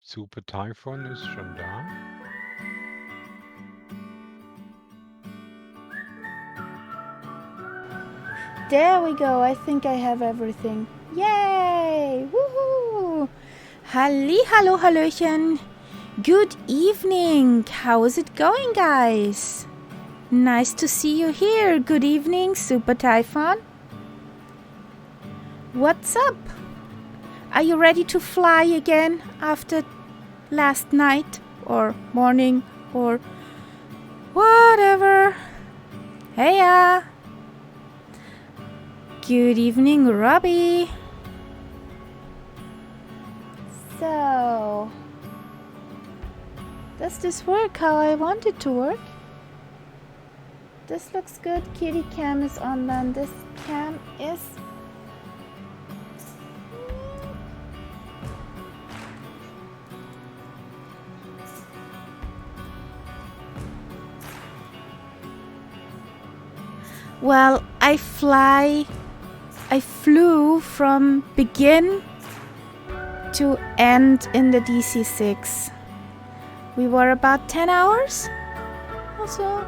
Super Typhoon ist schon da. There we go. I think I have everything. Yay! Woohoo! Hallo, hallöchen. Good evening. How is it going, guys? Nice to see you here. Good evening, Super Typhoon. What's up? Are you ready to fly again after last night or morning or whatever? Heya! Good evening, Robbie. So, does this work how I want it to work? This looks good. Kitty cam is on, then this cam is... Well, I flew from begin to end in the DC-6. We were about 10 hours or so.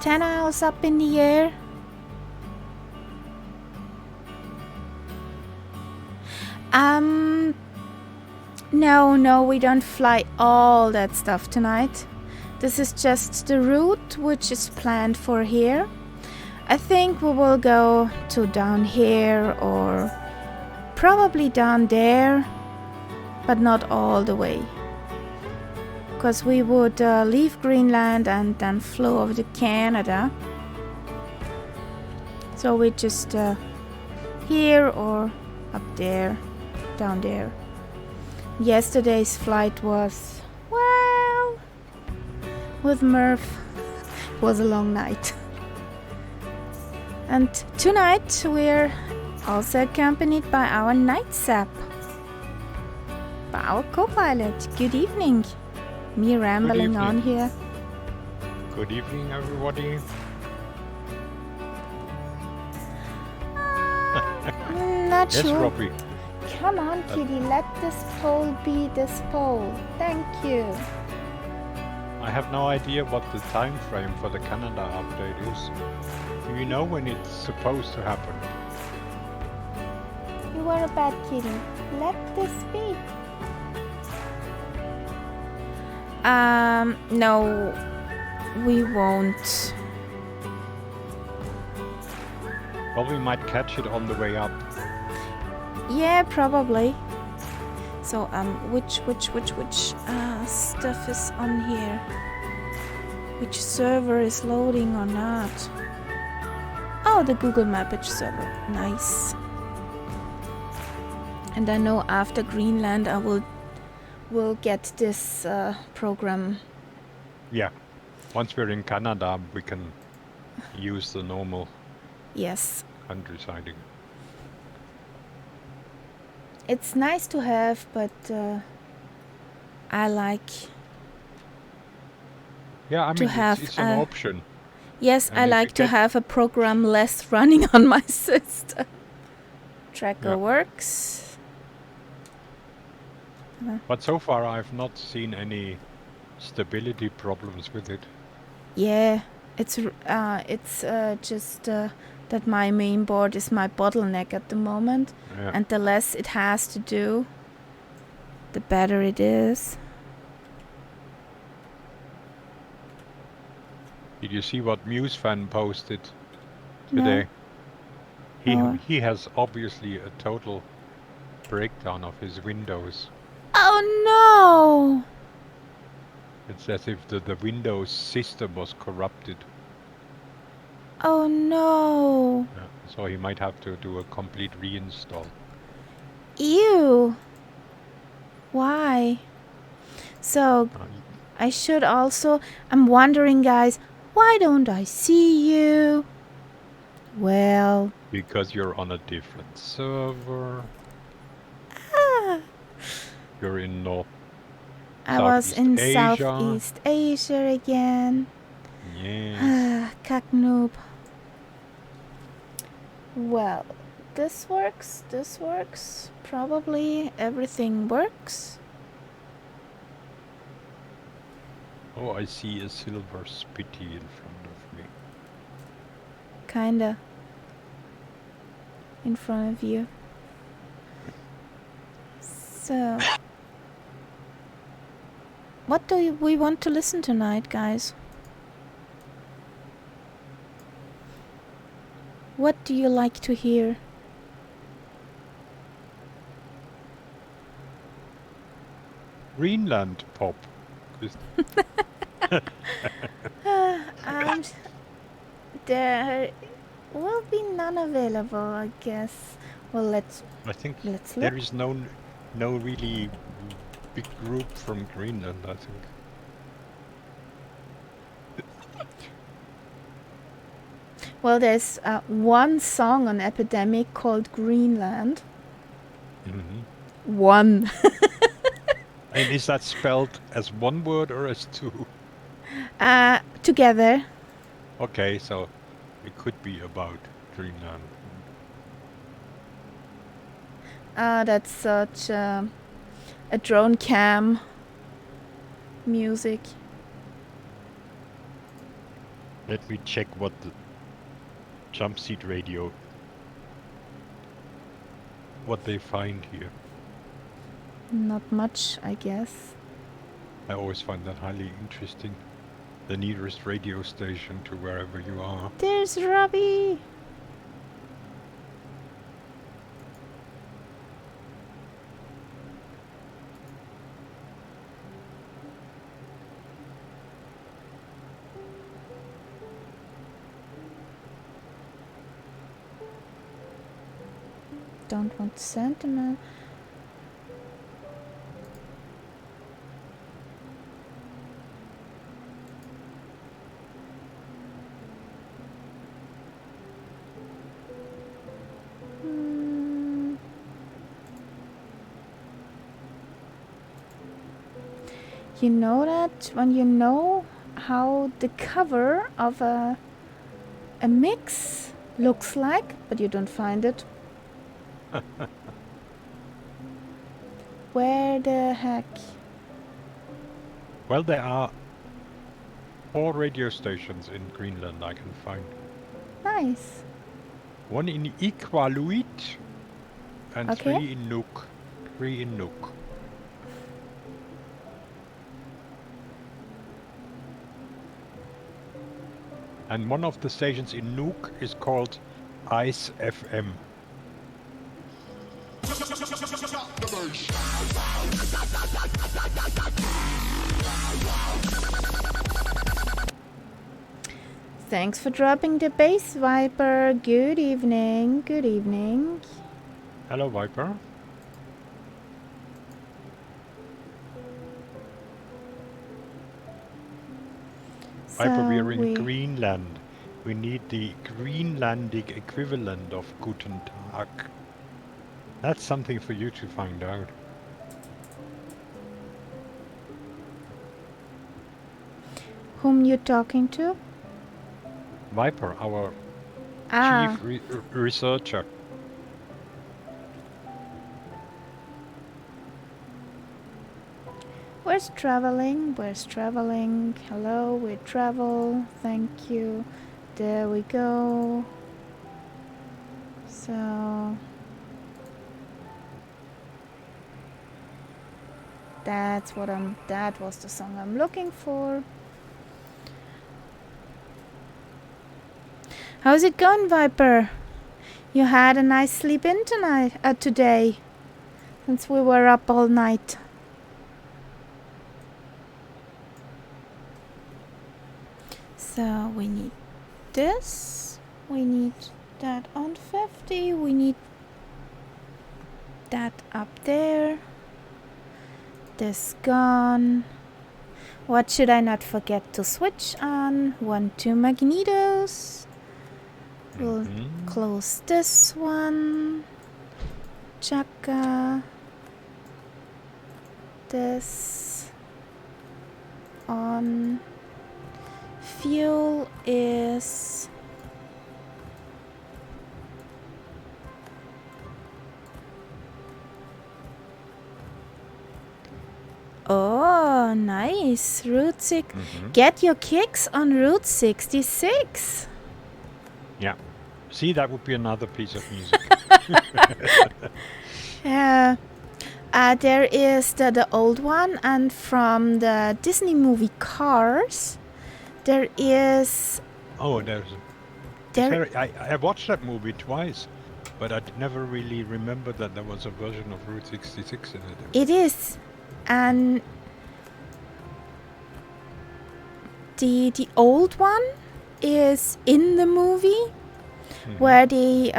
10 hours up in the air. No, we don't fly all that stuff tonight. This is just the route which is planned for here. I think we will go to down here or probably down there, but not all the way. Because we would leave Greenland and then flew over to Canada. So we just here or up there, down there. Yesterday's flight was, well, with Murph, it was a long night. And tonight we're also accompanied by our night sap, by our co-pilot. Good evening. Me rambling on here. Good evening, everybody. Not yes, sure. Robbie. Come on, kitty, let this poll be this poll. Thank you. I have no idea what the time frame for the Canada update is. Do you know when it's supposed to happen? You are a bad kitty. Let this be. No, we won't. Well, we might catch it on the way up. Yeah, probably. So, which stuff is on here? Which server is loading or not? Oh, the Google Mappage server. Nice. And I know after Greenland I will get this program. Yeah. Once we're in Canada, we can use the normal country-siding. It's nice to have, but I like it's an option. Yes, and I like to have a program less running on my system. Tracker works. But so far I've not seen any stability problems with it. Yeah, it's just that my main board is my bottleneck at the moment, and the less it has to do, the better it is. Did you see what MuseFan posted today? No. He has obviously a total breakdown of his Windows. Oh no! It's as if the Windows system was corrupted. Oh no! So he might have to do a complete reinstall. Ew! Why? So, I should also... I'm wondering, guys, why don't I see you? Well... Because you're on a different server. You're in North... I was in Southeast Asia again. Yes. Kack noob. Well, this works. This works. Probably everything works. Oh, I see a silver spitty in front of me. Kinda. In front of you. So... what do we want to listen tonight, guys? What do you like to hear? Greenland pop. There will be none available, I guess. Well, let's I think look. there is no really big group from Greenland, I think. Well, there's one song on Epidemic called Greenland. Mm-hmm. One. And is that spelled as one word or as two? Together. Okay, so it could be about Greenland. That's such a drone cam music. Let me check what the jump seat radio, what they find here. Not much, I guess. I always find that highly interesting. The nearest radio station to wherever you are. There's Robbie! Don't want sentiment. You know that when you know how the cover of a mix looks like, but you don't find it. Where the heck? Well, there are 4 radio stations in Greenland I can find. Nice. One in Iqaluit and Okay. 3 in Nuuk. 3 in Nuuk. And one of the stations in Nuuk is called Ice FM. Thanks for dropping the bass, Viper. Good evening. Good evening. Hello, Viper. Viper, we are in Greenland. We need the Greenlandic equivalent of Guten Tag. That's something for you to find out. Whom you talking to? Viper, our chief researcher. Where's traveling? Where's traveling? Hello, we travel. Thank you. There we go. So that was the song I'm looking for. How's it going, Viper? You had a nice sleep in today, since we were up all night. So we need this, we need that on 50, we need that up there, this gone. What should I not forget to switch on? 1, 2 magnetos. We'll close this one. Chaka. This on. Fuel is nice. Route 6. Get your kicks on Route 66. Yeah. See, that would be another piece of music. Yeah. There is the old one, and from the Disney movie Cars, there is... Oh, I watched that movie twice, but I never really remembered that there was a version of Route 66 in it. It is. And the old one is in the movie, where they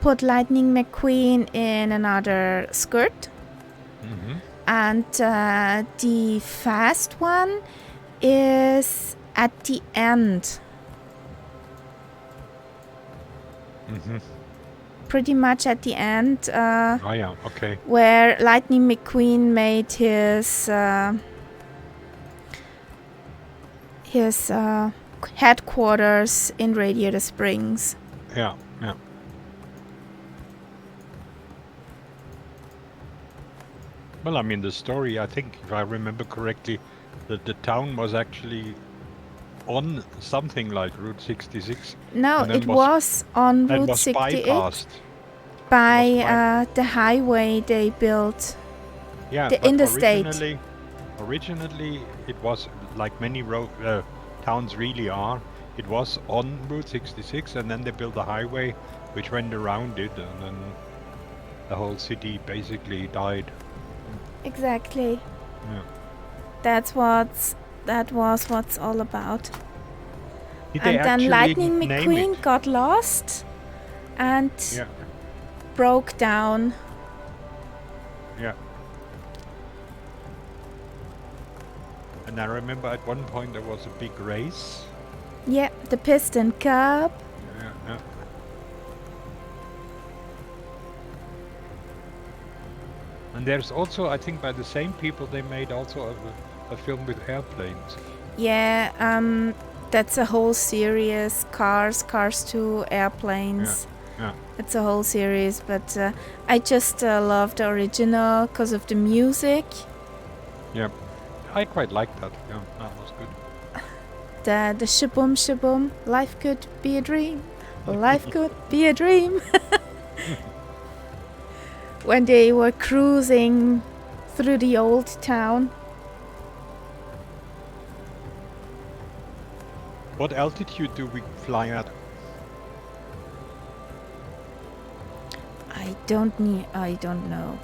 put Lightning McQueen in another skirt. And the fast one is at the end. Pretty much at the end. Oh yeah, okay. Where Lightning McQueen made his headquarters in Radiator Springs. Yeah, yeah. Well, I mean, the story, I think, if I remember correctly, that the town was actually on something like Route 66. No, it was on Route was 68 bypassed by the highway they built. Yeah, the but interstate. Originally, it was like many towns really are. It was on Route 66, and then they built a highway which went around it, and then the whole city basically died. Exactly. Yeah. That was what's all about. Did they And then actually Lightning name McQueen it? got lost and Yeah. broke down. Yeah. And I remember at one point there was a big race. Yeah, the Piston Cup. Yeah, yeah. And there's also, I think by the same people, they made also a film with airplanes. Yeah, that's a whole series. Cars 2, Airplanes. Yeah. It's a whole series, but I just love the original because of the music. Yeah. I quite liked that. Yeah, that was good. The shaboom shaboom. Life could be a dream. Life could be a dream. When they were cruising through the old town. What altitude do we fly at? I don't know.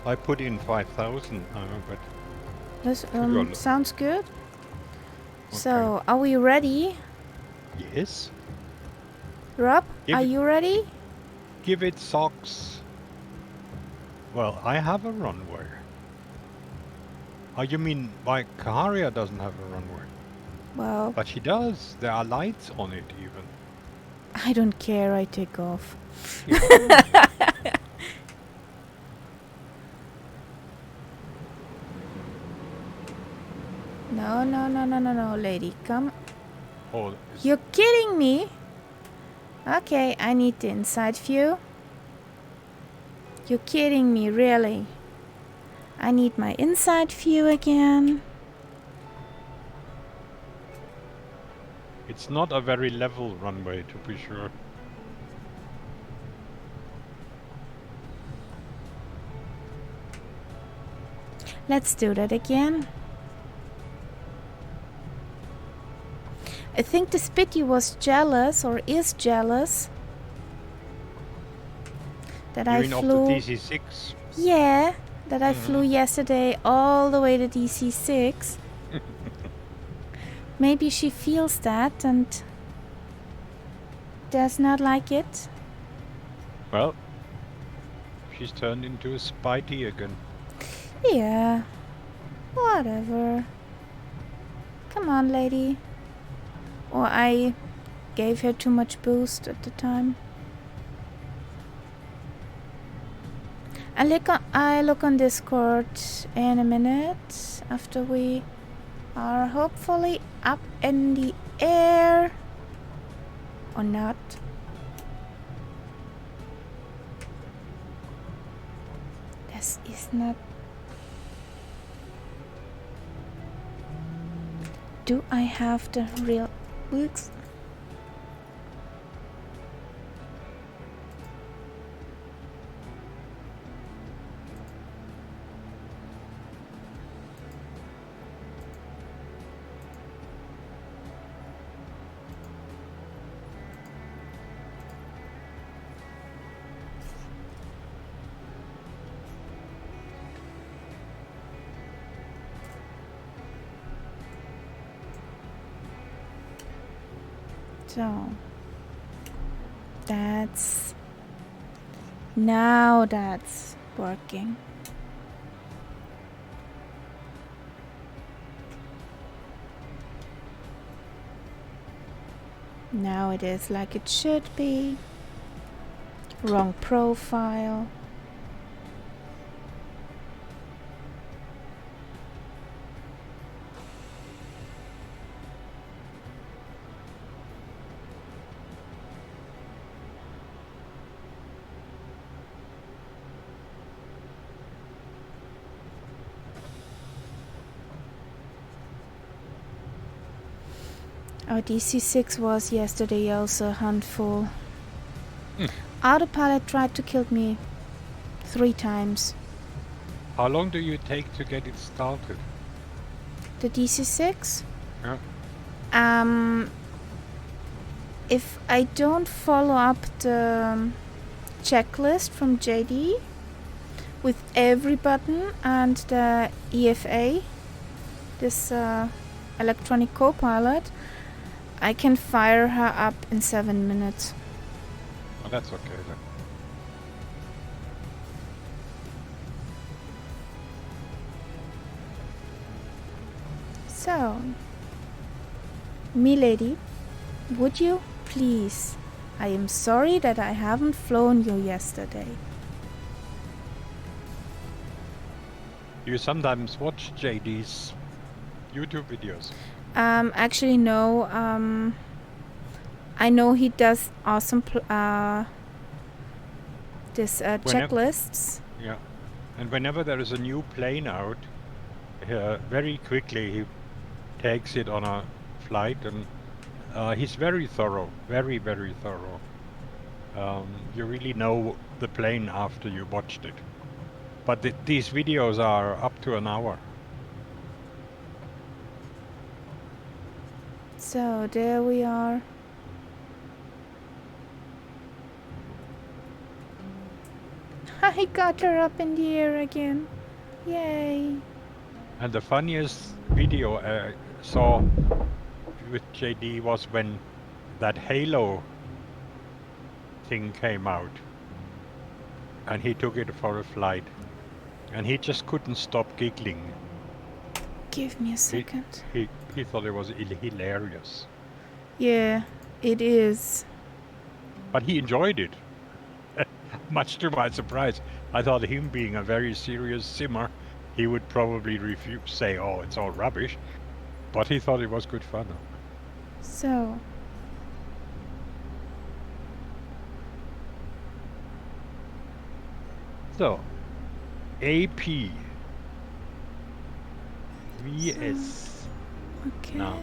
I put in 5,000, but This Good. sounds good. So, are we ready? yes. Rob, are you ready? Give it socks. Well, I have a runway. Oh, you mean my Kaharia doesn't have a runway? Well, But she does. There are lights on it even. I don't care. I take off. No, lady. Come. Oh, You're kidding me? Okay, I need the inside view. You're kidding me, really? I need my inside view again. it's not a very level runway, to be sure. Let's do that again. I think the Spitty was jealous, or is jealous, that I You mean flew. off the DC-6? Yeah, that I flew yesterday all the way to DC-6. Maybe she feels that and does not like it. Well, she's turned into a Spidey again. Yeah, whatever. Come on, lady. Or I gave her too much boost at the time. I look on Discord in a minute after we are hopefully up in the air. Or not. This is not... Do I have the real books? So now that's working. Now it is like it should be. Wrong profile. Our DC-6 was yesterday also a handful. Autopilot tried to kill me 3 times. How long do you take to get it started? The DC-6? Yeah. If I don't follow up the checklist from JD with every button and the EFA, this electronic co-pilot, I can fire her up in 7 minutes. Oh, that's okay then. So, milady, would you please? I am sorry that I haven't flown you yesterday. You sometimes watch JD's YouTube videos. Actually, no. I know he does awesome checklists. Yeah. And whenever there is a new plane out, very quickly he takes it on a flight, and he's very thorough, very, very thorough. You really know the plane after you watched it. But these videos are up to an hour. So there we are. I got her up in the air again. Yay. And the funniest video I saw with JD was when that Halo thing came out. And he took it for a flight. And he just couldn't stop giggling. Give me a second. He thought it was hilarious. Yeah, it is. But he enjoyed it. Much to my surprise. I thought him being a very serious simmer, he would probably say, oh, it's all rubbish. But he thought it was good fun. So. So, AP. VS. Okay. Now.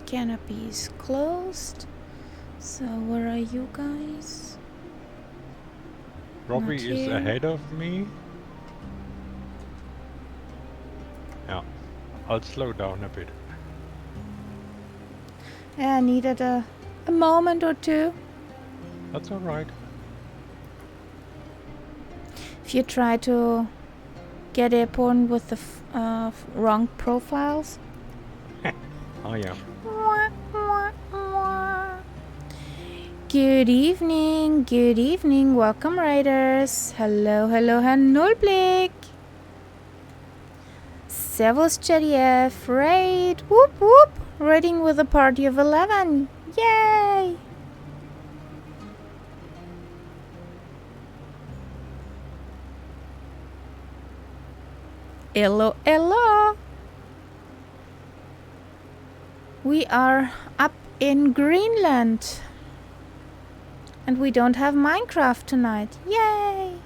Canopy is closed. So where are you guys? Robbie is ahead of me. Yeah, I'll slow down a bit. Yeah, I needed a moment or two. That's all right. If you try to get airborne with the wrong profiles. I am. Good evening, welcome riders. Hello, Nullblick. Servus JDF, raid, whoop whoop, raiding with a party of 11, yay! Hello. We are up in Greenland. And we don't have Minecraft tonight. Yay!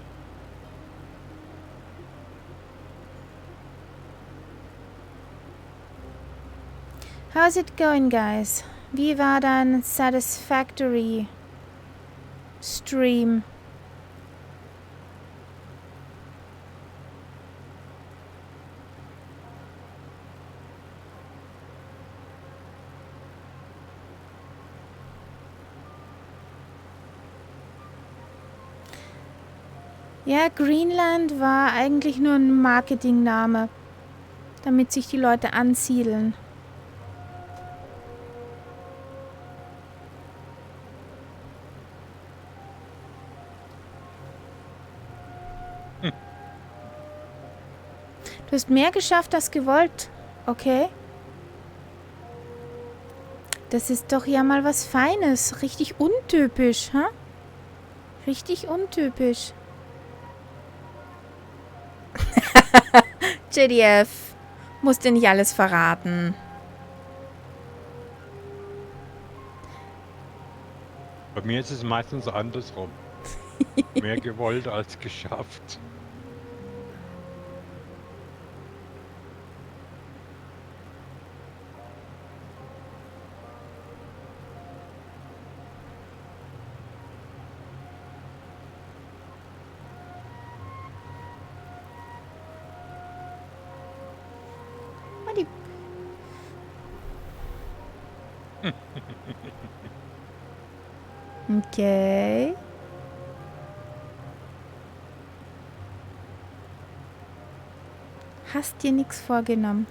How's it going, guys? Wie war dein Satisfactory Stream? Ja, Greenland war eigentlich nur ein Marketingname, damit sich die Leute ansiedeln. Du hast mehr geschafft als gewollt. Okay. Das ist doch ja mal was Feines. Richtig untypisch, hä? Richtig untypisch. JDF, musst dir nicht alles verraten. Bei mir ist es meistens andersrum. Mehr gewollt als geschafft. Okay. Hast dir nichts vorgenommen.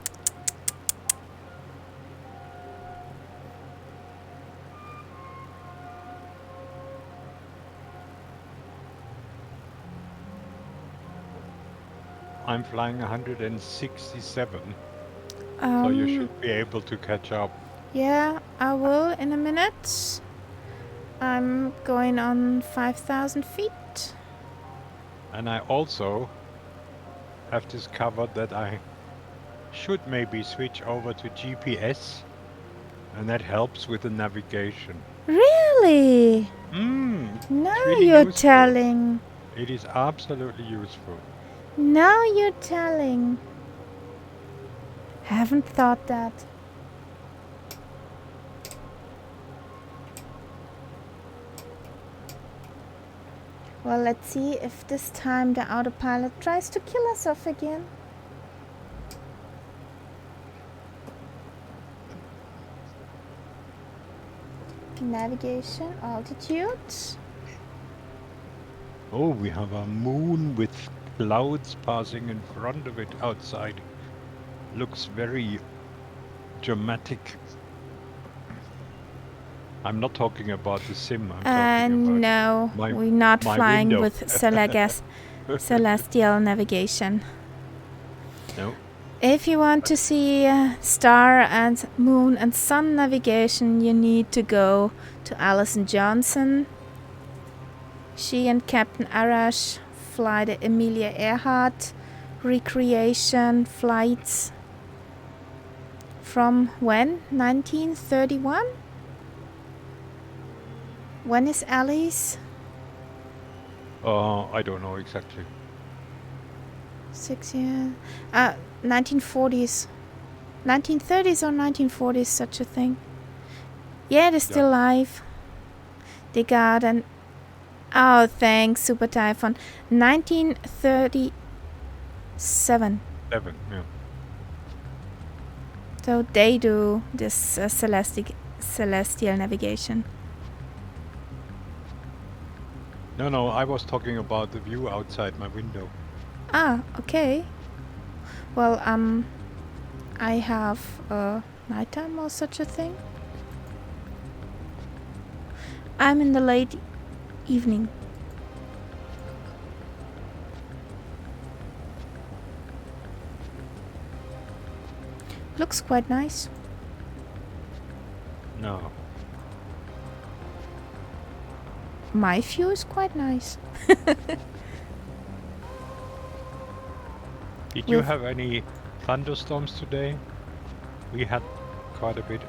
I'm flying 167, so you should be able to catch up. Yeah, I will in a minute. I'm going on 5,000 feet. And I also have discovered that I should maybe switch over to GPS, and that helps with the navigation. Really? Now really you're useful. telling. It is absolutely useful. Now you're telling. Haven't thought that. Well, let's see if this time the autopilot tries to kill us off again. Navigation, altitude. Oh, we have a moon with clouds passing in front of it outside. Looks very dramatic. I'm not talking about the sim. I'm talking about No, we're not flying window. with celestial navigation. No. If you want to see star and moon and sun navigation, you need to go to Alison Johnson. She and Captain Arash fly the Amelia Earhart recreation flights from when? 1931? When is Alice? I don't know exactly. 6 years. 1940s. 1930s or 1940s, such a thing. Yeah, they're still alive. They got an... Oh, thanks, Super Typhoon. 1937. Yeah. So they do this celestial navigation. No, I was talking about the view outside my window. Ah, okay. Well, I have nighttime or such a thing. I'm in the late evening. Looks quite nice. No. My view is quite nice. Did you have any thunderstorms today? We had quite a bit.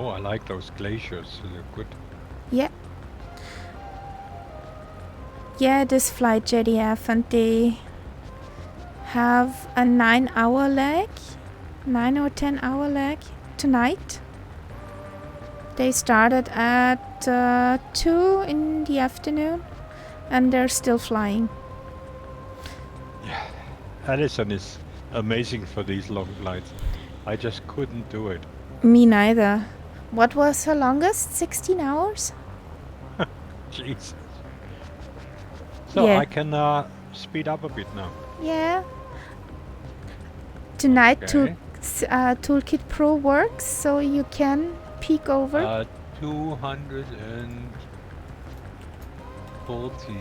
Oh, I like those glaciers. They're good. Yeah. Yeah, this flight JDF, and they have a 9-hour lag, 9 or 10-hour lag tonight. They started at 2 in the afternoon, and they're still flying. Yeah. Allison is amazing for these long flights. I just couldn't do it. Me neither. What was her longest? 16 hours? Jesus. So Yeah. I can speed up a bit now. Yeah. Tonight, Okay. Toolkit Pro works, so you can peek over. 240.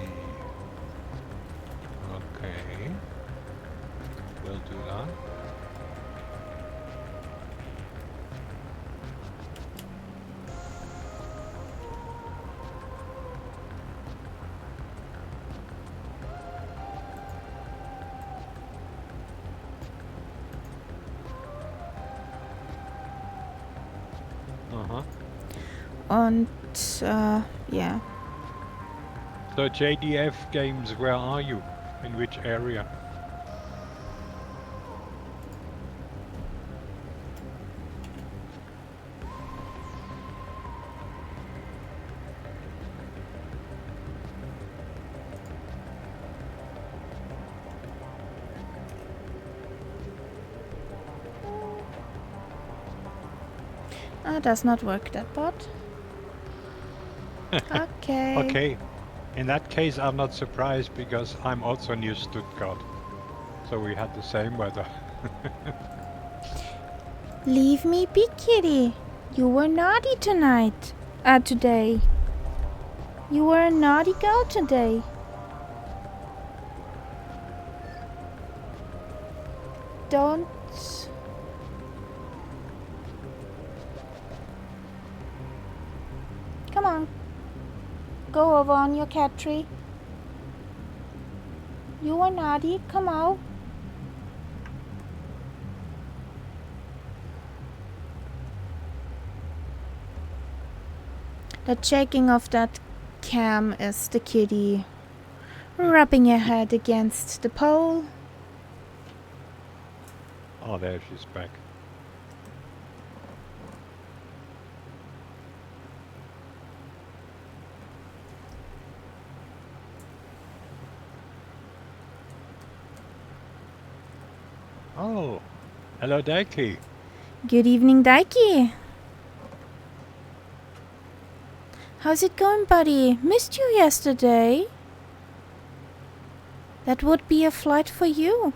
Okay. We'll do that. Uh-huh. And yeah. So JDF games, where are you? In which area? Does not work, that bot. Okay. Okay. In that case, I'm not surprised because I'm also near Stuttgart. So we had the same weather. Leave me be, kitty. You were naughty tonight. Today. You were a naughty girl today. Don't. Come on. Go over on your cat tree. You were naughty. Come out. The shaking of that cam is the kitty rubbing her head against the pole. Oh, there she's back. Oh, hello, Daiki. Good evening, Daiki. How's it going, buddy? Missed you yesterday. That would be a flight for you.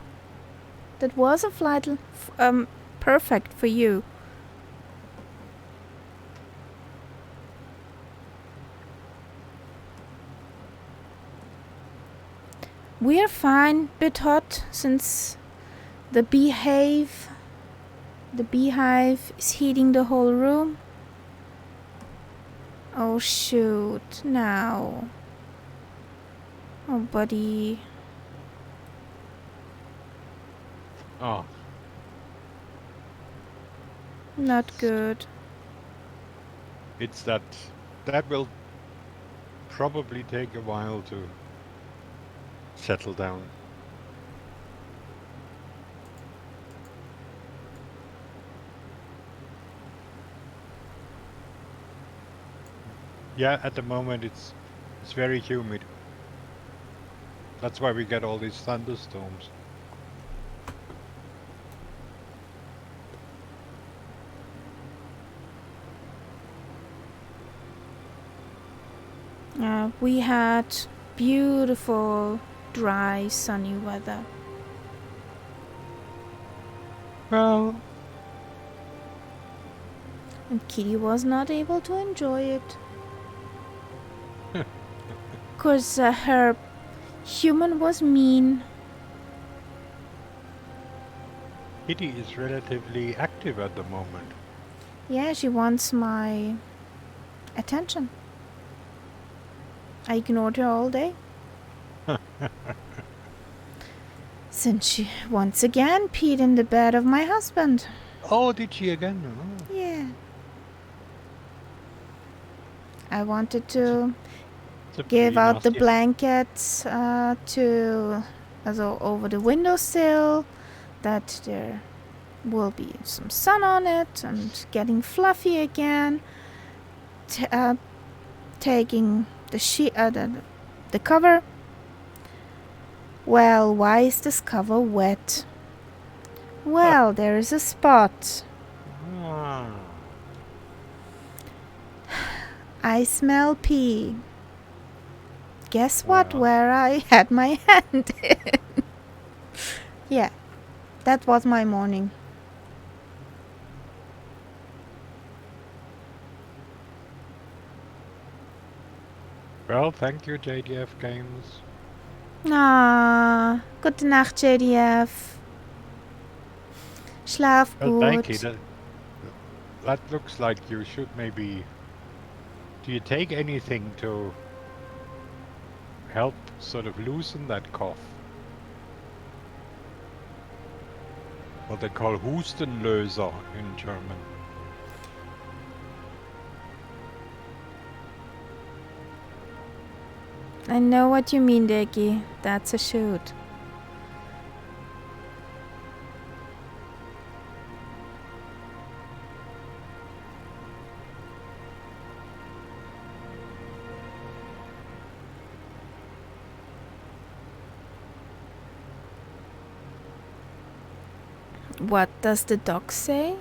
That was a flight perfect for you. We're fine, bit hot since the beehive is heating the whole room. Oh shoot, now. Oh buddy. Oh, Not good. it's that will probably take a while to settle down. Yeah, at the moment it's very humid. That's why we get all these thunderstorms. We had beautiful, dry, sunny weather. Well, And Kitty was not able to enjoy it. 'Cause her human was mean. Kitty is relatively active at the moment. Yeah, she wants my attention. I ignored her all day. Since she once again peed in the bed of my husband. Oh, did she again? Oh. Yeah. I wanted to It's a give pretty out the nasty. blankets over the windowsill, that there will be some sun on it and getting fluffy again. Taking the cover. Well, why is this cover wet? Well, there is a spot. Ah. I smell pee. Guess what? Well. Where I had my hand in. Yeah, that was my morning. Well, thank you, JDF Games. Ah, gute Nacht, JDF. Schlaf Well, thank you. gut. That looks like you should maybe... Do you take anything to help sort of loosen that cough? What they call Hustenlöser in German. I know what you mean, Deki. That's a shoot. What does the doc say?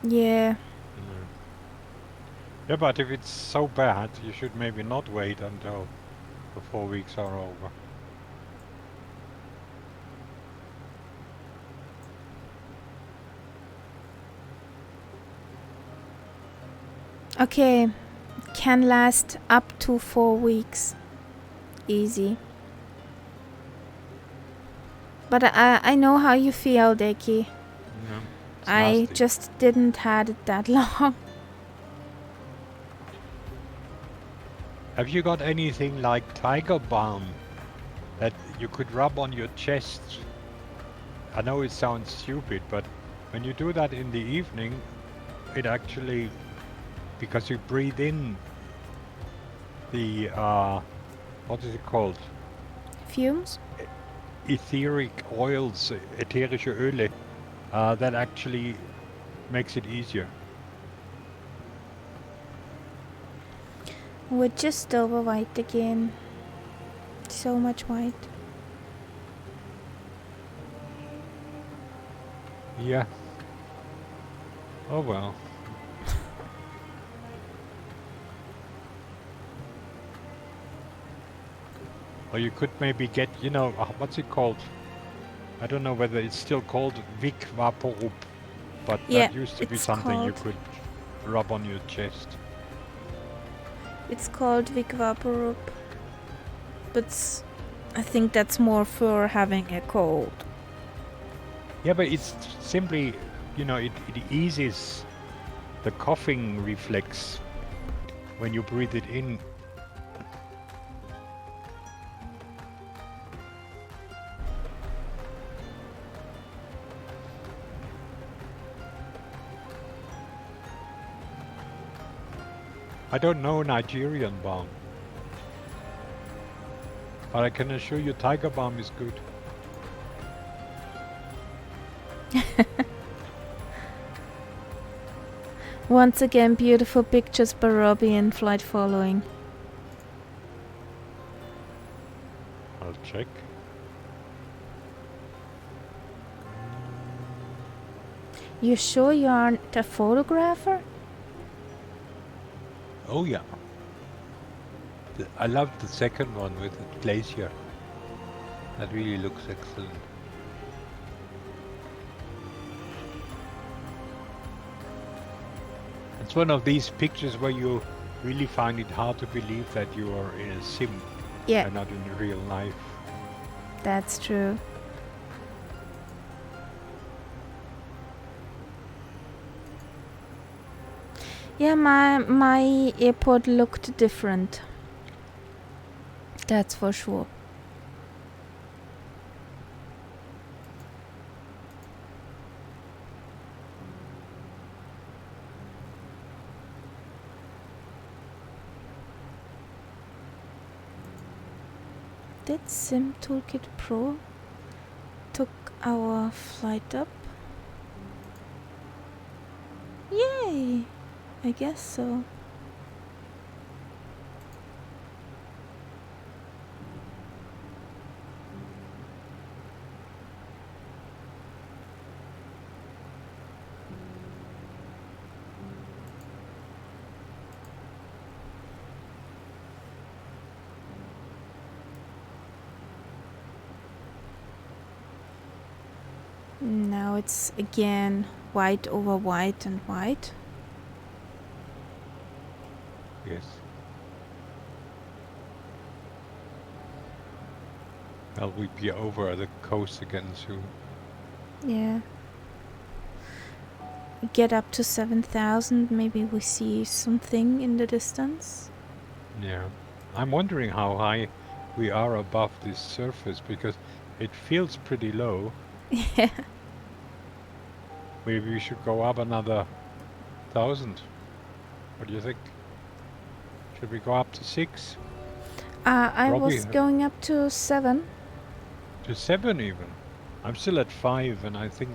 Yeah. Yeah, but if it's so bad, you should maybe not wait until the 4 weeks are over. Okay. Can last up to 4 weeks. Easy. But I know how you feel, Deki. Yeah, I nasty. just didn't had it that long. Have you got anything like tiger balm that you could rub on your chest? I know it sounds stupid, but when you do that in the evening, it actually, because you breathe in the, what is it called? Fumes? Etheric oils, ätherische Öle, that actually makes it easier. We're just over white again. So much white. Yeah. Oh well. Or you could maybe get, you know, what's it called? I don't know whether it's still called Vic Vaporub, but Yeah, that used to be it's something you called. could rub on your chest. It's called Vic Vaporub. But I think that's more for having a cold. Yeah, but it's simply, you know, it eases the coughing reflex when you breathe it in. I don't know Nigerian balm, but I can assure you tiger balm is good. Once again, beautiful pictures by Robbie in flight following. I'll check. You sure you aren't a photographer? Oh yeah. I love the second one with the glacier. That really looks excellent. It's one of these pictures where you really find it hard to believe that you are in a sim Yeah, and not in real life. that's true. Yeah, my airport looked different. That's for sure. Did Sim Toolkit Pro took our flight up? Yay! I guess so. Now it's again white over white and white. Yes. Well, we'll be over the coast again soon. Yeah. Get up to 7,000, maybe we see something in the distance. Yeah. I'm wondering how high we are above this surface because it feels pretty low. Yeah. Maybe we should go up another 1,000. What do you think? Should we go up to 6? I Robbie, was going up to 7. to 7 even. I'm still at 5 and I think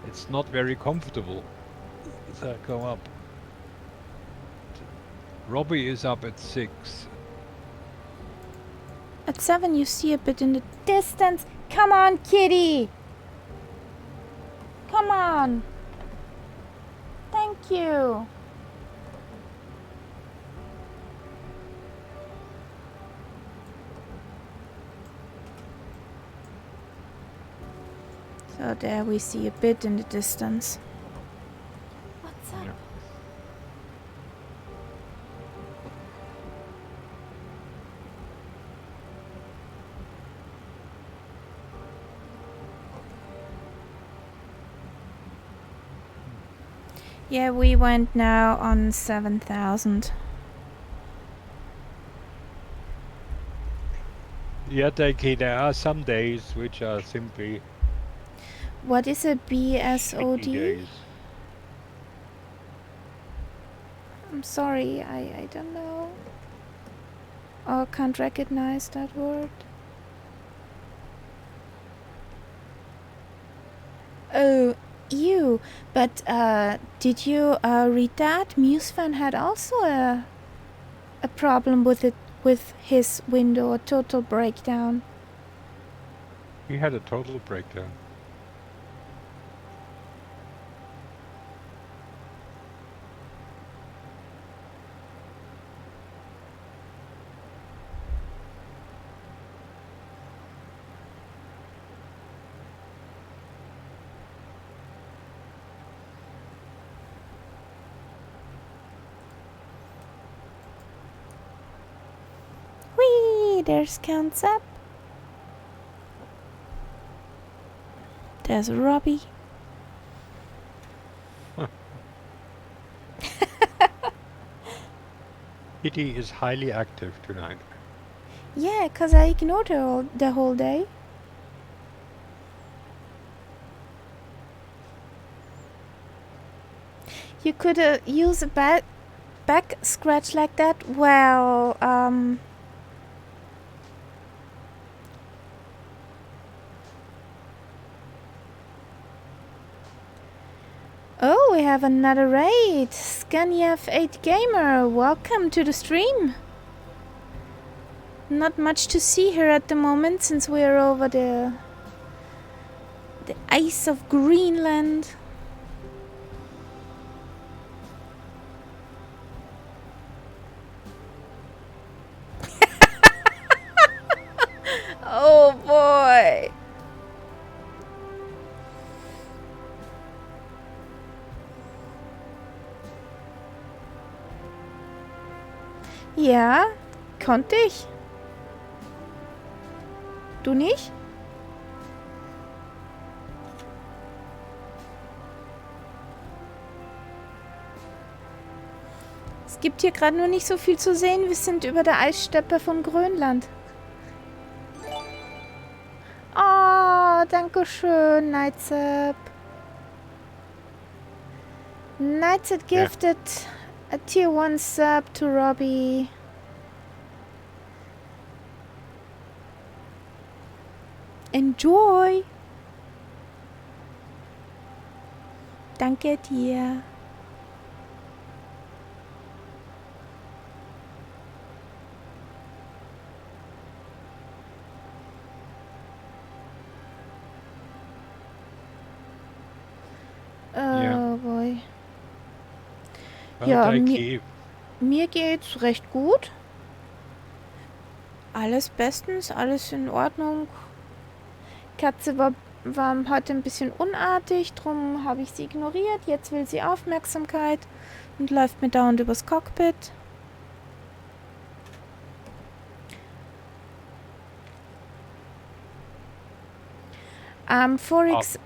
it's not very comfortable as I go up. Robbie is up at 6. At 7 you see a bit in the distance. Come on, kitty! Come on! Thank you! So there we see a bit in the distance. What's up? Yeah. Yeah, we went now on 7,000. Yeah, Deki, there are some days which are simply What is a shitty BSOD? days. I'm sorry, I don't know. Or can't recognize that word. Oh, you. But did you read that? MuseFan had also a problem with it, with his window, a total breakdown. He had a total breakdown. Whee! There's Counts Up. There's Robbie. Kitty is highly active tonight. Yeah, 'cause I ignored her the whole day. You could use a back scratch like that. Well, oh, we have another raid. Scanyev8 Gamer, welcome to the stream. Not much to see here at the moment since we are over the ice of Greenland. Oh boy. Ja, konnte ich. Du nicht? Es gibt hier gerade nur nicht so viel zu sehen. Wir sind über der Eissteppe von Grönland. Oh, danke schön, Nightsap. Nightsap gifted a tier 1 sub to Robbie. Enjoy. Danke dir. Oh boy. Ja, mir geht's recht gut. Alles bestens, alles in Ordnung. Katze war heute ein bisschen unartig, drum habe ich sie ignoriert. Jetzt will sie Aufmerksamkeit und läuft mir dauernd übers Cockpit.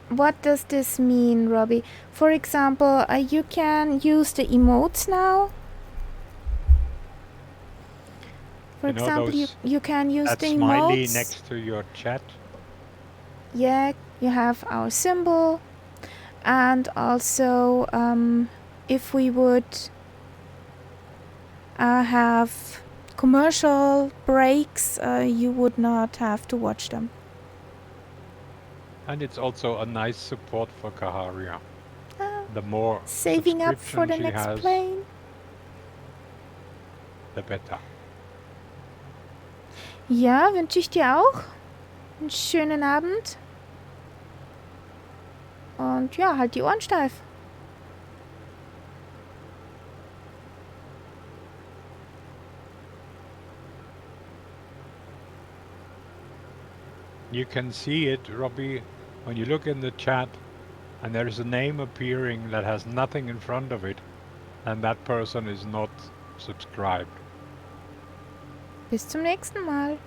What does this mean, Robbie? For example, you can use the emotes now. For example, you can use the emotes. Smiley next to your chat. Yeah, you have our symbol. And also, if we would have commercial breaks, you would not have to watch them. And it's also a nice support for Kaharia. The more saving up for the next plane, the better. Ja, wünsche ich dir auch einen schönen Abend. Und ja, halt die Ohren steif. You can see it, Robbie, when you look in the chat and there is a name appearing that has nothing in front of it, and that person is not subscribed. Bis zum nächsten Mal.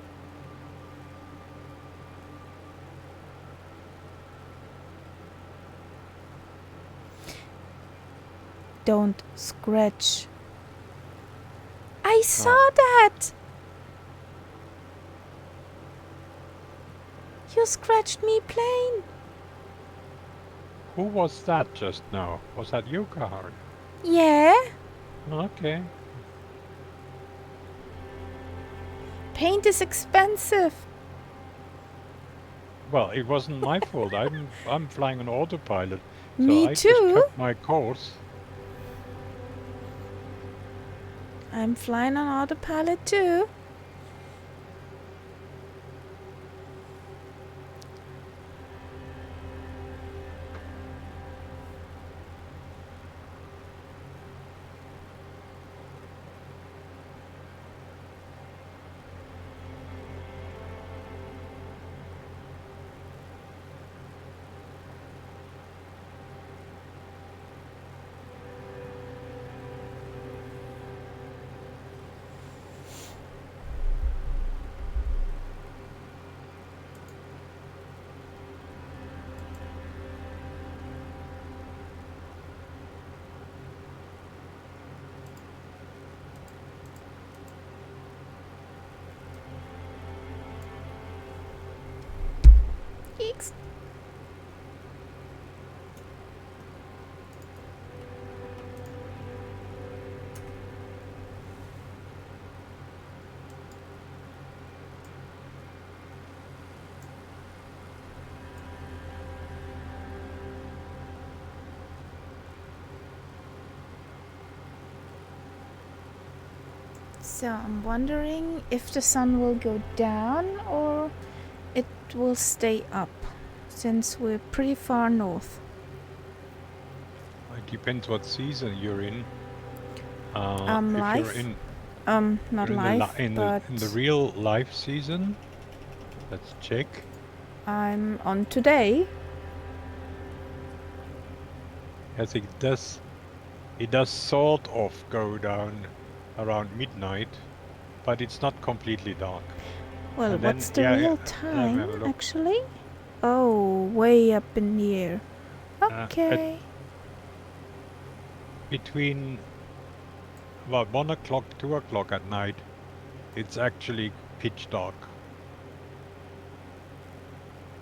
Don't scratch. I saw that! You scratched me plane. Who was that just now? Was that you, Kahari? Yeah. Okay. Paint is expensive. Well, it wasn't my fault. I'm flying on autopilot. So Me I too. just kept my course. I'm flying on autopilot too. Geeks. So I'm wondering if the sun will go down or it will stay up, since we're pretty far north. It depends what season you're in. Live? If you're in, not you're live, in the real life season. Let's check. I'm on today. Yes, it does. It does sort of go down around midnight, but it's not completely dark. Well, And what's the then, real time, actually? Oh, way up in the air. Okay. Between about 1 o'clock, 2 o'clock at night, it's actually pitch dark.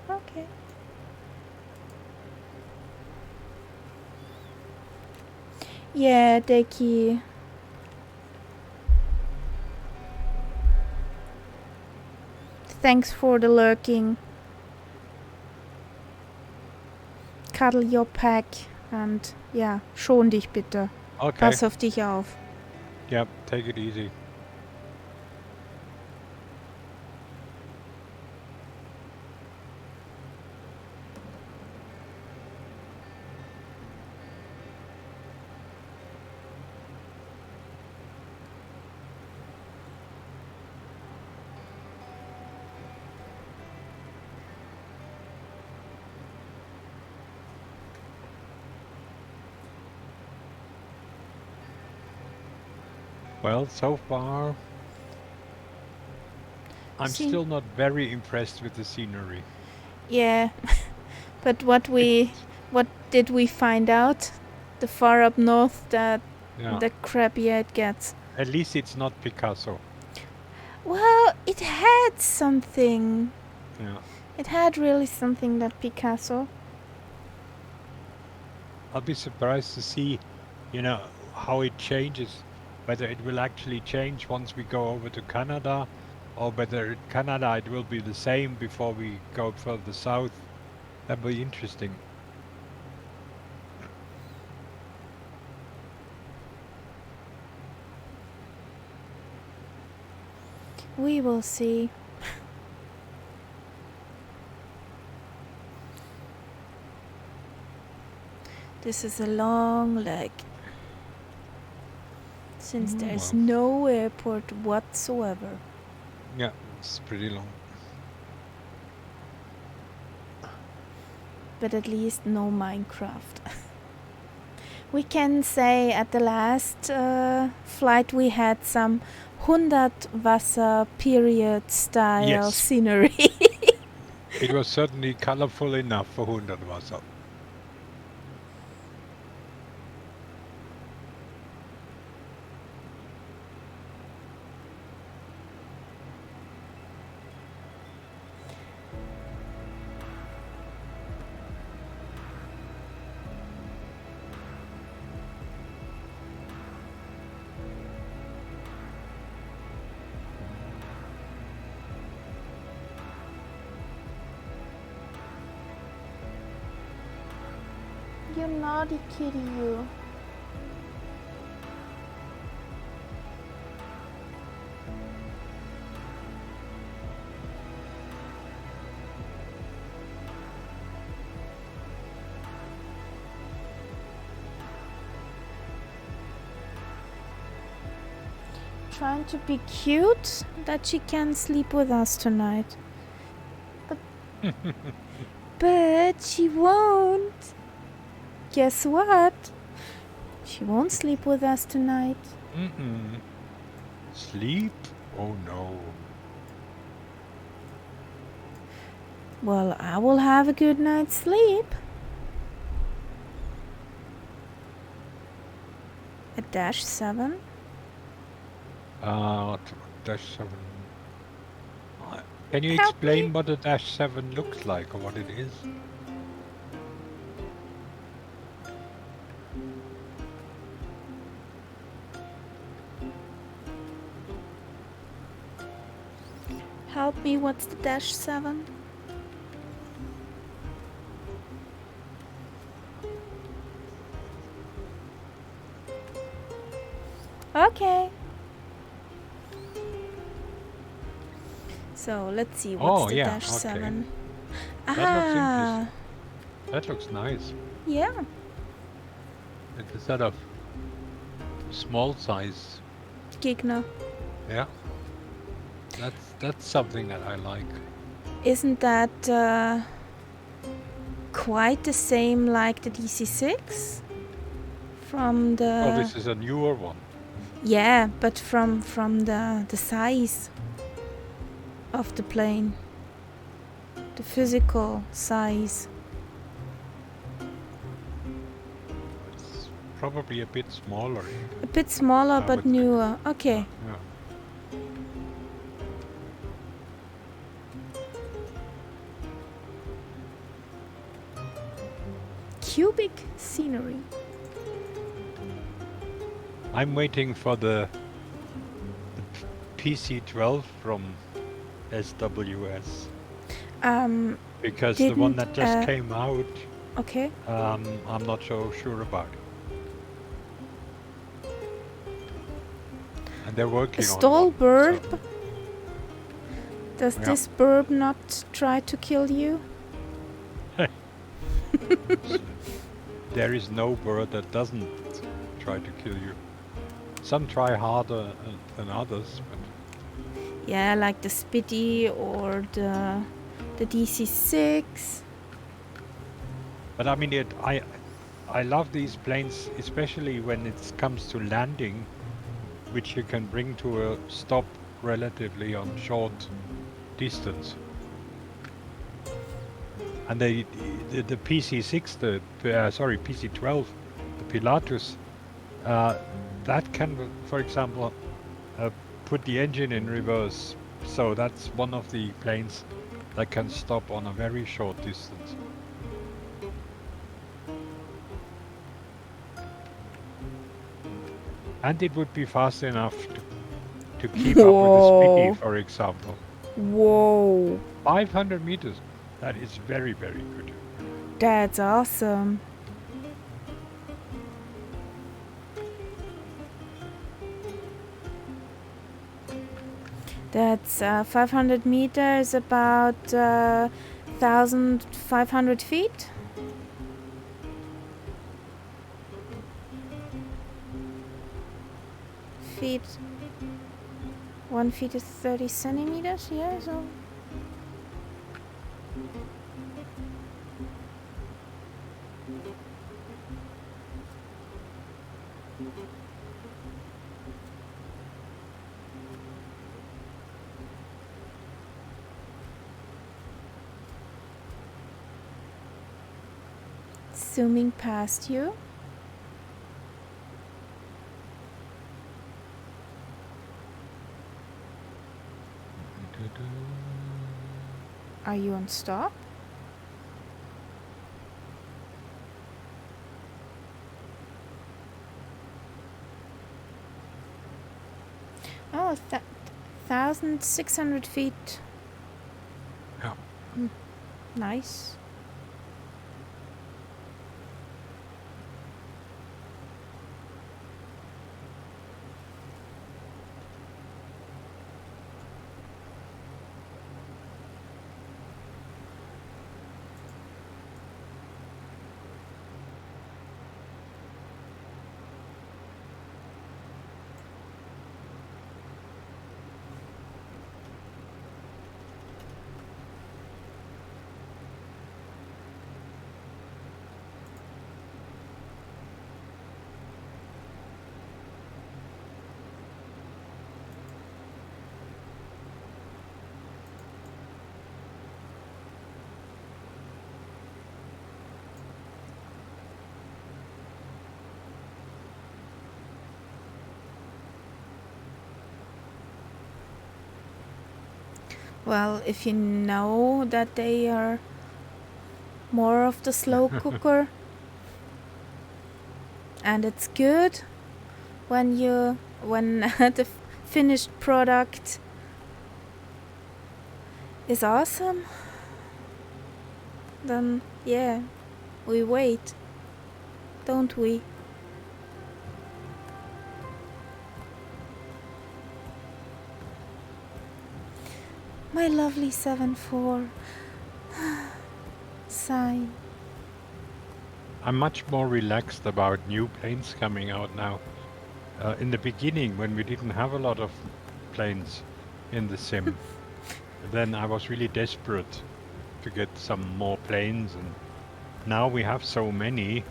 Okay. Yeah, Deki. Thanks for the lurking. Cuddle your pack and ja, schon dich bitte. Okay. Pass auf dich auf. Yep, take it easy. Well, so far, I'm still not very impressed with the scenery. Yeah, but what did we find out? The far up north that the crappier it gets. At least it's not Picasso. Well, it had something. Yeah. It had really something, that Picasso. I'll be surprised to see, how it changes. Whether it will actually change once we go over to Canada, or whether in Canada it will be the same before we go further south. That'll be interesting. We will see. This is a long leg. Since there's no airport whatsoever. Yeah, it's pretty long. But at least no Minecraft. We can say at the last flight we had some 100 Wasser period style scenery. It was certainly colorful enough for 100 Wasser. You naughty kitty, you. Trying to be cute that she can sleep with us tonight. But she won't. Guess what? She won't sleep with us tonight. Sleep? Oh no. Well, I will have a good night's sleep. A -7? -7. Can you explain what a -7 looks like or what it is? Help me, what's the -7? Okay. So let's see what's the -7. Okay. That looks interesting. That looks nice. Yeah. It's a sort of small size Gegner. Yeah. That's something that I like. Isn't that quite the same like the DC-6? From the... Oh, this is a newer one. Yeah, but from the size of the plane. The physical size. Probably a bit smaller. A bit smaller I but would think. newer. Okay. Yeah. Cubic scenery. I'm waiting for the PC-12 from SWS because the one Didn't that just came out, okay. I'm not so sure about. And they're A working on stall one. burb. So, Does yeah. this burb not try to kill you? There is no bird that doesn't try to kill you. Some try harder than others, but Yeah, like the Spitty or the DC-6. I mean, I love these planes, especially when it comes to landing, which you can bring to a stop relatively on short distance. And the PC-6, PC-12, the Pilatus, that can, for example, put the engine in reverse. So that's one of the planes that can stop on a very short distance. And it would be fast enough to keep up with the Spitty, for example. Whoa. 500 meters. That is very, very good. That's awesome. That's 500 meters, about 1,500 feet. Feet. 1 feet is 30 centimeters, yeah, so. Zooming past you. Are you on stop? Oh, 1,600 feet. Yeah. Nice. Well, if you know that they are more of the slow cooker, and it's good when the finished product is awesome, then yeah, we wait, don't we? My lovely 7-4. Sigh. I'm much more relaxed about new planes coming out now. In the beginning, when we didn't have a lot of planes in the sim, then I was really desperate to get some more planes, and now we have so many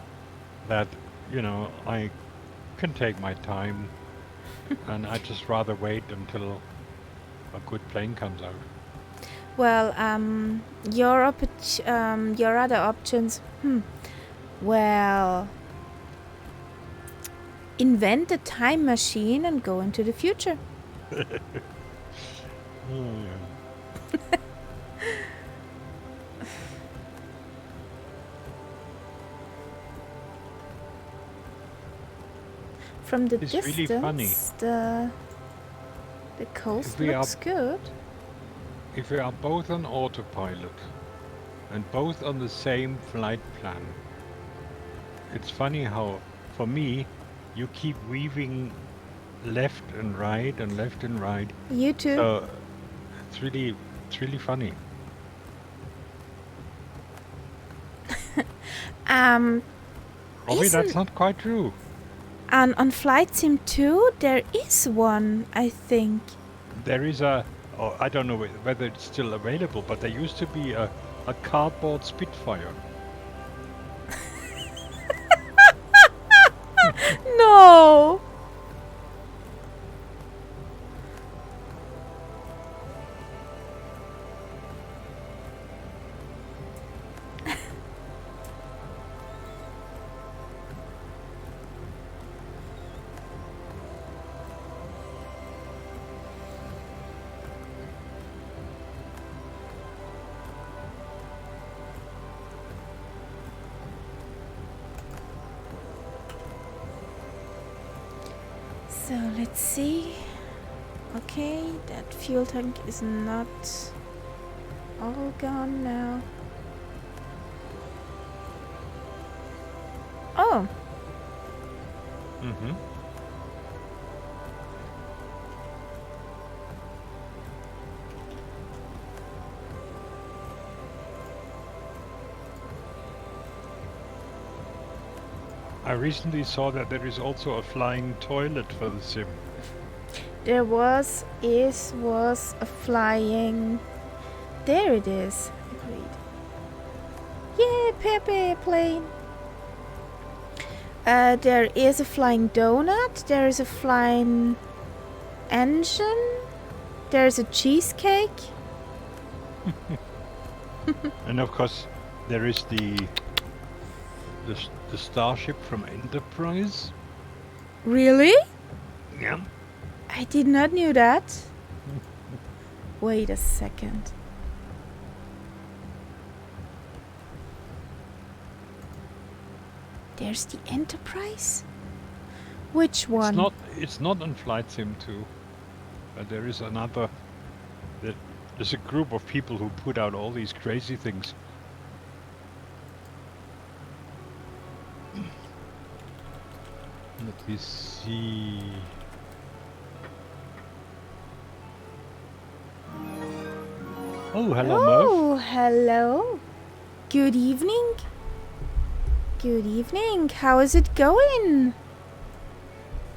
that, I can take my time and I just rather wait until a good plane comes out. Well, your other options. Well, invent a time machine and go into the future. From the It's distance, really funny. the coast If we looks good. If we are both on autopilot and both on the same flight plan, it's funny how, for me, you keep weaving left and right and left and right. You too. So it's really funny. Robbie, that's not quite true. On Flight Sim 2, there is one, I think. There is I don't know whether it's still available, but there used to be a cardboard Spitfire. No! So let's see. Okay, that fuel tank is not all gone now. Oh, Mm-hmm. I recently saw that there is also a flying toilet for the sim. there was a flying. There it is. Agreed. Yeah, Pepe plane. There is a flying donut. There is a flying engine. There's a cheesecake. And of course, there is the starship from Enterprise. Really? Yeah. I did not know that. Wait a second. There's the Enterprise? Which one? It's not on Flight Sim 2, but there is another. There's a group of people who put out all these crazy things. Let me see. Oh, hello, Murph. Oh, hello. Good evening. Good evening. How is it going?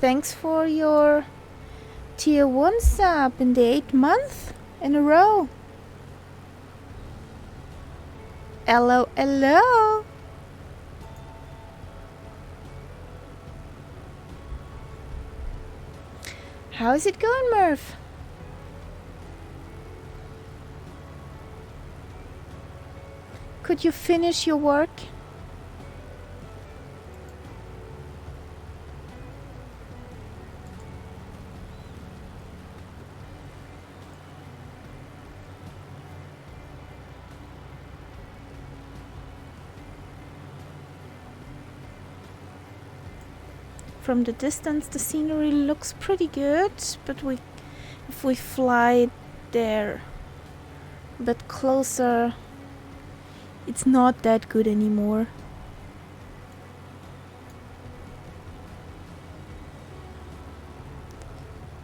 Thanks for your tier 1 sub in the 8th month in a row. Hello, hello. How is it going, Murph? Could you finish your work? From the distance, the scenery looks pretty good, but if we fly there a bit closer, it's not that good anymore.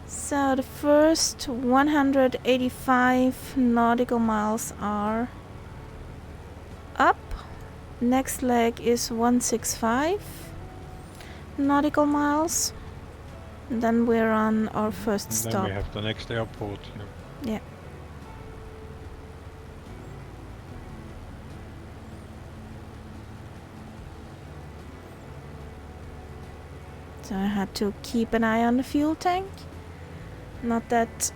So the first 185 nautical miles are up. Next leg is 165 nautical miles. And then we're on our first And stop. then we have the next airport. Yeah. So I had to keep an eye on the fuel tank. Not that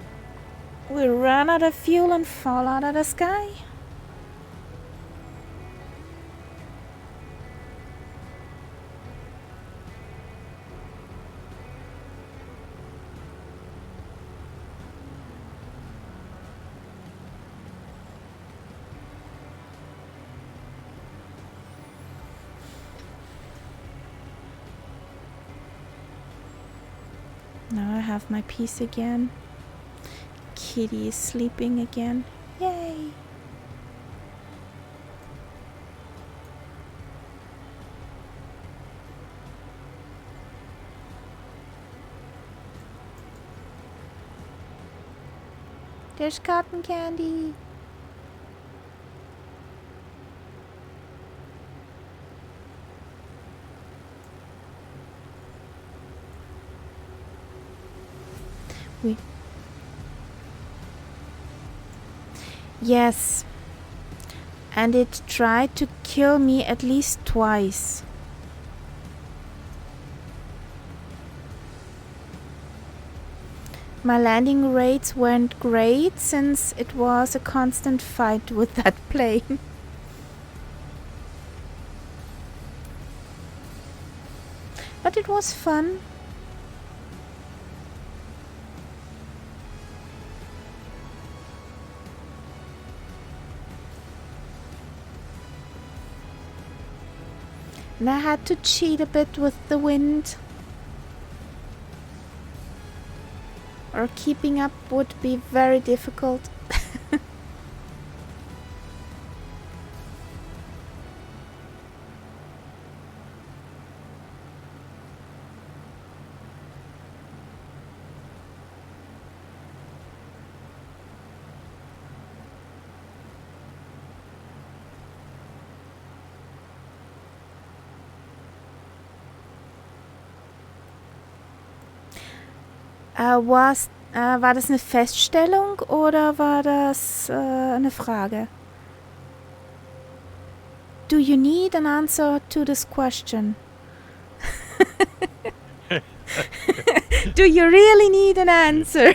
we run out of fuel and fall out of the sky. Now I have my peace again. Kitty is sleeping again. Yay! There's cotton candy. Yes. And it tried to kill me at least twice. My landing rates weren't great since it was a constant fight with that plane. But it was fun. And I had to cheat a bit with the wind. Or keeping up would be very difficult. War das eine Feststellung oder war das eine Frage? Do you need an answer to this question? Do you really need an answer?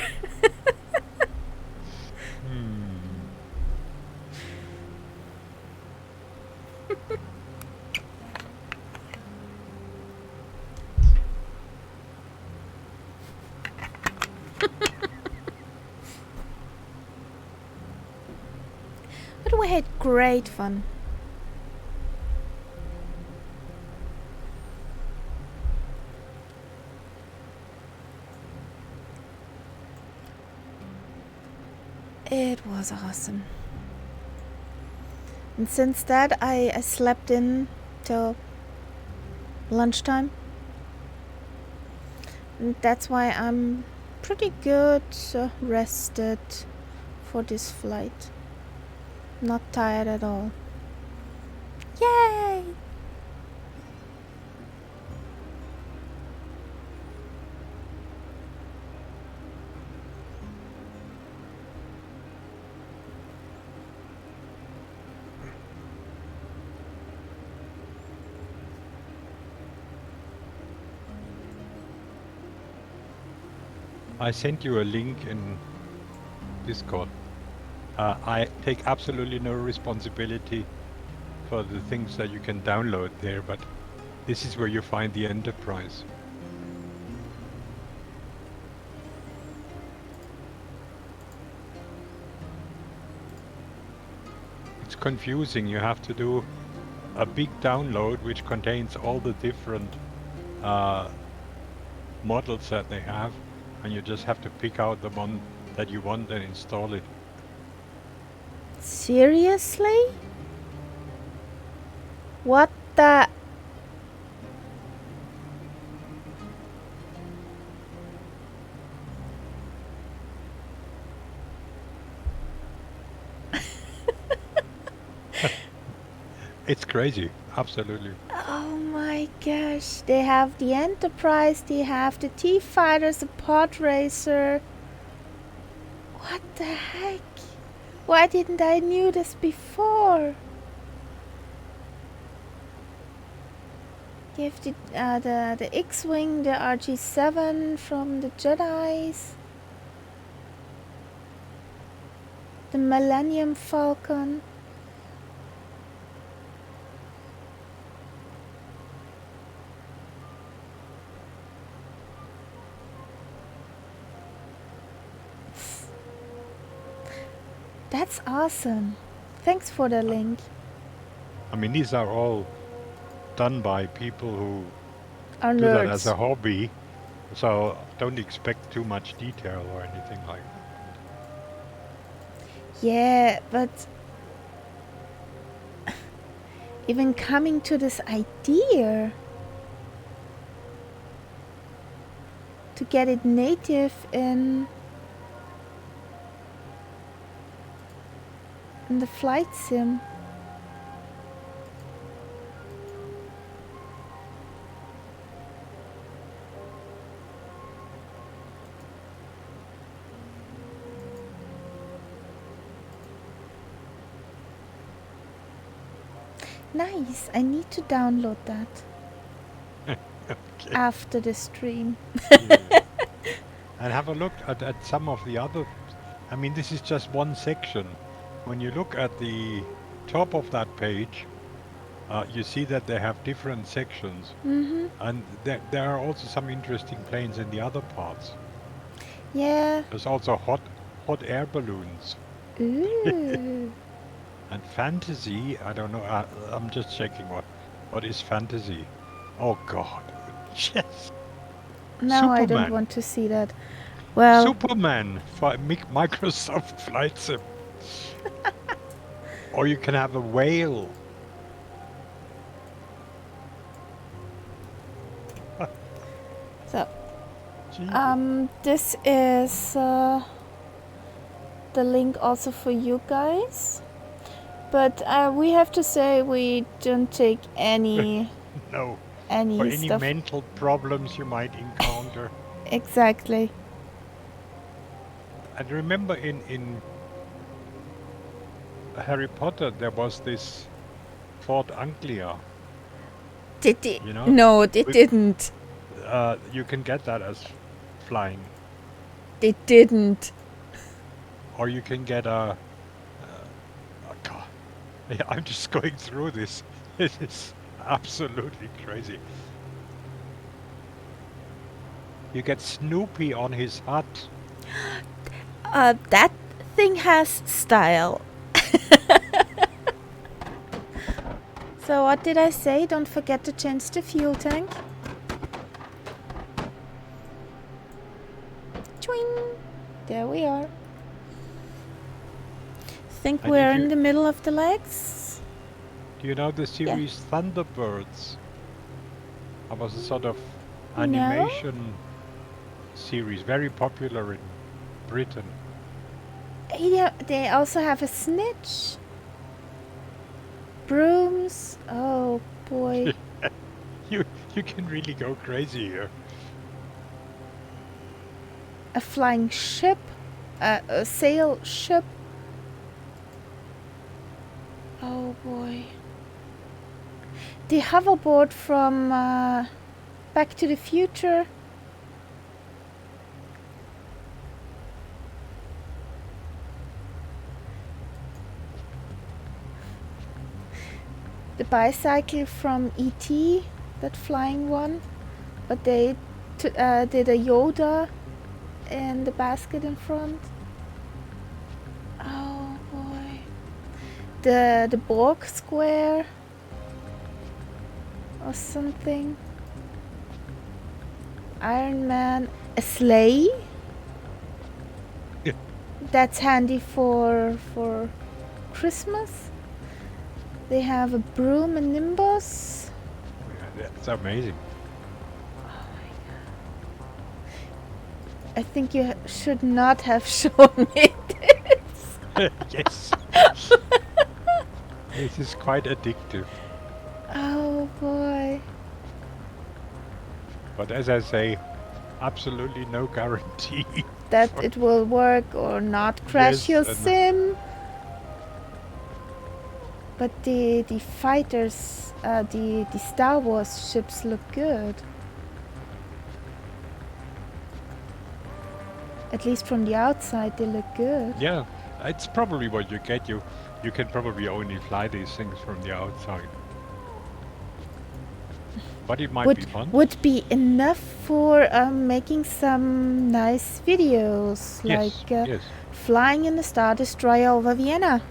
But we had great fun. It was awesome. And since that, I slept in till lunchtime. And that's why I'm pretty good rested for this flight. Not tired at all. Yay! I sent you a link in Discord. I take absolutely no responsibility for the things that you can download there, but this is where you find the Enterprise. It's confusing. You have to do a big download which contains all the different models that they have, and you just have to pick out the one that you want and install it. Seriously? What the? It's crazy, absolutely. Oh my gosh. They have the Enterprise, they have the T-Fighters, the Pod Racer. What the heck? Why didn't I knew this before? You have the X-Wing, the RG-7 from the Jedis. The Millennium Falcon. That's awesome. Thanks for the link. I mean, these are all done by people who Our do that as nerds. a hobby, So don't expect too much detail or anything like that. Yeah, but even coming to this idea to get it native in the flight sim. Nice. I need to download that Okay. after the stream. Yeah. And have a look at some of the other. I mean, this is just one section. When you look at the top of that page, you see that they have different sections. Mm-hmm. And there are also some interesting planes in the other parts. Yeah. There's also hot air balloons. Ooh. And fantasy, I don't know. I'm just checking what is fantasy. Oh God, yes, No, I don't Superman, want to see that. Well, Superman for Microsoft Flight Sim. Or you can have a whale. so Gee. this is the link also for you guys. But we have to say we don't take any No, for any stuff. mental problems you might encounter. Exactly. And remember in Harry Potter there was this Fort Anglia. Did it? You know, No, they didn't. you can get that as flying, They didn't. or you can get a. Oh God, yeah, I'm just going through this. It is absolutely crazy. You get Snoopy on his hut. That thing has style. So what did I say? Don't forget to change the fuel tank. Twing! There we are. Think And we're if in you the middle of the legs? do you know the series Thunderbirds? That was a sort of animation series, very popular in Britain. Yeah, they also have a snitch. Brooms. Oh boy. You can really go crazy here. A flying ship. A sail ship. Oh boy. The hoverboard from Back to the Future. The bicycle from E.T., that flying one. But they did a Yoda in the basket in front. Oh boy. The Borg square or something. Iron Man. A sleigh. Yeah. That's handy for Christmas. They have a broom and nimbus. Yeah, that's amazing. I think you should not have shown me this. Yes. This is quite addictive. Oh boy. But as I say, absolutely no guarantee. That it will work or not crash Yes, your and sim. But the fighters, the Star Wars ships look good. At least from the outside, they look good. yeah, it's probably what you get. You can probably only fly these things from the outside. But it might be fun. Would be enough for making some nice videos, Yes, like yes. flying in the Star Destroyer over Vienna.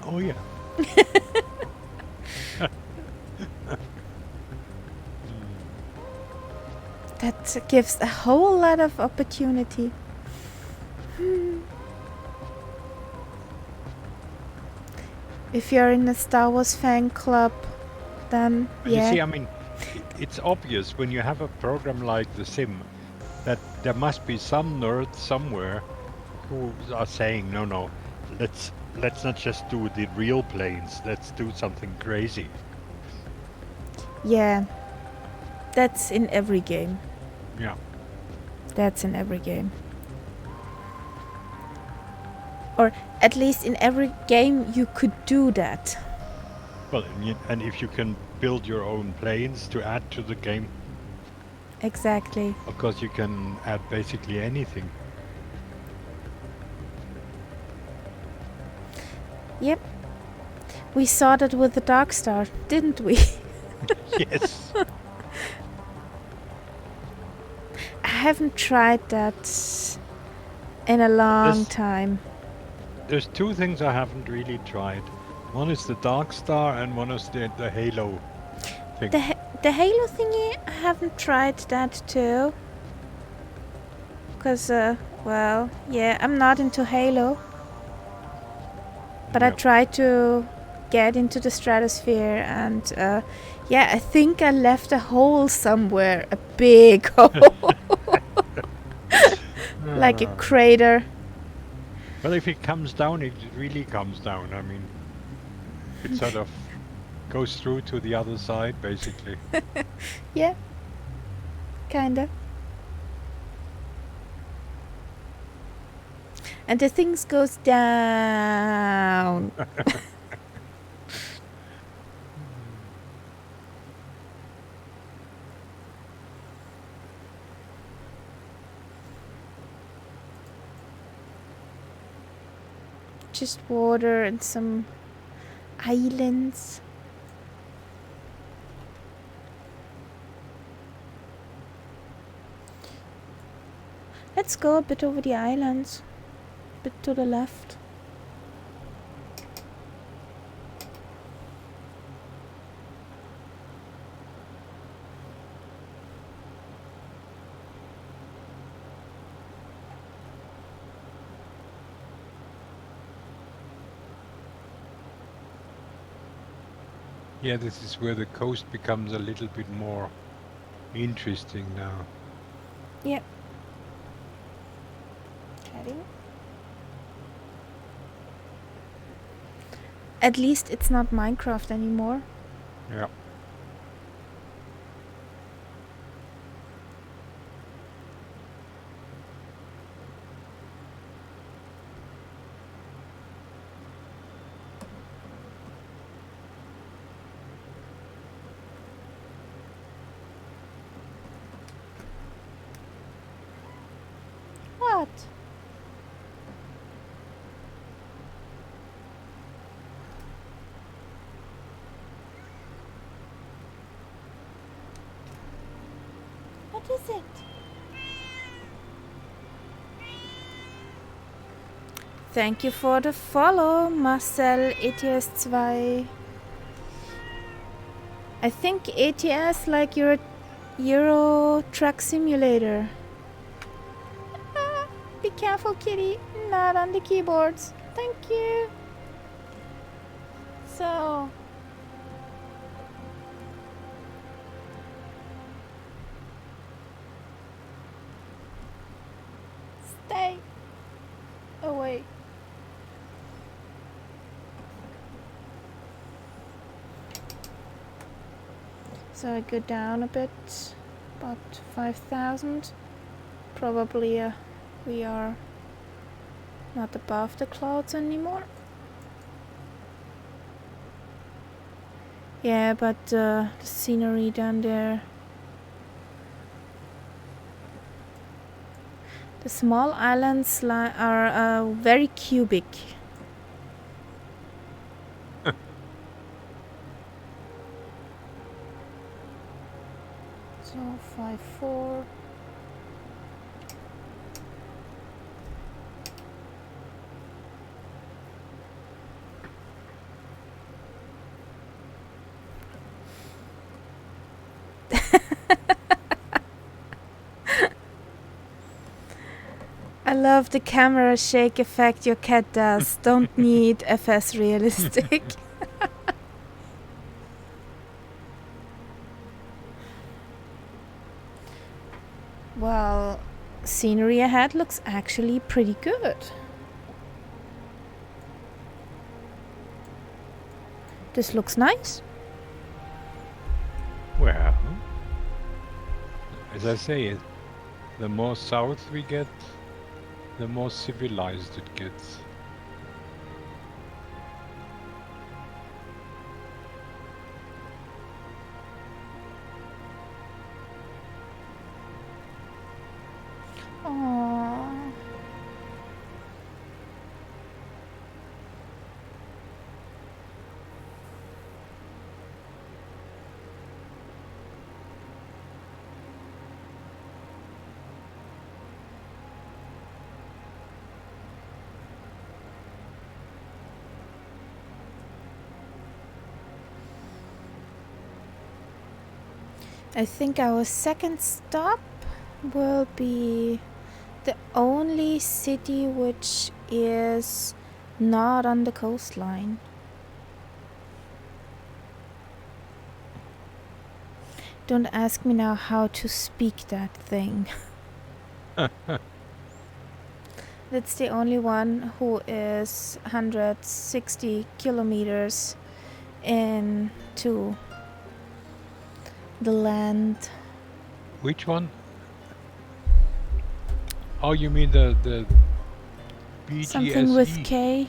Oh yeah. that gives a whole lot of opportunity. If you're in a Star Wars fan club, then But you see, yeah. I mean, it's obvious when you have a program like The Sim that there must be some nerd somewhere who are saying, no, let's not just do the real planes. Let's do something crazy. Yeah. That's in every game. Yeah. That's in every game. Or at least in every game you could do that. Well, and if you can build your own planes to add to the game, Exactly. of course you can add basically anything. Yep. We saw that with the Dark Star, didn't we? Yes. I haven't tried that in a long time. There's two things I haven't really tried. One is the Dark Star and one is the Halo thing. The Halo thingy, I haven't tried that too. Because, well, yeah, I'm not into Halo. But I Yep. tried to get into the stratosphere and, yeah, I think I left a hole somewhere. A big hole. Like a crater. Well, if it comes down, it really comes down. I mean, it sort of goes through to the other side, basically. Yeah. Kinda. And the things goes down. Just water and some islands. Let's go a bit over the islands. A bit to the left. Yeah, this is where the coast becomes a little bit more interesting now. Yep. Heading. At least it's not Minecraft anymore. Yeah. What? What is it? Thank you for the follow, Marcel ETS 2. I think ETS like your Euro Truck Simulator. Be careful, kitty. Not on the keyboards. Thank you. So. Stay away. So I go down a bit, about 5,000. Probably we are not above the clouds anymore. Yeah, but the scenery down there. The small islands are very cubic. So 5-4. love the camera shake effect your cat does. Don't need FS realistic. Well, scenery ahead looks actually pretty good. This looks nice. Well, as I say, the more south we get, the more civilized it gets. Aww. I think our second stop will be the only city which is not on the coastline. Don't ask me now how to speak that thing. That's the only one who is 160 kilometers into the land. Which one? Oh, you mean the BGSE? Something with K.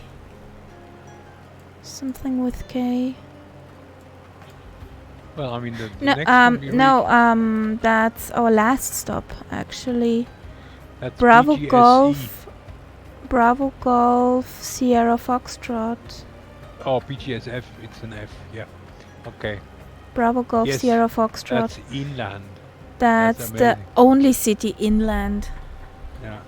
Something with K. Well, I mean the No, next one we reach, that's our last stop actually. that's Bravo BGSE. Golf. Bravo Golf, Sierra Foxtrot. Oh, BGSF, it's an F, yeah. Okay. Bravo Golf, Yes, Sierra Foxtrot. that's inland. That's the amazing. only city inland. Yeah.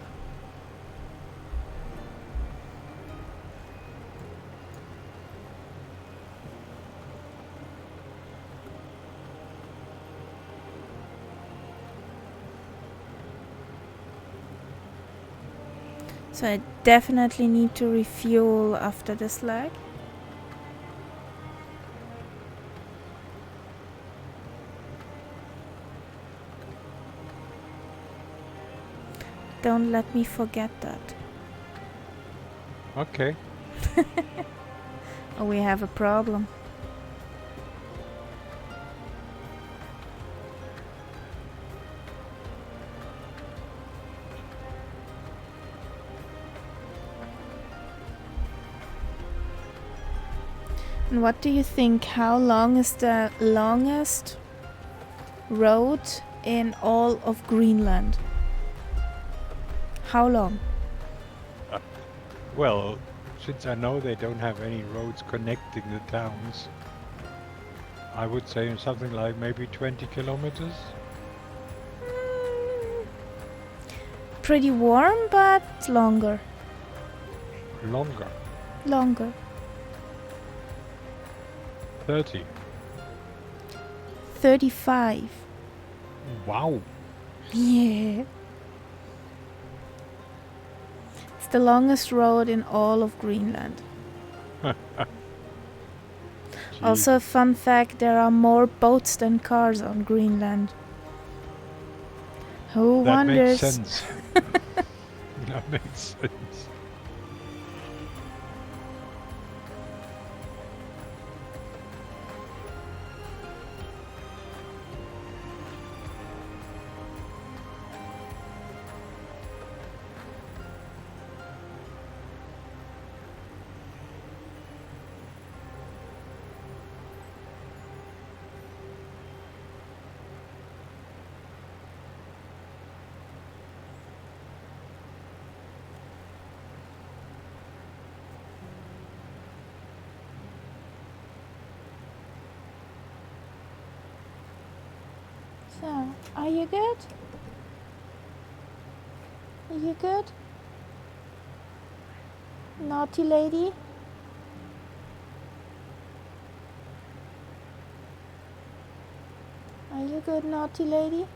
So I definitely need to refuel after this leg. Don't let me forget that. Okay. Or we have a problem. And what do you think? How long is the longest road in all of Greenland? How long? Well, since I know they don't have any roads connecting the towns, I would say something like maybe 20 kilometers. Pretty warm, but longer. Longer. Longer. 30. 35. Wow. Yeah. It's the longest road in all of Greenland. Also, a fun fact, there are more boats than cars on Greenland. Who That wonders? makes sense. That makes sense. So, are you good? Are you good? Naughty lady? Are you good, naughty lady?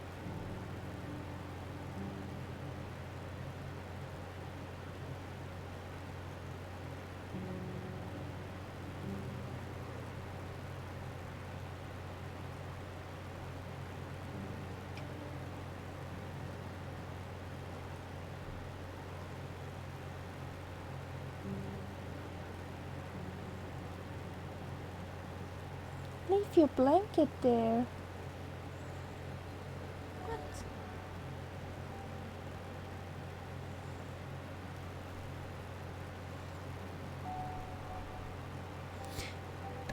Leave your blanket there. What?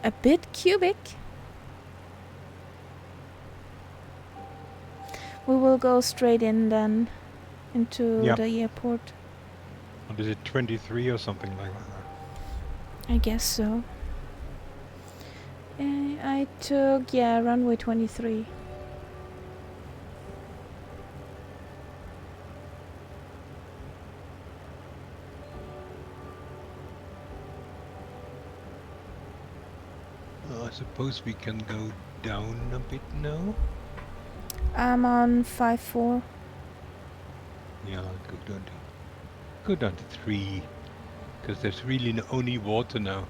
A bit cubic. We will go straight in then into Yep. the airport. What is it, 23 or something like that? I guess so. I took, runway 23. I suppose we can go down a bit now. I'm on 5-4. Yeah, go down to 3, because there's really only water now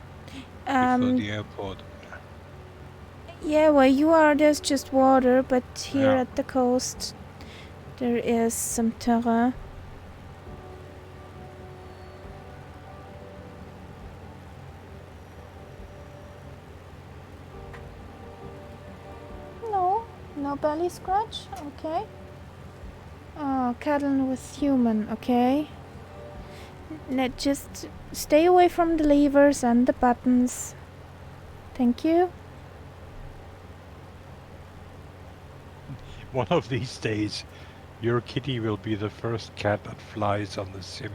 before the airport. Yeah, where you are, there's just water, but here Yeah. at the coast, there is some terrain. No belly scratch, okay. Oh, cuddling with human, okay. Just stay away from the levers and the buttons. Thank you. One of these days, your kitty will be the first cat that flies on the sim.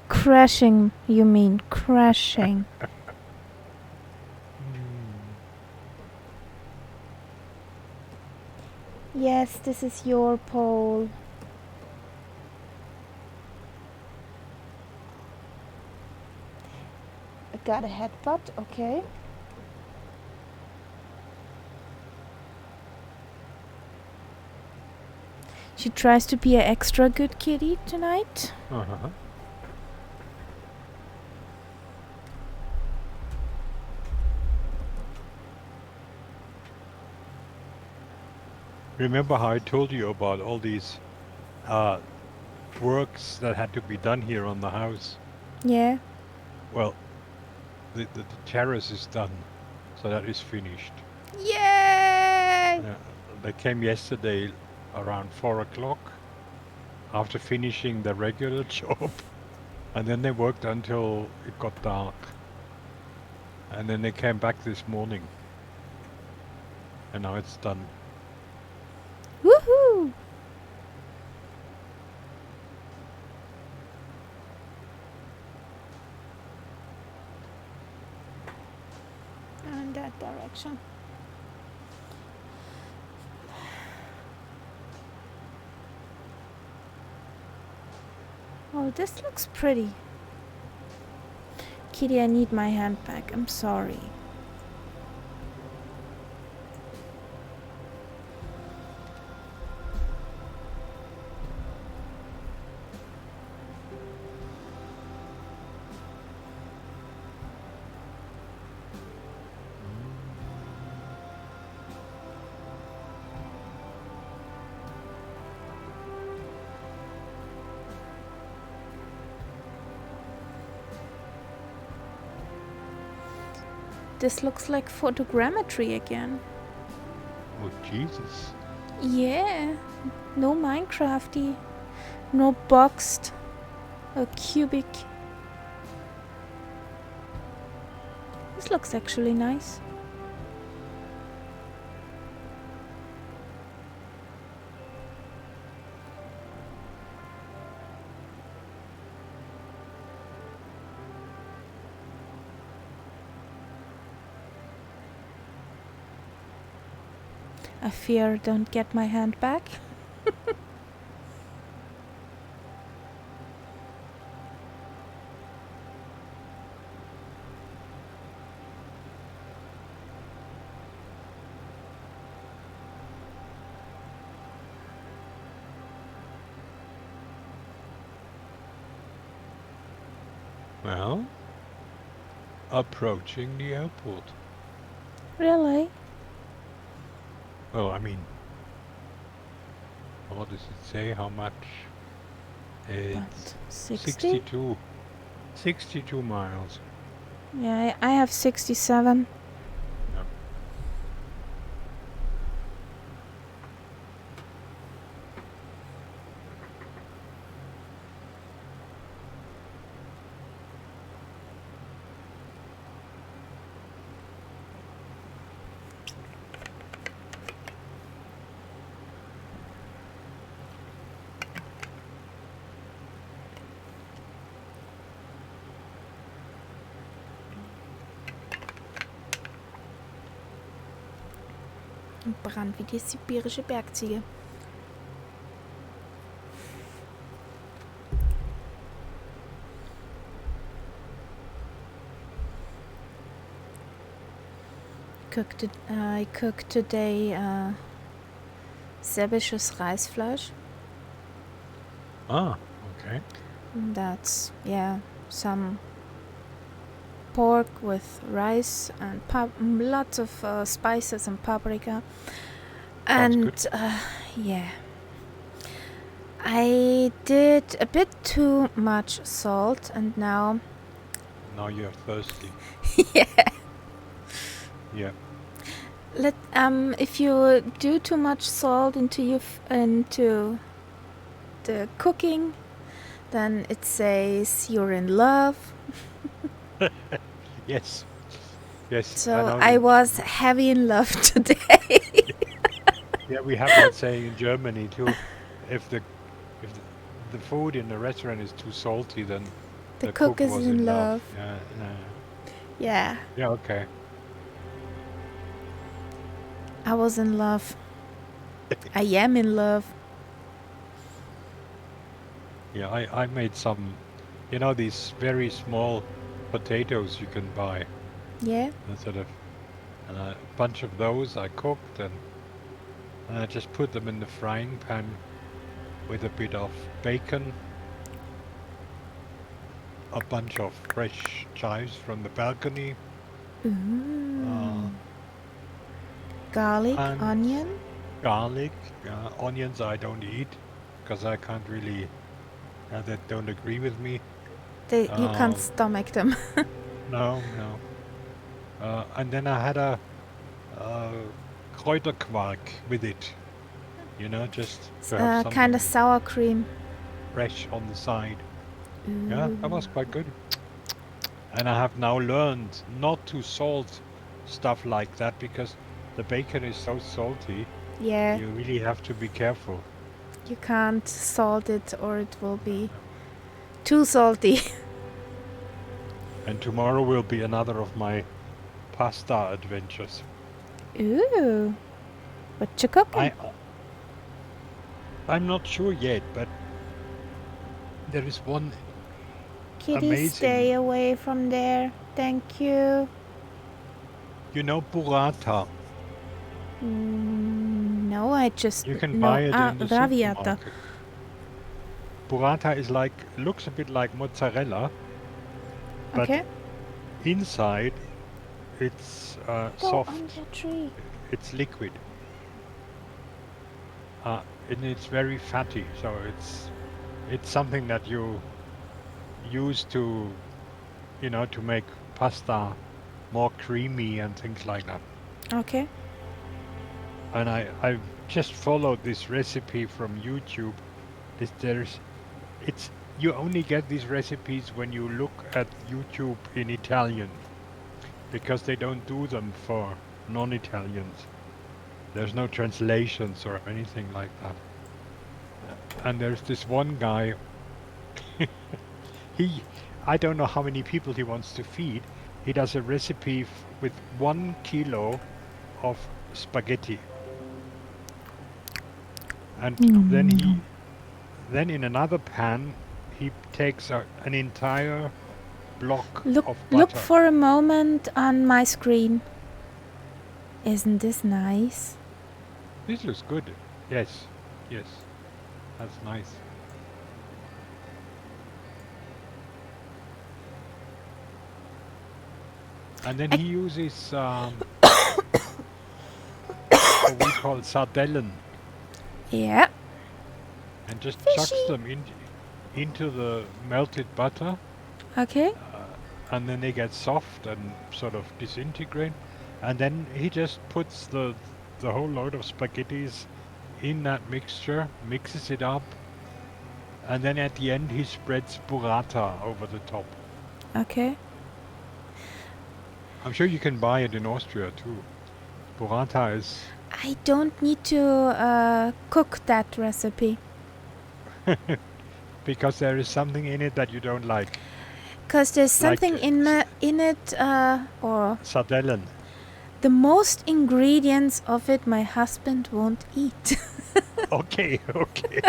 Crashing, you mean crashing. Yes, this is your pole. I got a headbutt, okay. She tries to be an extra good kitty tonight. Uh-huh. Remember how I told you about all these works that had to be done here on the house? Yeah. Well, the terrace is done, so that is finished. Yay! They came yesterday around 4 o'clock after finishing the regular job, and then they worked until it got dark. And then they came back this morning, and now it's done. Woohoo! In that direction. Oh, this looks pretty. Kitty, I need my handbag. I'm sorry. This looks like photogrammetry again. Oh, Jesus. Yeah. No Minecrafty. No boxed. Or cubic. This looks actually nice. I fear I don't get my hand back. Well, approaching the airport. Really? Well, I mean, what does it say? How much? It's But 60? 62 miles. Yeah, I have 67. Yeah. Brand wie die sibirische Bergziege. I cooked today säbisches Reisfleisch. Ah, okay. That's, yeah, some pork with rice and lots of spices and paprika. Sounds And good. yeah, I did a bit too much salt, and now Now you're thirsty. yeah. Yeah. If you do too much salt into the cooking, then it says you're in love. Yes. Yes. I So know. I was heavy in love today. Yeah, we have that saying in Germany too. If the if the food in the restaurant is too salty, then The the cook cook is was in in love. love. Yeah. Yeah, Yeah. Okay. I was in love. I am in love. Yeah. I made some. You know these very small potatoes you can buy. Yeah. Sort of, and a bunch of those I cooked and I just put them in the frying pan with a bit of bacon, a bunch of fresh chives from the balcony, Ooh. uh, Garlic, and onion. garlic. Onions I don't eat because I can't really, they don't agree with me. You can't Um, stomach them. no, no. And then I had a Kräuterquark with it, just to have Kind of something sour cream. fresh on the side. Yeah, Ooh. that was quite good. And I have now learned not to salt stuff like that because the bacon is so salty. Yeah, You really have to be careful. you can't salt it or it will No, be no. too salty. And tomorrow will be another of my pasta adventures. Ooh. What you cooking? I I'm not sure yet, but there is one Kitty, stay amazing. away from there. Thank you. You know burrata. No, I just You can know. buy it Ah, in the raviata. supermarket. Burrata is looks a bit like mozzarella, but Okay. inside it's Go on soft. the tree. It's liquid. And it's very fatty. So it's something that you use to make pasta more creamy and things like that. Okay. And I've just followed this recipe from YouTube. This there's it's You only get these recipes when you look at YouTube in Italian because they don't do them for non-Italians. There's no translations or anything like that. And there's this one guy, he I don't know how many people he wants to feed. He does a recipe with 1 kilo of spaghetti. And then in another pan he takes an entire block of Look butter. for a moment on my screen. Isn't this nice? This looks good. Yes, yes, that's nice. And then he uses what we call sardellen Yeah. and just chucks Fishy. them into the melted butter. Okay. and then they get soft and sort of disintegrate, and then he just puts the whole load of spaghettis in that mixture, mixes it up, and then at the end he spreads burrata over the top. Okay. I'm sure you can buy it in Austria too. Burrata is I don't need to cook that recipe. because there is something in it that you don't like. Because there's Like something in it, or sardellen. the most ingredients of it my husband won't eat. Okay, okay.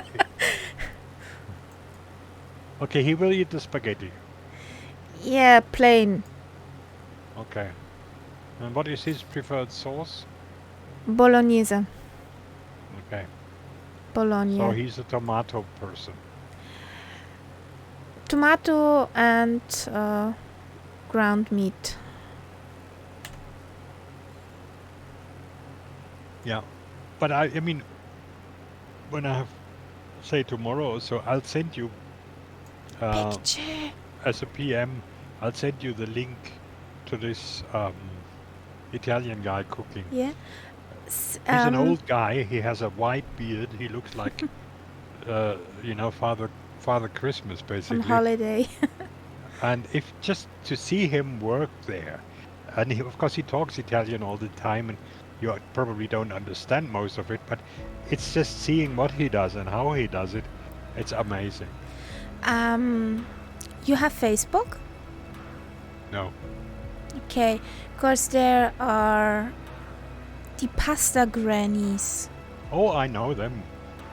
Okay, he will eat the spaghetti. Yeah, plain. Okay. And what is his preferred sauce? Bolognese. Okay. Bologna. So he's a tomato person. Tomato and ground meat. Yeah. But I mean, when I have, say, tomorrow, so I'll send you, Picture. as a PM, I'll send you the link to this Italian guy cooking. Yeah. He's an old guy. He has a white beard. He looks like, Father Christmas, On basically. holiday. And if just to see him work there, and of course he talks Italian all the time, and you probably don't understand most of it, but it's just seeing what he does and how he does it. It's amazing. You have Facebook? No. Okay, because there are the pasta grannies. Oh, I know them.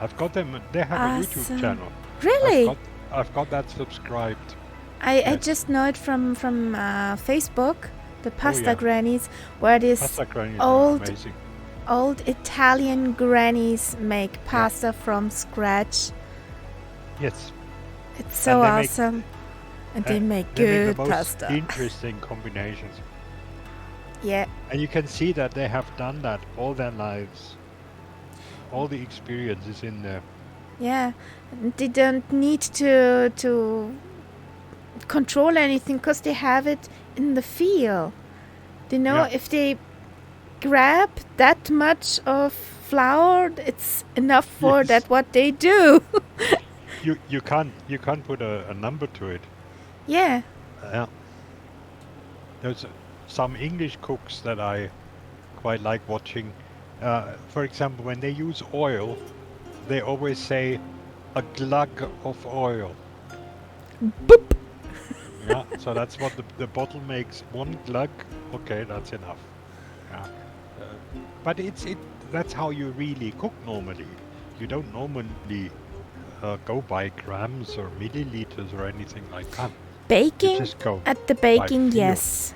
I've got them. They have a YouTube Awesome. channel. Really? I've got that subscribed. I Yes. just know it from Facebook, the pasta yeah. grannies, where these Pasta grannies old- are amazing. old Italian grannies make pasta from scratch. Yes. It's so And they make- awesome. And they make They make good the most pasta. interesting combinations. Yeah. And you can see that they have done that all their lives. All the experience is in there. Yeah, they don't need to control anything because they have it in the feel. They know Yeah. if they grab that much of flour, it's enough for Yes. that what they do. You can't put a number to it. Yeah. Yeah. There's some English cooks that I quite like watching. For example, when they use oil, they always say a glug of oil. Boop. Yeah, so that's what the bottle makes. One glug, okay, that's enough. Yeah. But that's how you really cook normally. You don't normally go by grams or milliliters or anything like that. You Baking? just go. At the baking, feel. yes.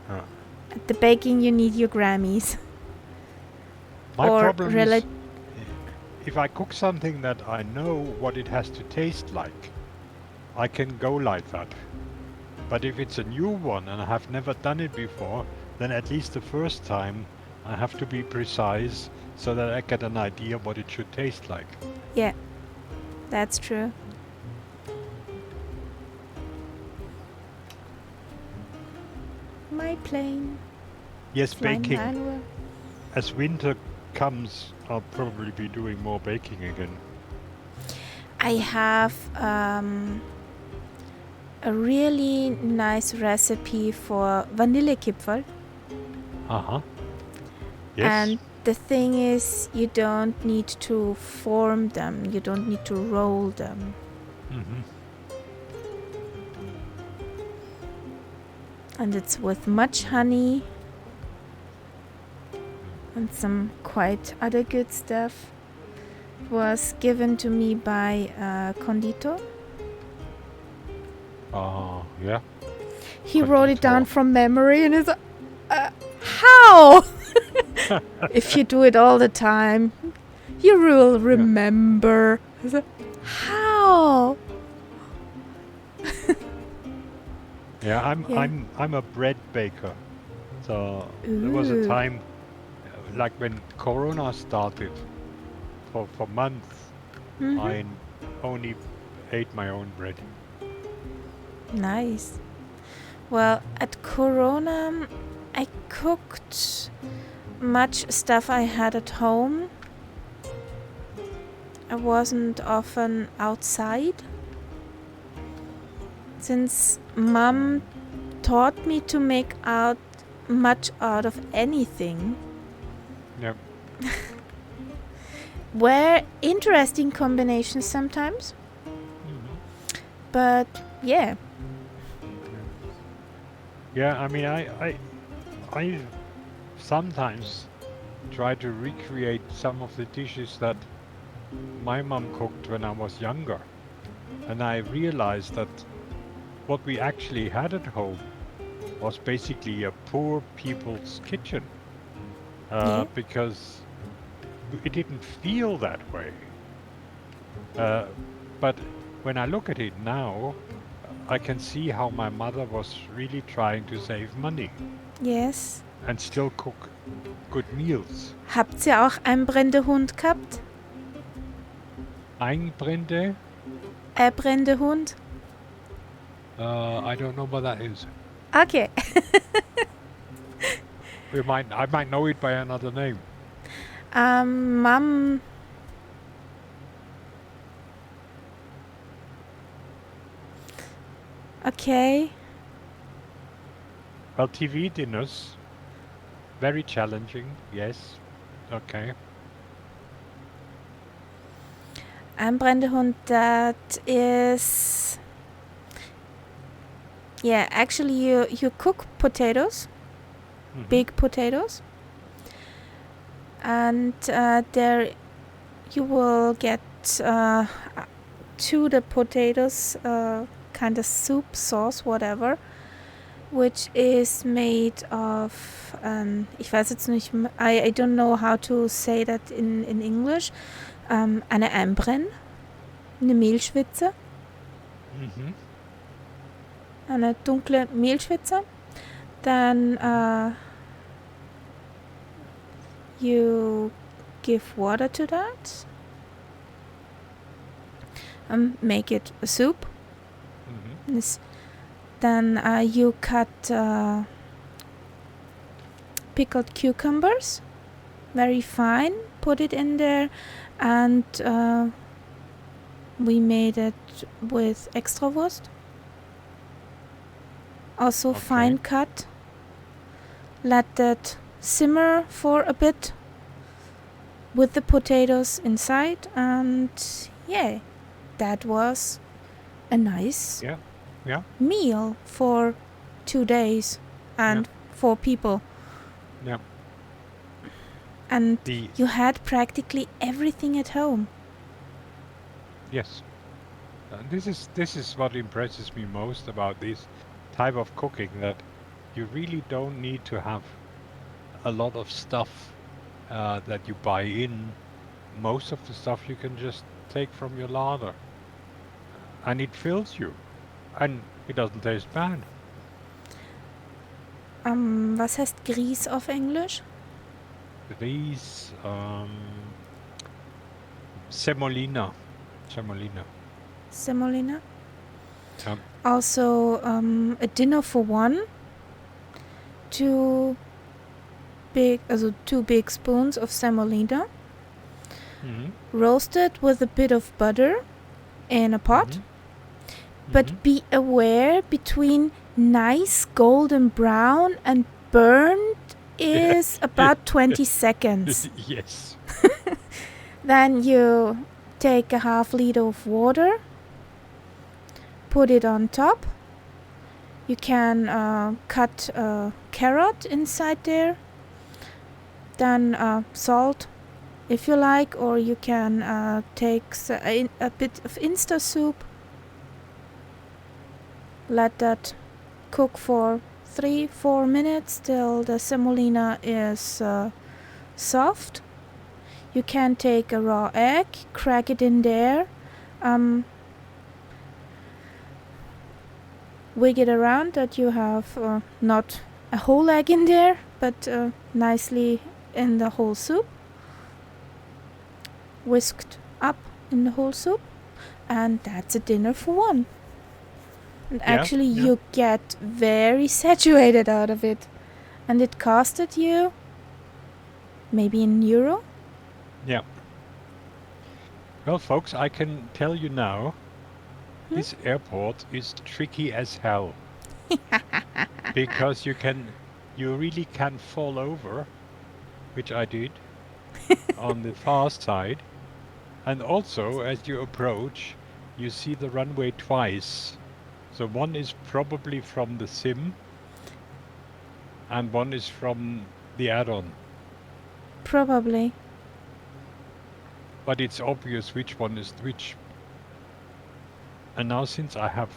Yeah. At the baking, you need your Grammys. My Or problem is if I cook something that I know what it has to taste like, I can go like that. But if it's a new one and I have never done it before, then at least the first time I have to be precise so that I get an idea what it should taste like. Yeah, that's true. My plane. Yes, Flying baking. manual. As winter comes, I'll probably be doing more baking again. I have a really nice recipe for Vanillekipferl. Uh-huh. Yes. And the thing is, you don't need to form them. You don't need to roll them. Mm-hmm. And it's with much honey and some quite other good stuff. It was given to me by Condito. Yeah. He wrote it Condito. down from memory and is how? If you do it all the time, you will remember. I said, how? Yeah, Yeah. I'm a bread baker. So there was a Ooh. time, like when Corona started, for months, Mhm. I only ate my own bread. Nice. Well, at Corona, I cooked much stuff I had at home. I wasn't often outside. Since Mom taught me to make much out of anything. Yep. Were interesting combinations sometimes. But yeah. Yeah, I mean, I sometimes try to recreate some of the dishes that my mom cooked when I was younger. And I realized that what we actually had at home was basically a poor people's kitchen. Yeah. Because it didn't feel that way. But when I look at it now, I can see how my mother was really trying to save money Yes. and still cook good meals. Habt ihr auch einen Brennehund gehabt? Einbrände? Brennehund? I don't know what that is. Okay. I might know it by another name. Mom. Okay. Well, TV dinners, very challenging. Yes. Okay. Ein Brennehund, that is... Yeah, actually you cook potatoes, big potatoes, and there you will get to the potatoes kind of soup sauce, whatever, which is made of, ich weiß jetzt nicht, I don't know how to say that in English, eine Einbrenn, eine Mehlschwitze. Eine dunkle Mehlschwitze. Then you give water to that. Make it a soup. Then you cut pickled cucumbers, very fine. Put it in there, and we made it with Extrawurst. Also fine cut. Let that simmer for a bit with the potatoes inside, and yeah, that was a nice meal for 2 days and 4 people. Yeah. And you had practically everything at home. Yes. This is what impresses me most about this type of cooking, that you really don't need to have a lot of stuff that you buy in. Most of the stuff you can just take from your larder, and it fills you, and it doesn't taste bad. Was heißt Grieß auf Englisch? Grieß, semolina. Semolina. Also a dinner for one. 2 big spoons of semolina, roasted with a bit of butter in a pot. But be aware, between nice golden brown and burnt is about 20 seconds. Yes. Then you take a half liter of water, put it on top. You can cut a carrot inside there, then salt if you like, or you can take a bit of Insta soup. Let that cook for 3-4 minutes till the semolina is soft. You can take a raw egg, crack it in there, wig it around that you have not a whole egg in there, but nicely in the whole soup, whisked up in the whole soup, and that's a dinner for one. And Yeah, actually, yeah. you get very saturated out of it. And it costed you maybe in euro? Yeah. Well, folks, I can tell you now, Hmm? this airport is tricky as hell because you really can fall over, which I did on the far side. And also, as you approach, you see the runway twice. So one is probably from the sim and one is from the add-on. Probably. But it's obvious which one is which. And now since I,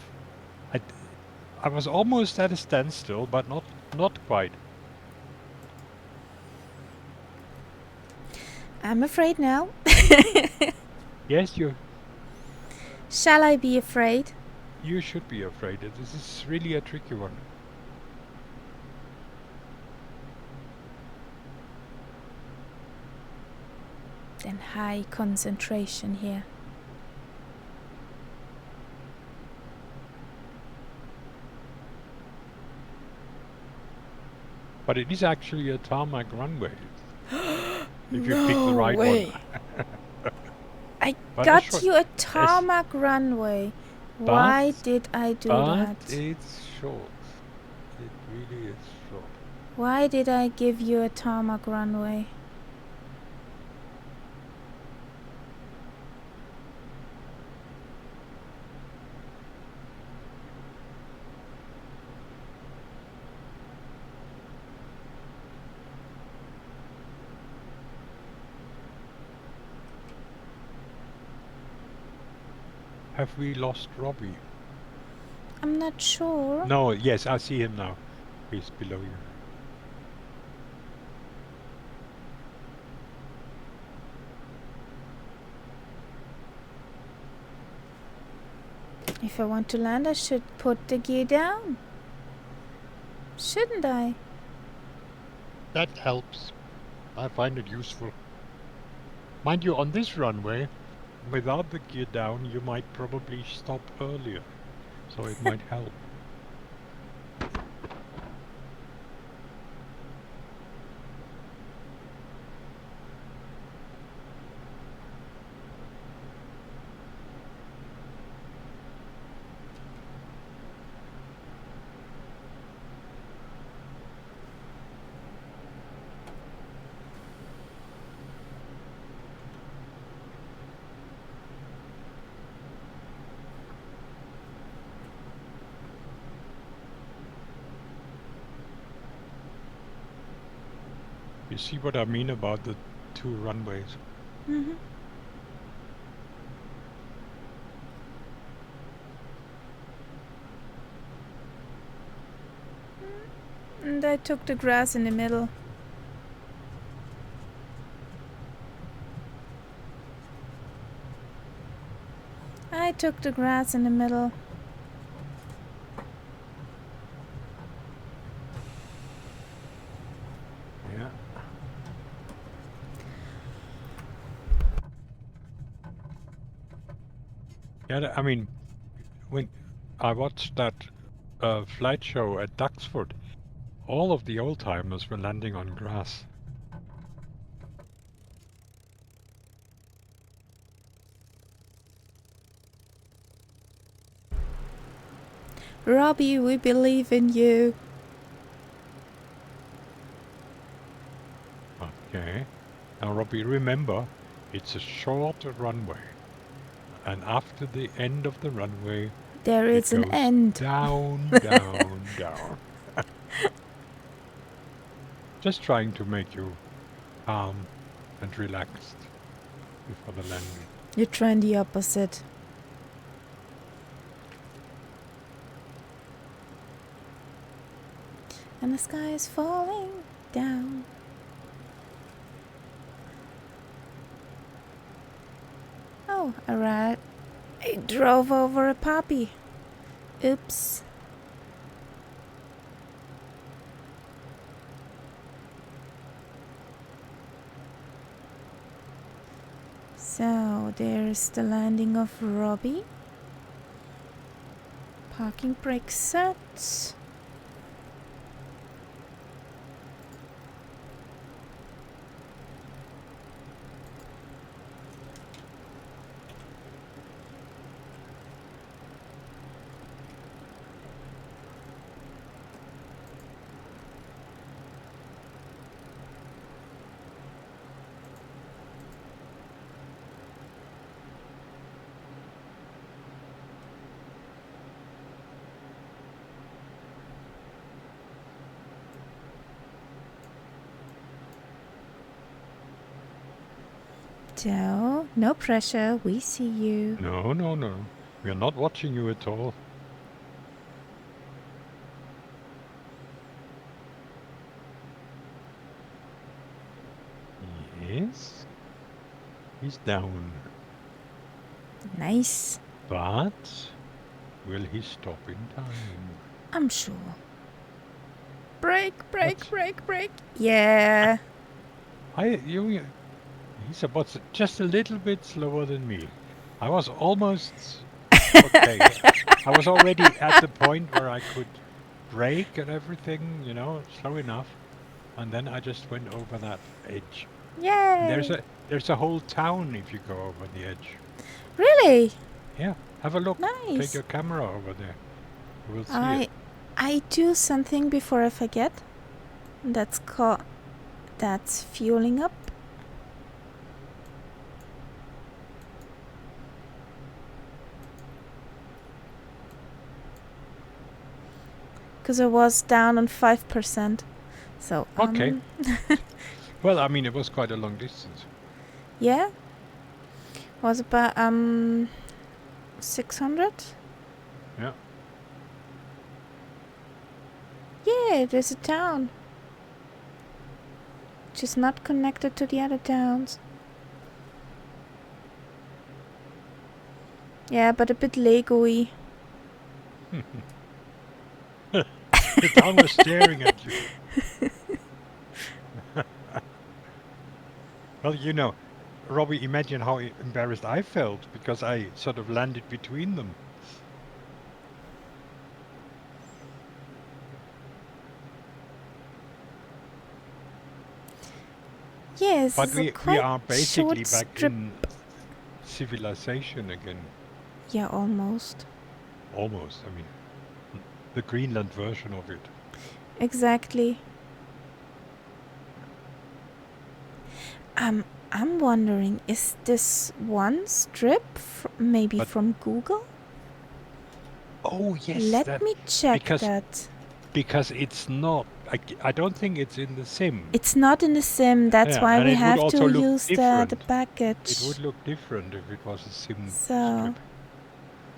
I was almost at a standstill, but not quite. I'm afraid now. Yes, Shall I be afraid? you should be afraid. This is really a tricky one. Then high concentration here. But it is actually a tarmac runway if you pick the No right one. way. I But a got short, you a yes, tarmac runway. but Why did I do but that? it's short. It really is short. Why did I give you a tarmac runway? Have we lost Robbie? I'm not sure. No, yes, I see him now. He's below you. If I want to land, I should put the gear down. Shouldn't I? That helps. I find it useful. Mind you, on this runway, without the gear down, you might probably stop earlier. So it might help. You see what I mean about the two runways? Mm-hmm. And I took the grass in the middle. I took the grass in the middle. Yeah. Yeah, I mean, when I watched that flight show at Duxford, all of the old timers were landing on grass. Robbie, we believe in you. Okay. Now, Robbie, remember, it's a short runway. And after the end of the runway, There it is an goes end. down, down, down. Just trying to make you calm and relaxed before the landing. You're trying the opposite. And the sky is falling down. Oh, alright. I drove over a puppy. Oops. So, there's the landing of Robbie. Parking brake set. Joe, no pressure. We see you. No, no, no. We are not watching you at all. Yes. He's down. Nice. But will he stop in time? I'm sure. Brake, brake, What? brake, brake. Yeah. He's about just a little bit slower than me. I was almost okay. I was already at the point where I could brake and everything, slow enough, and then I just went over that edge. And Yay. there's a whole town if you go over the edge. Really? Yeah, have a look. Take Nice. your camera over there. You will see it. I do something before I forget. That's fueling up. Because I was down on 5%. So Okay. Well, I mean, it was quite a long distance. Yeah. Was about 600. Yeah. Yeah, there's a town. Which is not connected to the other towns. Yeah, but a bit Lego-y. The town was staring at you. Well, Robbie, imagine how embarrassed I felt because I sort of landed between them. Yes, But we are basically short back strip. in civilization again. Yeah, almost. Almost. I mean, the Greenland version of it. Exactly. I'm wondering, is this one strip maybe But- from Google? Oh, yes. Let me check that. Because it's not. I don't think it's in the sim. It's not in the sim, that's Yeah, why and we it would have also to look use the different. package. It would look different if it was a sim So, strip.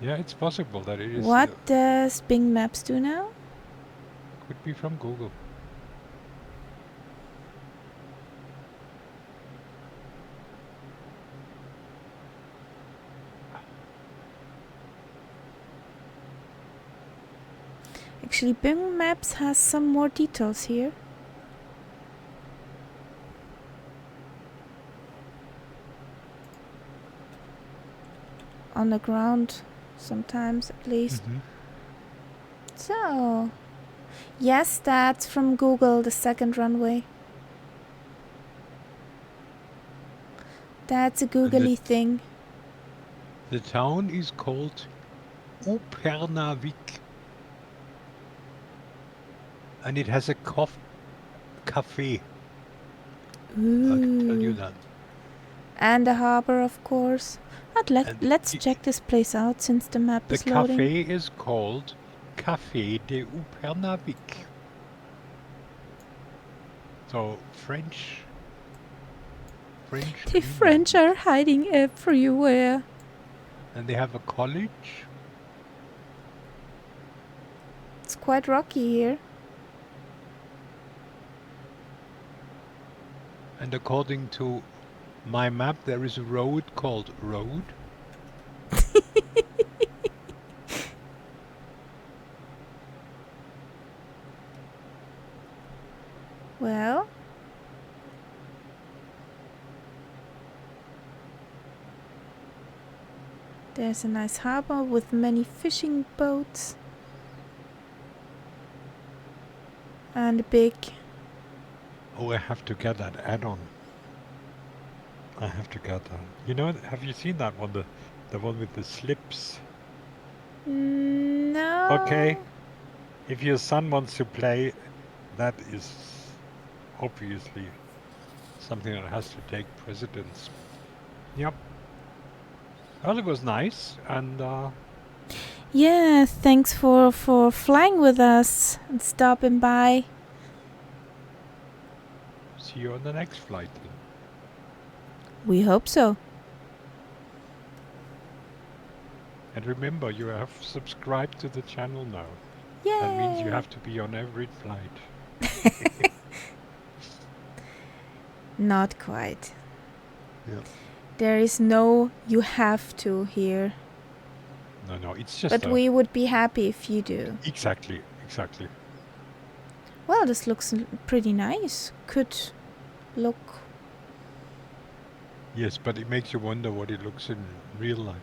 Yeah, it's possible that it is. what does Bing Maps do now? Could be from Google. Actually, Bing Maps has some more details here. On the ground, sometimes at least. Mm-hmm. So, yes, that's from Google, the second runway. That's a googly thing. The town is called Upernavik. And it has a cafe. Ooh. I can tell you that. And a harbor, of course. Let's check this place out since the map is loading. The cafe is called Café de Upernavik. So French. The French are hiding everywhere. And they have a college. It's quite rocky here. And according to my map, there is a road called Road. Well, there's a nice harbor with many fishing boats. and big. Oh, I have to get that add-on. I have to get that. You know, have you seen that one? The one with the slips? No. Okay. If your son wants to play, that is obviously something that has to take precedence. Yep. Well, it was nice, and Yeah, thanks for flying with us and stopping by. see you on the next flight then. We hope so. And remember, you have subscribed to the channel now. Yeah. That means you have to be on every flight. Not quite. Yeah. There is no you have to here. No, it's just. But we would be happy if you do. Exactly. Well, this looks pretty nice. Could look. Yes, but it makes you wonder what it looks in real life.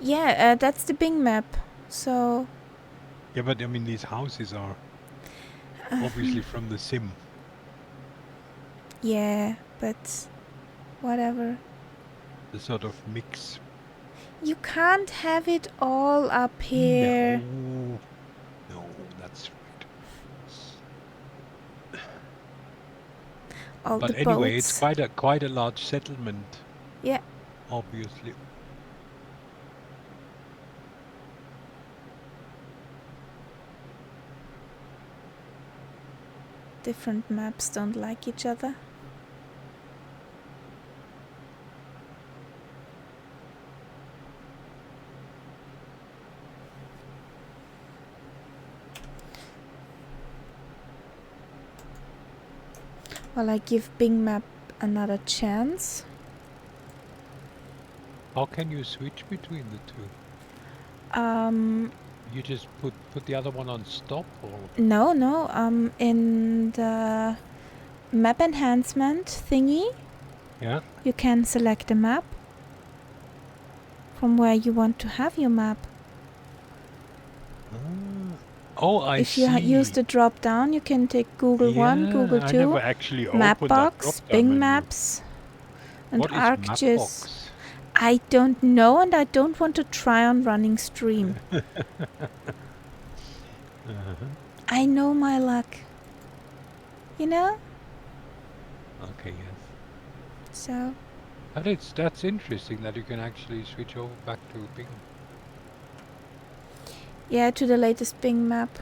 Yeah, that's the Bing map. So. Yeah, but I mean, these houses are obviously from the sim. Yeah, but whatever. The sort of mix. You can't have it all up here. No, that's right. All But the anyway, boats. it's quite a large settlement. Yeah. Obviously. Different maps don't like each other. Well, I give Bing map another chance. How can you switch between the two? You just put the other one on stop, or? No. In the map enhancement thingy, Yeah. you can select a map from where you want to have your map. Oh, I see. If you use the drop down, you can take Google 1, Google 2, I never actually opened Mapbox, that drop-down Bing menu. Maps, and What is ArcGIS. Mapbox? I don't know, and I don't want to try on running stream. I know my luck. You know? Okay, yes. So. But that's interesting that you can actually switch over back to Bing. Yeah, to the latest Bing map.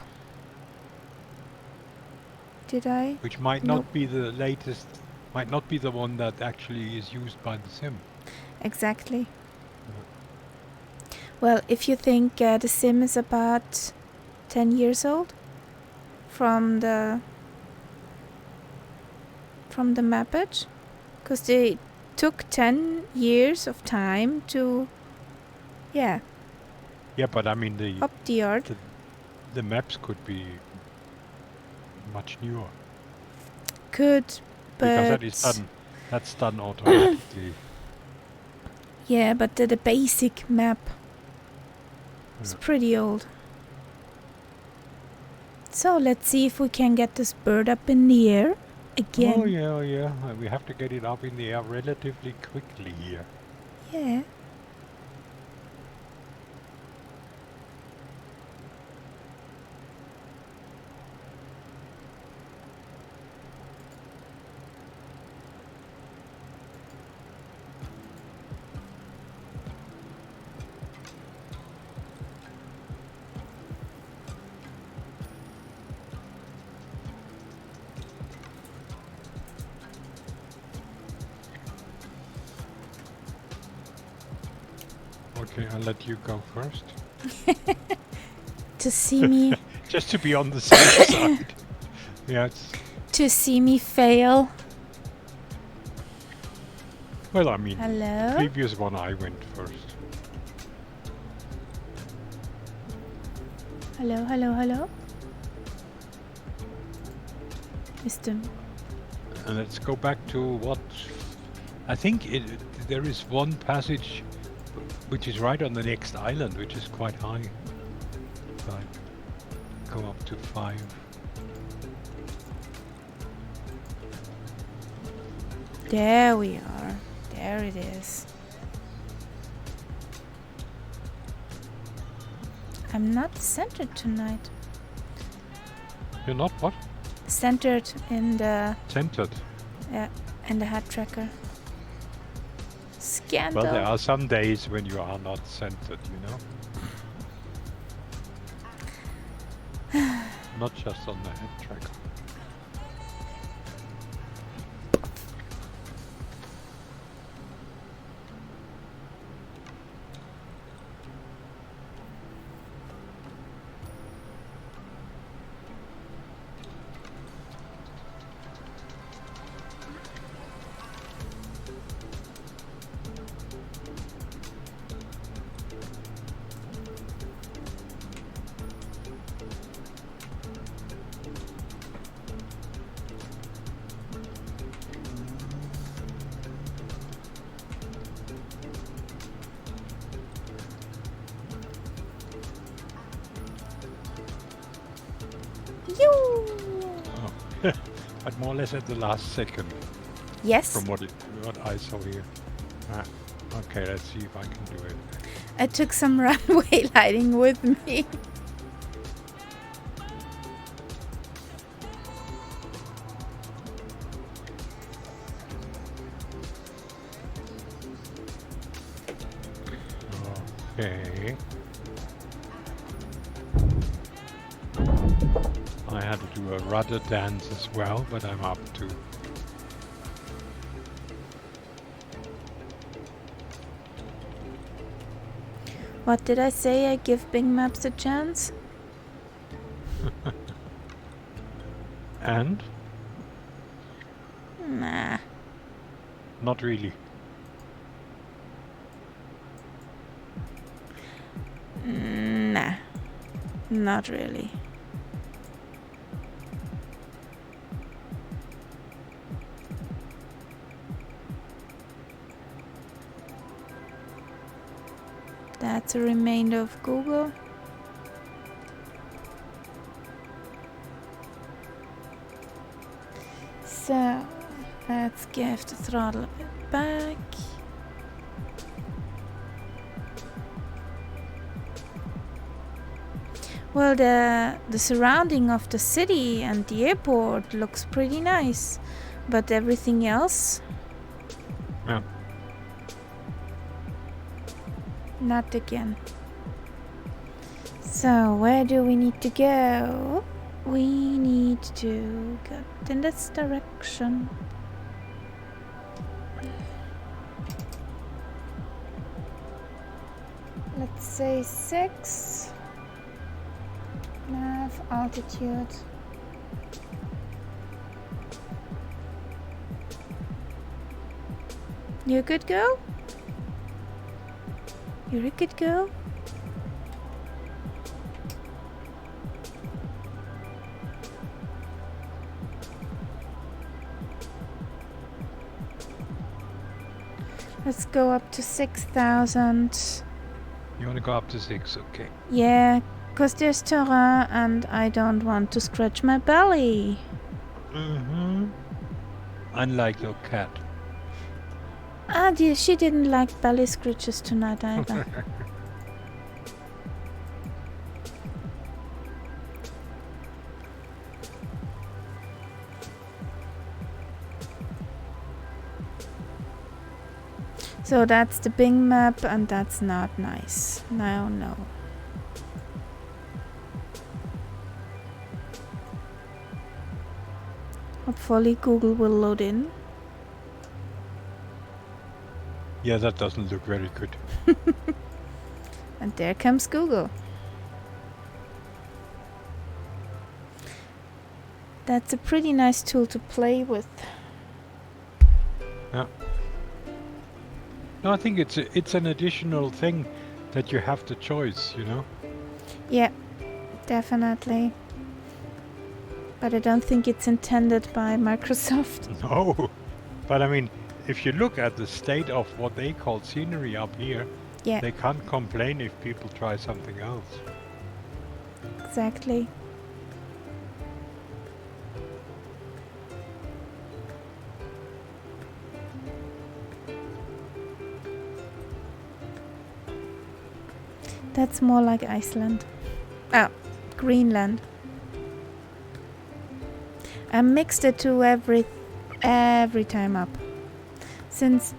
Did I? Which might not be the latest, might not be the one that actually is used by the sim. Exactly. Well, if you think the sim is about 10 years old from the mappage, because they took 10 years of time to, Yeah, but I mean up the art. The maps could be much newer. Could, but because that's done automatically. Yeah, but the basic map is pretty old. So let's see if we can get this bird up in the air again. Oh yeah. We have to get it up in the air relatively quickly here. Yeah. Okay, I'll let you go first. To see me. Just to be on the safe side. Yes. To see me fail. Well, I mean, Hello? previous one I went first. Hello? Mr. And let's go back to what... I think there is one passage which is right on the next island, which is quite high. If I go up to 5. There we are. There it is. I'm not centered tonight. You're not what? Centered in the Centered. in the head tracker. Scandal. Well, there are some days when you are not centered, Not just on the head tracker. But more or less at the last second, Yes. from what I saw here. Okay, let's see if I can do it. I took some runway lighting with me. Okay. I had to do a rudder dance as well, but I'm up to. What did I say? I give Bing Maps a chance? And? Nah. Not really. Nah. Not really. That's a remainder of Google. So let's give the throttle a bit back. Well, the surrounding of the city and the airport looks pretty nice, but everything else, Yeah. not again. So where do we need to go? We need to go in this direction. Let's say 6. Nav altitude. You a good girl? You're a good girl? Let's go up to 6,000. You want to go up to 6? Okay. Yeah, because there's terrain and I don't want to scratch my belly. Mm-hmm. Unlike your cat. Ah, dear, she didn't like belly scratches tonight either. So that's the Bing map and that's not nice. No, no. Hopefully Google will load in. Yeah, that doesn't look very good. And there comes Google. That's a pretty nice tool to play with. Yeah. No, I think it's an additional thing that you have the choice, Yeah, definitely. But I don't think it's intended by Microsoft. No, but I mean, if you look at the state of what they call scenery up here, Yeah, they can't complain if people try something else. exactly. That's more like Iceland. Oh, Greenland. I mixed the two every time up. Since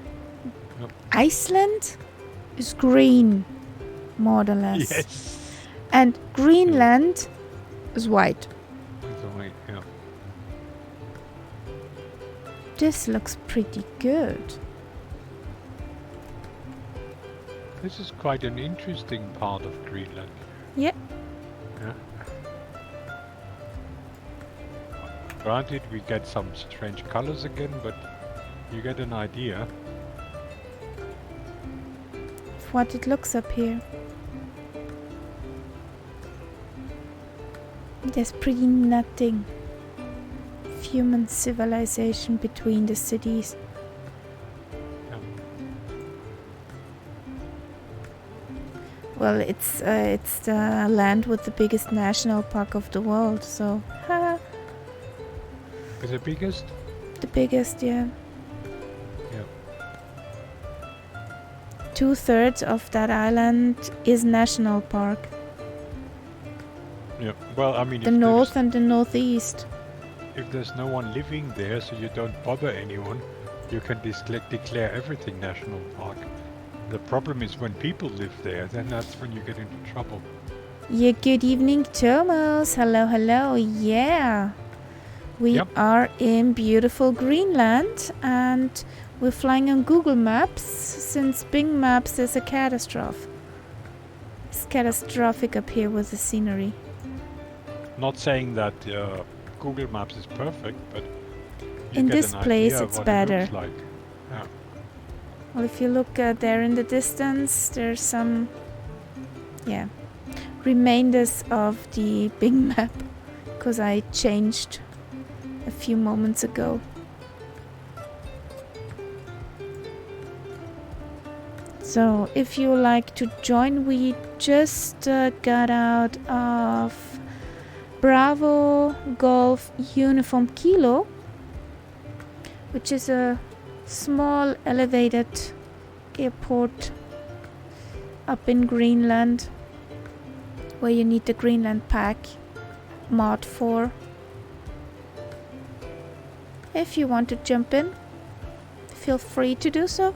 Yep. Iceland is green, more or less. Yes. And Greenland is white. It's only, yeah. This looks pretty good. This is quite an interesting part of Greenland. Yep. Yeah. Granted, we get some strange colors again, but you get an idea. Of what it looks up here. There's pretty nothing of human civilization between the cities. Yeah. Well, it's the land with the biggest national park of the world, so Is it biggest? the biggest, yeah. Yeah. 2/3 of that island is national park. Yeah. Well, I mean, The north and the northeast. if there's no one living there, so you don't bother anyone, you can declare everything national park. The problem is when people live there, then that's when you get into trouble. Yeah, good evening, Thomas. Hello, hello. Yeah. We Yep. are in beautiful Greenland and we're flying on Google Maps since Bing Maps is a catastrophe. It's catastrophic up here with the scenery. Not saying that Google Maps is perfect, but you In get this an place, idea it's what better. It looks like. Yeah. Well, if you look there in the distance, there's some, remainders of the Bing Map because I changed a few moments ago. So if you like to join, we just got out of Bravo Golf Uniform Kilo, which is a small elevated airport up in Greenland where you need the Greenland Pack Mod 4. If you want to jump in, feel free to do so.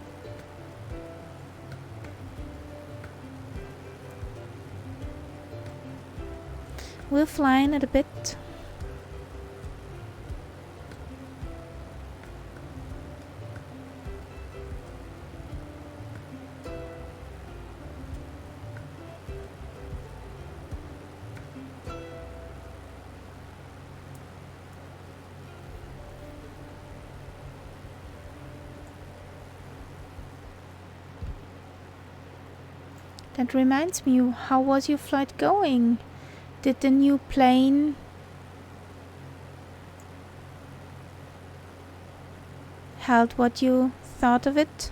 We're flying at a bit. That reminds me, how was your flight going? Did the new plane held what you thought of it?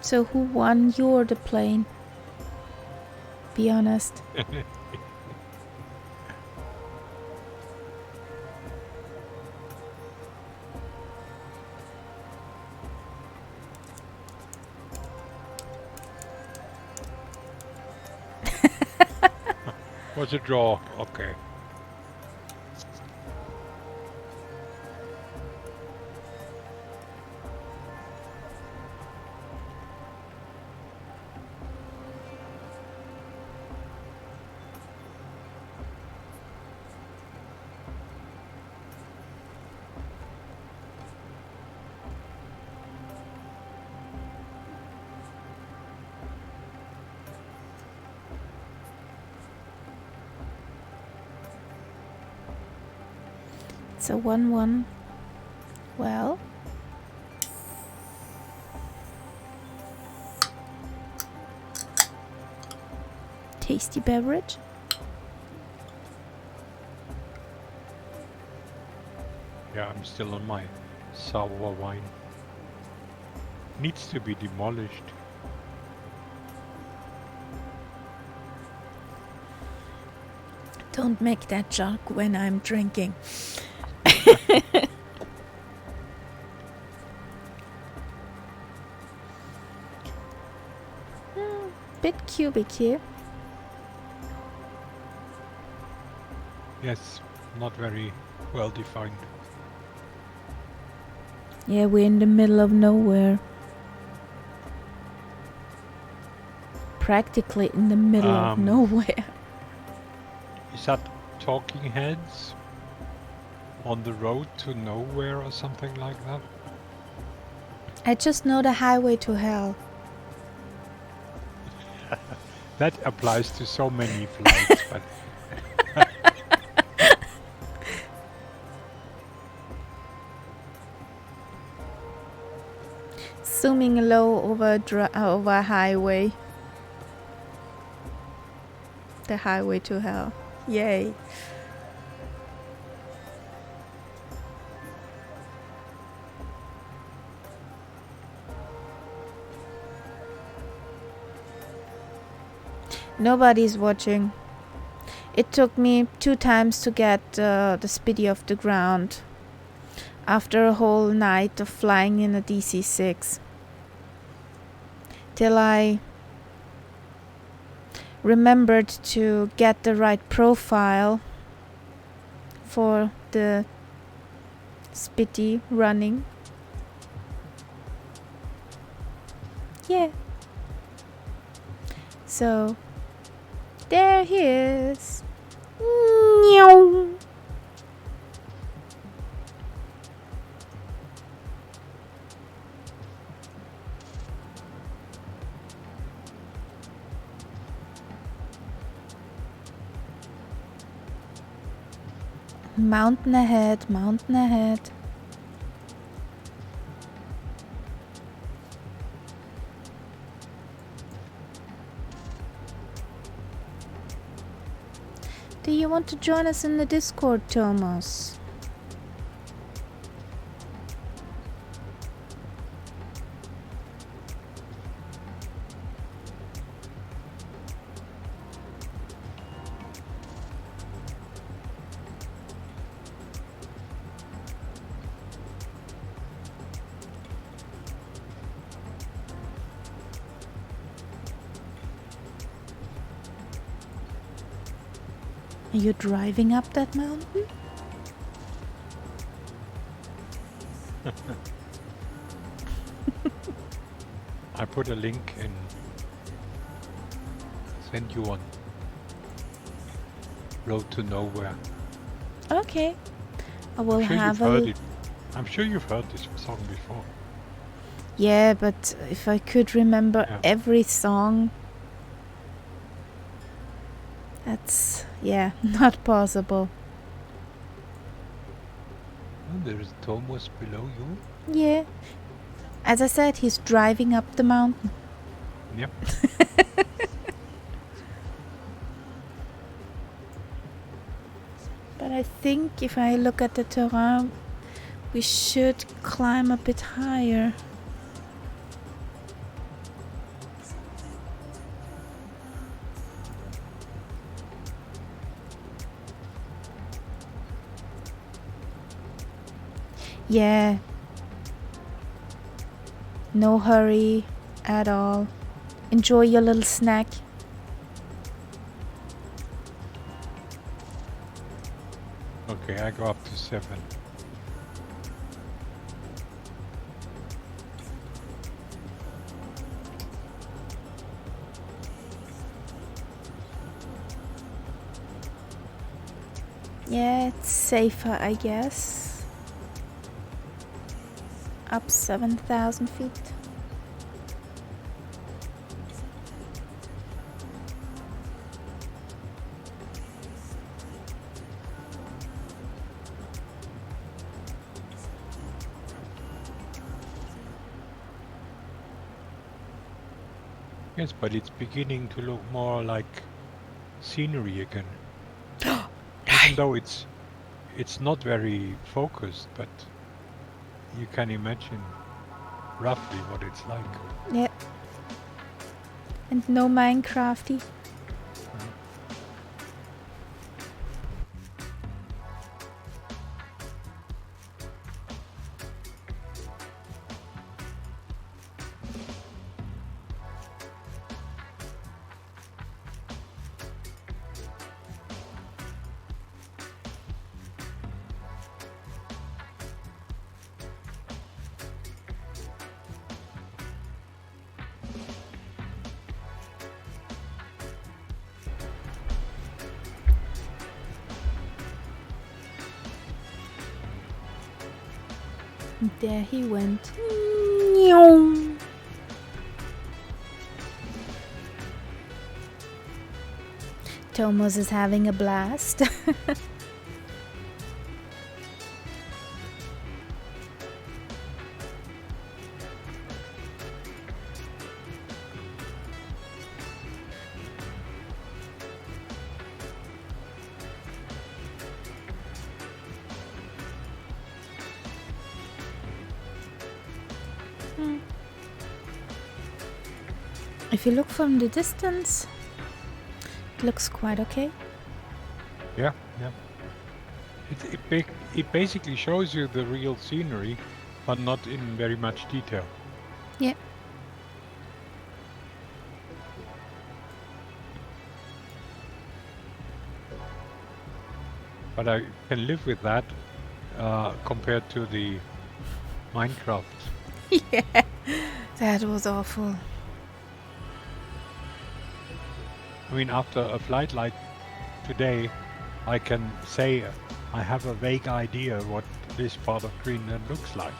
So who won? You're the plane. Be honest. Was a draw. Okay. It's a 1-1. Well. Tasty beverage. I'm still on my sour wine. Needs to be demolished. Don't make that joke when I'm drinking. Bit cubic here. Yes, not very well defined. Yeah, we're in the middle of nowhere. Practically in the middle of nowhere. Is that Talking Heads on the road to nowhere or something like that? I just know the highway to hell. That applies to so many flights, but Zooming low over a highway. The highway to hell. Yay. Nobody's watching. It took me 2 times to get the Spitty off the ground after a whole night of flying in a DC-6. Till I remembered to get the right profile for the Spitty running. Yeah. So there he is. Meow. Mountain ahead, mountain ahead. Do you want to join us in the Discord, Thomas? Are you driving up that mountain? I put a link in. Send you on Road to Nowhere. Okay. I will I'm sure have you've a... heard it. I'm sure you've heard this song before. Yeah, but if I could remember every song... That's... yeah, not possible. Oh, there is Thomas below you. Yeah. As I said, he's driving up the mountain. Yep. But I think if I look at the terrain, we should climb a bit higher. Yeah. No hurry at all. Enjoy your little snack. Okay, I go up to 7. Yeah, it's safer, I guess. Up 7,000 feet. Yes, but it's beginning to look more like scenery again. Even though it's it's not very focused, but you can imagine roughly what it's like. Yeah. And no Minecrafty. And there he went. Meow. Thomas is having a blast. If you look from the distance, it looks quite okay. Yeah, yeah. It basically shows you the real scenery, but not in very much detail. Yeah. But I can live with that compared to the Minecraft. Yeah, that was awful. I mean, after a flight like today, I can say I have a vague idea what this part of Greenland looks like.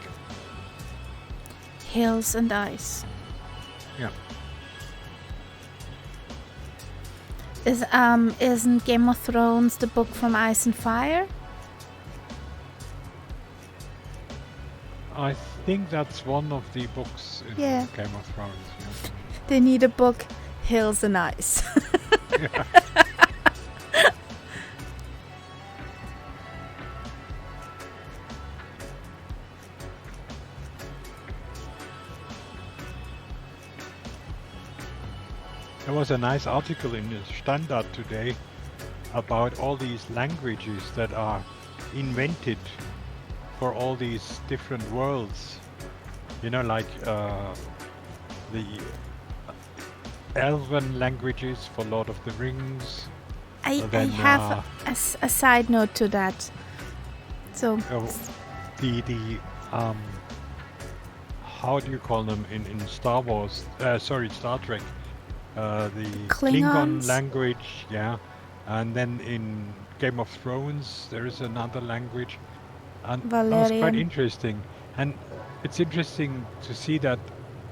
Hills and ice. Yeah. Isn't Game of Thrones the book from Ice and Fire? I think that's one of the books in Yeah. Game of Thrones. Yeah. They need a book, Hills and Ice. Yeah. There was a nice article in the Standard today about all these languages that are invented for all these different worlds. You know, like the Elven languages for Lord of the Rings. I Then, have a side note to that. So, the how do you call them in Star Wars? Star Trek. The Klingon Klingons? language, yeah. And then in Game of Thrones, there is another language. And that was quite Valerian. interesting. And it's interesting to see that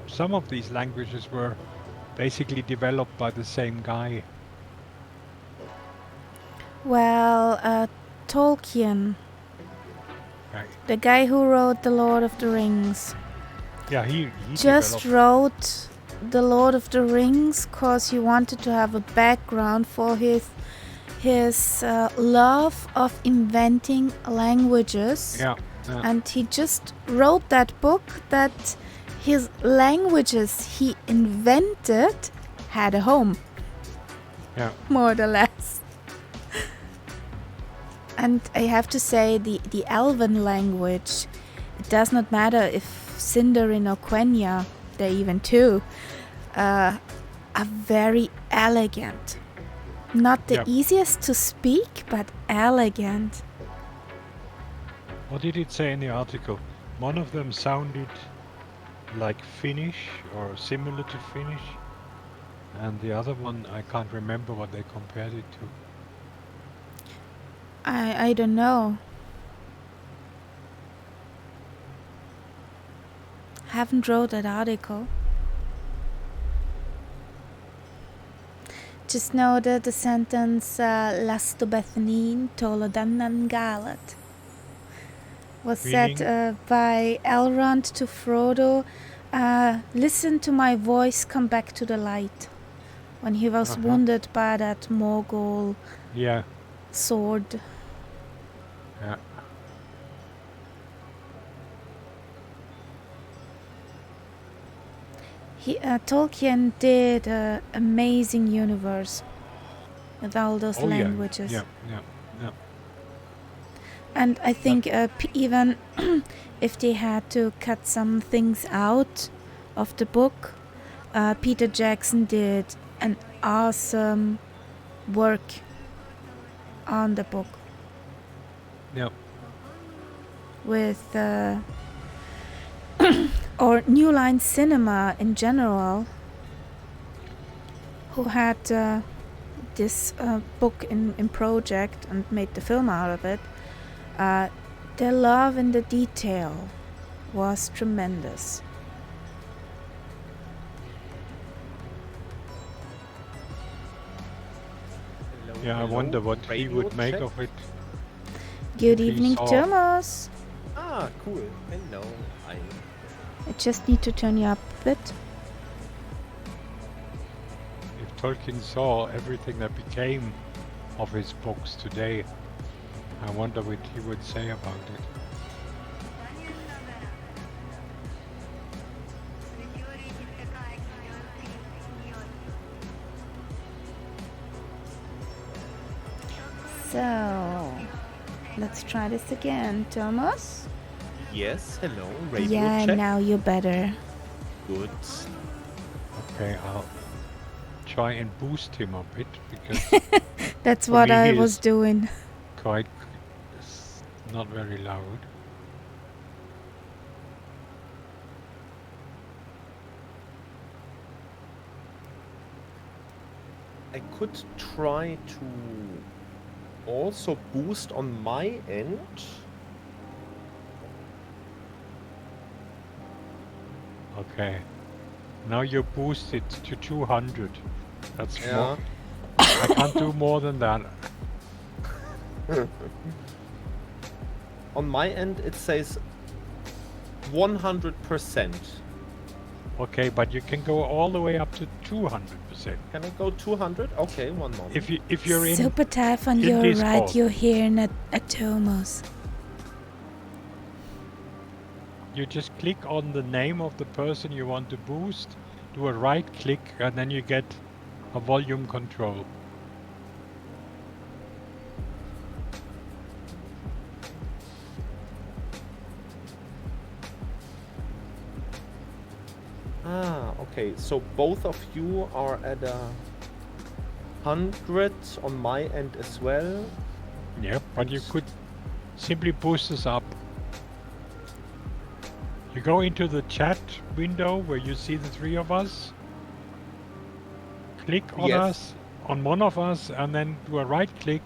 some of these languages were basically developed by the same guy. Well, Tolkien, Right. the guy who wrote The Lord of the Rings, Yeah, he just developed. wrote The Lord of the Rings because he wanted to have a background for his love of inventing languages. Yeah, yeah. And he just wrote that book that his languages he invented had a home, Yeah. more or less. And I have to say, the Elven language, it does not matter if Sindarin or Quenya, they're even two, are very elegant. Not the Yeah. easiest to speak, but elegant. What did it say in the article? One of them sounded like Finnish or similar to Finnish. And the other one, I can't remember what they compared it to. I don't know. Haven't wrote that article. Just know that the sentence Lasto Bethnin Tolodannan Galat was said by Elrond to Frodo. Listen to my voice, come back to the light. When he was wounded by that Morgul Yeah. sword. Yeah. Tolkien did an amazing universe with all those Oh yeah. languages. Yeah. Yeah. Yeah. And I think even if they had to cut some things out of the book, Peter Jackson did an awesome work on the book Yeah. with or New Line Cinema in general, who had this book in project and made the film out of it. Their love in the detail was tremendous. Hello, Yeah. I hello, wonder what he radio would make check. of it. Good If he evening, saw- Thomas. Ah, cool. Hello. I just need to turn you up a bit. If Tolkien saw everything that became of his books today, I wonder what he would say about it. So, let's try this again, Thomas. Yes, hello, radio Yeah, check. now you're better. Good. Okay, I'll try and boost him a bit because That's For what me, I he was is- doing. quite not very loud. I could try to also boost on my end. Okay. Now you're boosted to 200. That's Yeah. more. I can't do more than that. On my end, it says 100%. Okay, but you can go all the way up to 200%. Can I go 200? Okay, one moment. If you're in, Super tough on in your right, Discord. you're hearing at Thomas. you just click on the name of the person you want to boost, do a right click, and then you get a volume control. Ah, okay. So both of you are at 100 on my end as well. Yeah, but you could simply boost us up. You go into the chat window where you see the three of us. Click on Yes. us, on one of us, and then do a right click,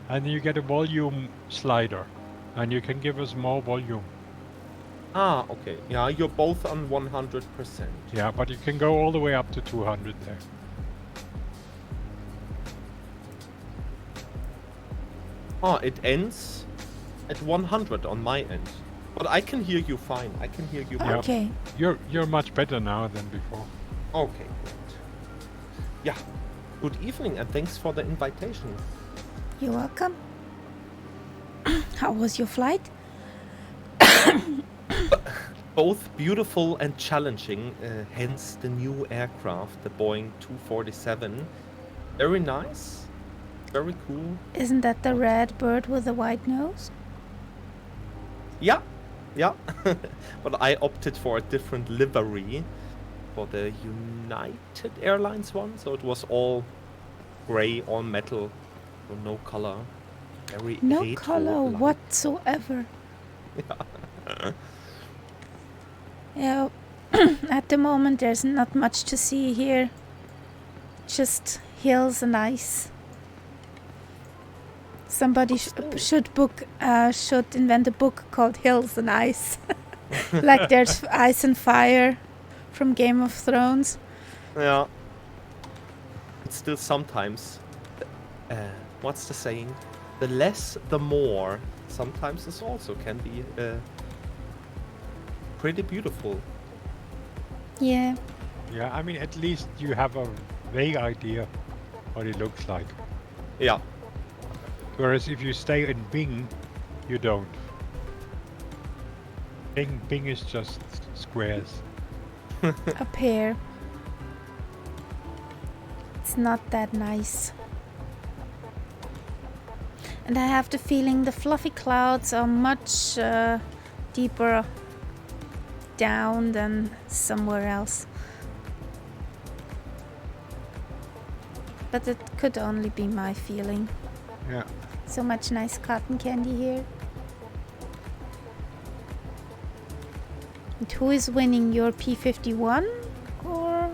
and you get a volume slider, and you can give us more volume. Ah, okay. Yeah, you're both on 100%. Yeah, but you can go all the way up to 200 there. Ah, it ends at 100 on my end. But I can hear you fine. I can hear you Yeah. Okay. You're much better now than before. Okay, great. Yeah. Good evening and thanks for the invitation. You're welcome. How was your flight? Both beautiful and challenging, hence the new aircraft, the Boeing 247. Very nice. Very cool. Isn't that the red bird with the white nose? Yeah, yeah. But I opted for a different livery for the United Airlines one. So it was all gray, all metal, so no color. Very No retro color like. whatsoever. Yeah, at the moment there's not much to see here. Just hills and ice. Somebody should invent a book called Hills and Ice. Like there's Ice and Fire from Game of Thrones. Yeah. It's still sometimes, what's the saying? The less, the more. Sometimes this also can be pretty beautiful. Yeah. Yeah, I mean, at least you have a vague idea what it looks like. Yeah. Whereas if you stay in Bing, You don't. Bing is just squares. Up here. It's not that nice. And I have the feeling the fluffy clouds are much deeper down than somewhere else. But it could only be my feeling. Yeah. So much nice cotton candy here. And who is winning, your P-51 or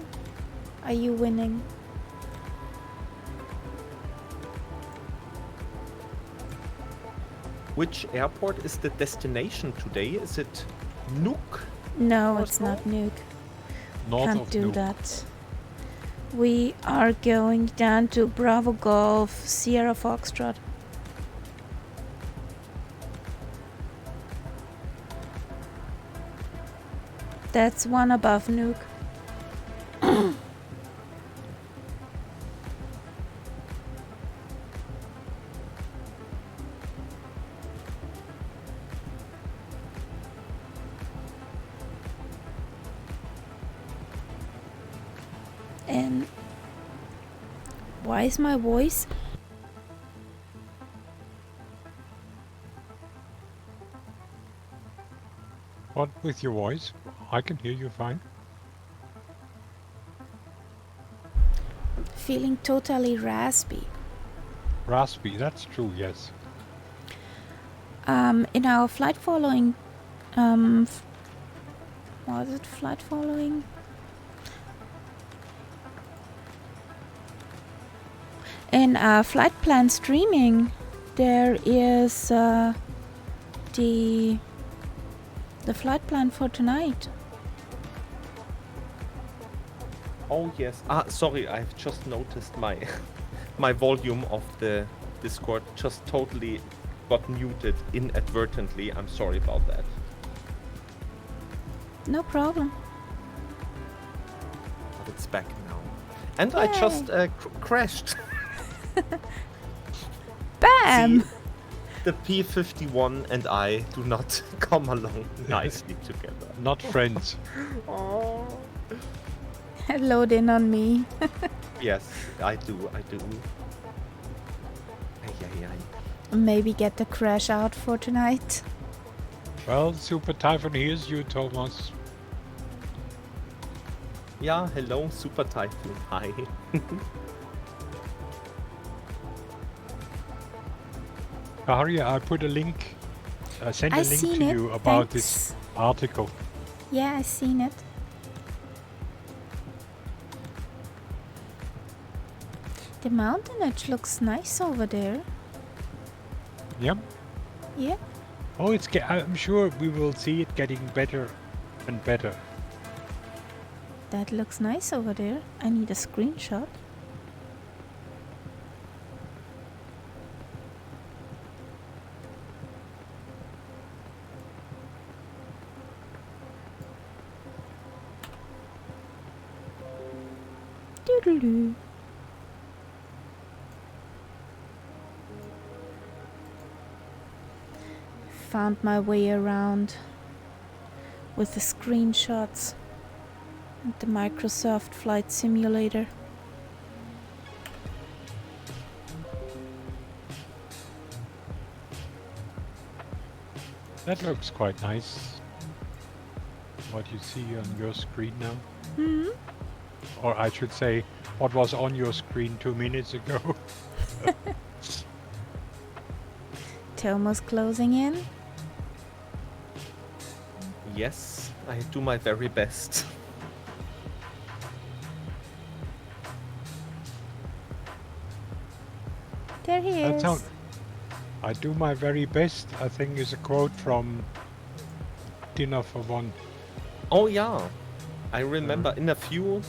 are you winning? Which airport is the destination today? Is it Nuuk? No, Or it's not Nuuk. North Can't of do Nuuk. that. We are going down to Bravo Golf, Sierra Foxtrot. That's one above Nuuk. And why is my voice? What with your voice? I can hear you fine. Feeling totally raspy. Raspy, that's true, yes. In our flight following, was it flight following? In flight plan streaming, there is the flight plan for tonight. Oh yes. Sorry, I've just noticed my my volume of the Discord just totally got muted inadvertently. I'm sorry about that. No problem. But it's back now. And I just crashed. Bam! See, the P-51 and I do not come along nicely together. Not friends. Oh. Load in on me. Yes, I do. Ay, ay, ay. Maybe get the crash out for tonight. Well, Super Typhoon, here's you, Thomas. Yeah, hello, Super Typhoon. Hi. Harry, I put a link. Send a I link seen to it. you about Thanks. this article. Yeah, I seen it. The mountain edge looks nice over there. Yep. Yeah. Oh, I'm sure we will see it getting better and better. That looks nice over there. I need a screenshot. Doodaloo. Found my way around with the screenshots and the Microsoft Flight Simulator. That looks quite nice. What you see on your screen now. Hmm. Or I should say, what was on your screen 2 minutes ago. Tomo's closing in. Yes, I do my very best. There he That is. sound- I do my very best, I think is a quote from Dinner for One. Oh yeah, I remember in a few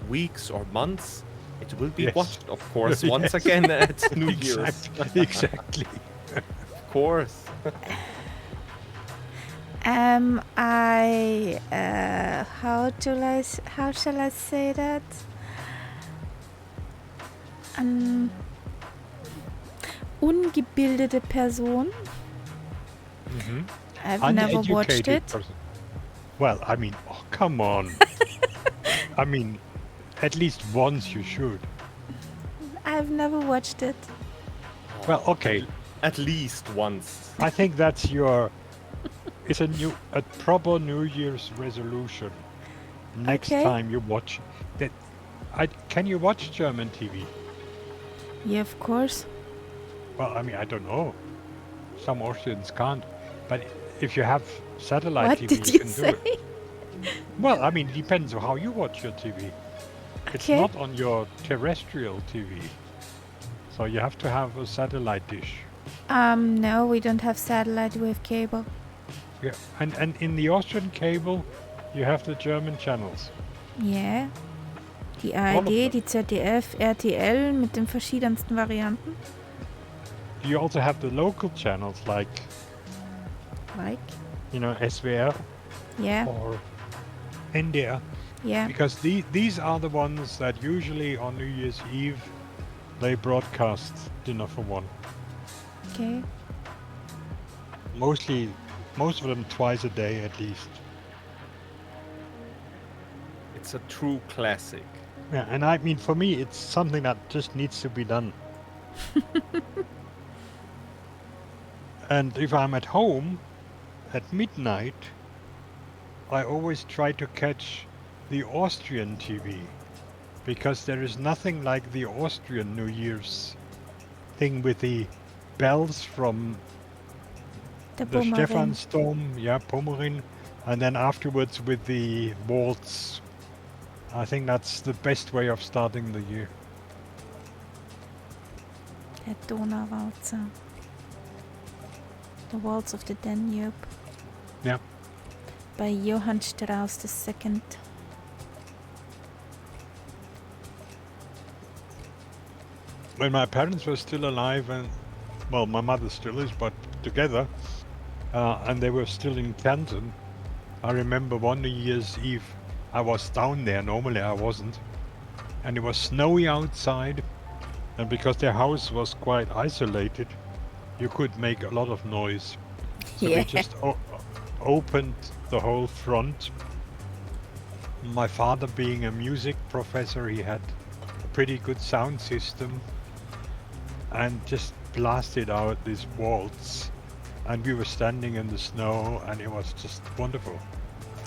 weeks or months, it will be Yes. watched, of course, once Yes. again at New Year's. Exactly. Of course. How shall I say that? ungebildete Person. Mhm. I've never watched Uneducated it. person. Well, I mean, oh, come on. I mean, at least once you should. I've never watched it. Well, okay. At least once. I think that's it's a proper New Year's resolution. Next Okay. time you watch that, can you watch German TV? Yeah, of course. Well, I mean, I don't know. Some Austrians can't, but if you have satellite What TV, did you you can say? do it. Well, I mean, it depends on how you watch your TV. It's Okay. not on your terrestrial TV, so you have to have a satellite dish. No, we don't have satellite with cable. Yeah, and in the Austrian cable, you have the German channels. Yeah. Die All of ARD, them. die ZDF, RTL mit den verschiedensten Varianten. You also have the local channels like, Like? SWR Yeah. or NDR, Yeah. because these are the ones that usually on New Year's Eve they broadcast Dinner for One. Okay. Most of them twice a day at least. It's a true classic. Yeah, and I mean, for me, it's something that just needs to be done. And if I'm at home at midnight, I always try to catch the Austrian TV, because there is nothing like the Austrian New Year's thing with the bells from Der the Bumerang. Stephansdom, Pommerin, and then afterwards with the waltz. I think that's the best way of starting the year. Der Donauwalzer. The Waltz of the Danube. Yeah. By Johann Strauss II. When my parents were still alive, and well, my mother still is, but together, and they were still in Canton, I remember one New Year's Eve, I was down there. Normally I wasn't, and it was snowy outside, and because their house was quite isolated, you could make a lot of noise. So Yeah. we just opened the whole front. My father, being a music professor, he had a pretty good sound system, and just blasted out this waltz, and we were standing in the snow, and it was just wonderful.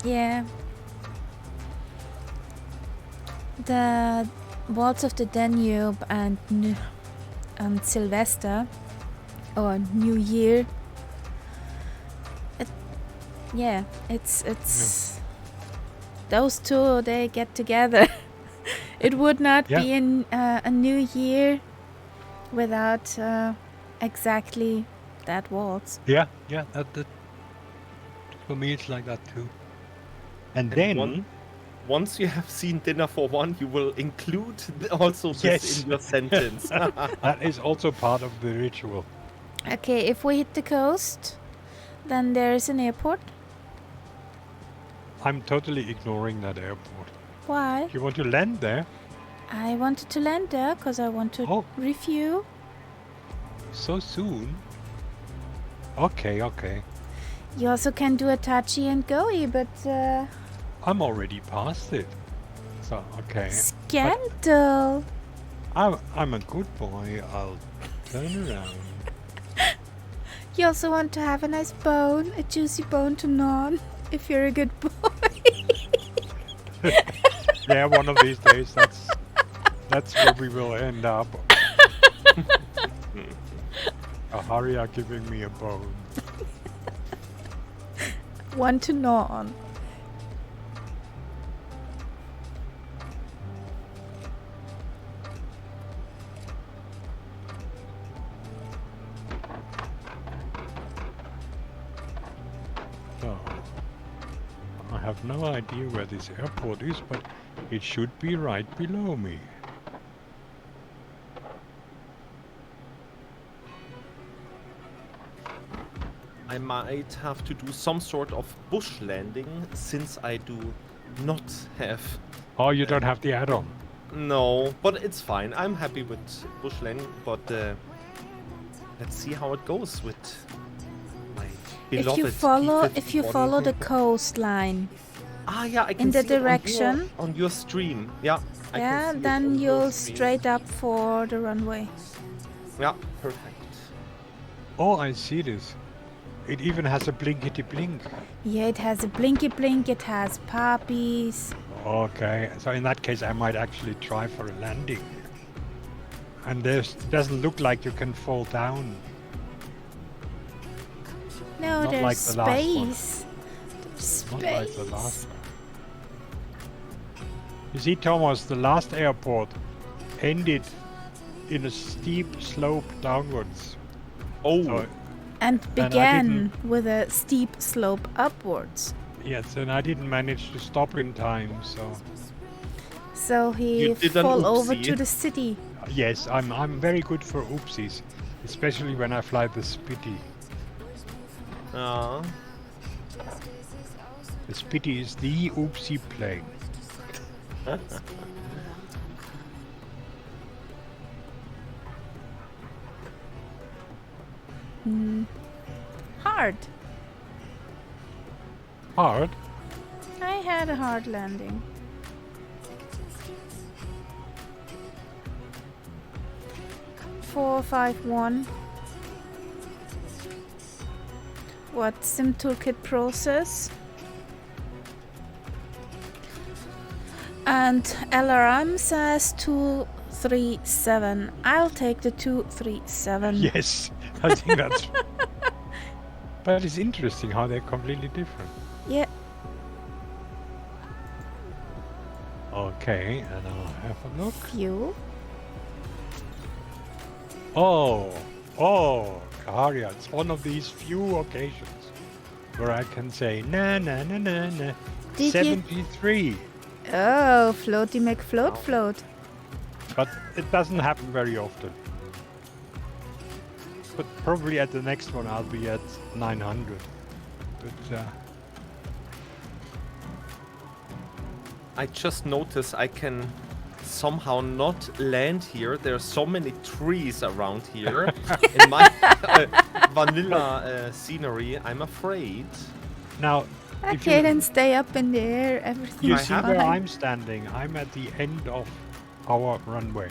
Yeah. The Waltz of the Danube and Sylvester or New Year. It's those two, they get together. It would not Yeah. be a New Year without exactly that waltz. Yeah, that for me it's like that too. And And then Once you have seen Dinner for One, you will include also this Yes. in your sentence. that is also part of the ritual. Okay, if we hit the coast, then there is an airport. I'm totally ignoring that airport. Why? If you want to land there, I wanted to land there because I want to Oh. review. so soon. Okay. You also can do a touchy and goey, but I'm already past it. So, okay. scandal. I'm a good boy. I'll turn around. You also want to have a nice bone, a juicy bone to gnaw on, if you're a good boy. Yeah, one of these days, that's where we will end up. Aharia giving me a bone. One to gnaw on. So, I have no idea where this airport is, but it should be right below me. I might have to do some sort of bush landing since I do not have. Oh, you don't have the add-on. No, but it's fine. I'm happy with bush landing, but Let's see how it goes with my If beloved you follow P-51. the coastline, Ah, yeah, I can in the see it direction. on your stream. Yeah, I can Yeah, see it then on your you'll stream. straight up for the runway. Yeah, perfect. Oh, I see this. It even has a blinkety blink. Yeah, it has a blinky blink, it has poppies. Okay, so in that case, I might actually try for a landing. And there's doesn't look like you can fall down. No, Not there's like the last one. space. There's Not like the space. last one. You see, Thomas, the last airport ended in a steep slope downwards. Oh, So, And I began didn't- with a steep slope upwards. yes, and I didn't manage to stop in time, so... So he You did an fall over oopsie. to the city. Yes, I'm very good for oopsies, especially when I fly the Spitty. The Spitty is the oopsie plane. Hard. Hard? I had a hard landing. Four, 5, 1. What sim toolkit process? And LRM says 237. I'll take the 237. Yes, I think that's... But it's interesting how they're completely different. Yeah. Okay, and I'll have a look. Fuel. Oh, Kaharia, it's one of these few occasions where I can say, na na na na na, Did you- 73. Oh, floaty McFloat float. But it doesn't happen very often. But probably at the next one I'll be at 900. But I just noticed I can somehow not land here. There are so many trees around here in my vanilla scenery. I'm afraid. now, if Okay, you, then stay up in the air. Everything you I is see have- where fine. I'm standing, I'm at the end of our runway.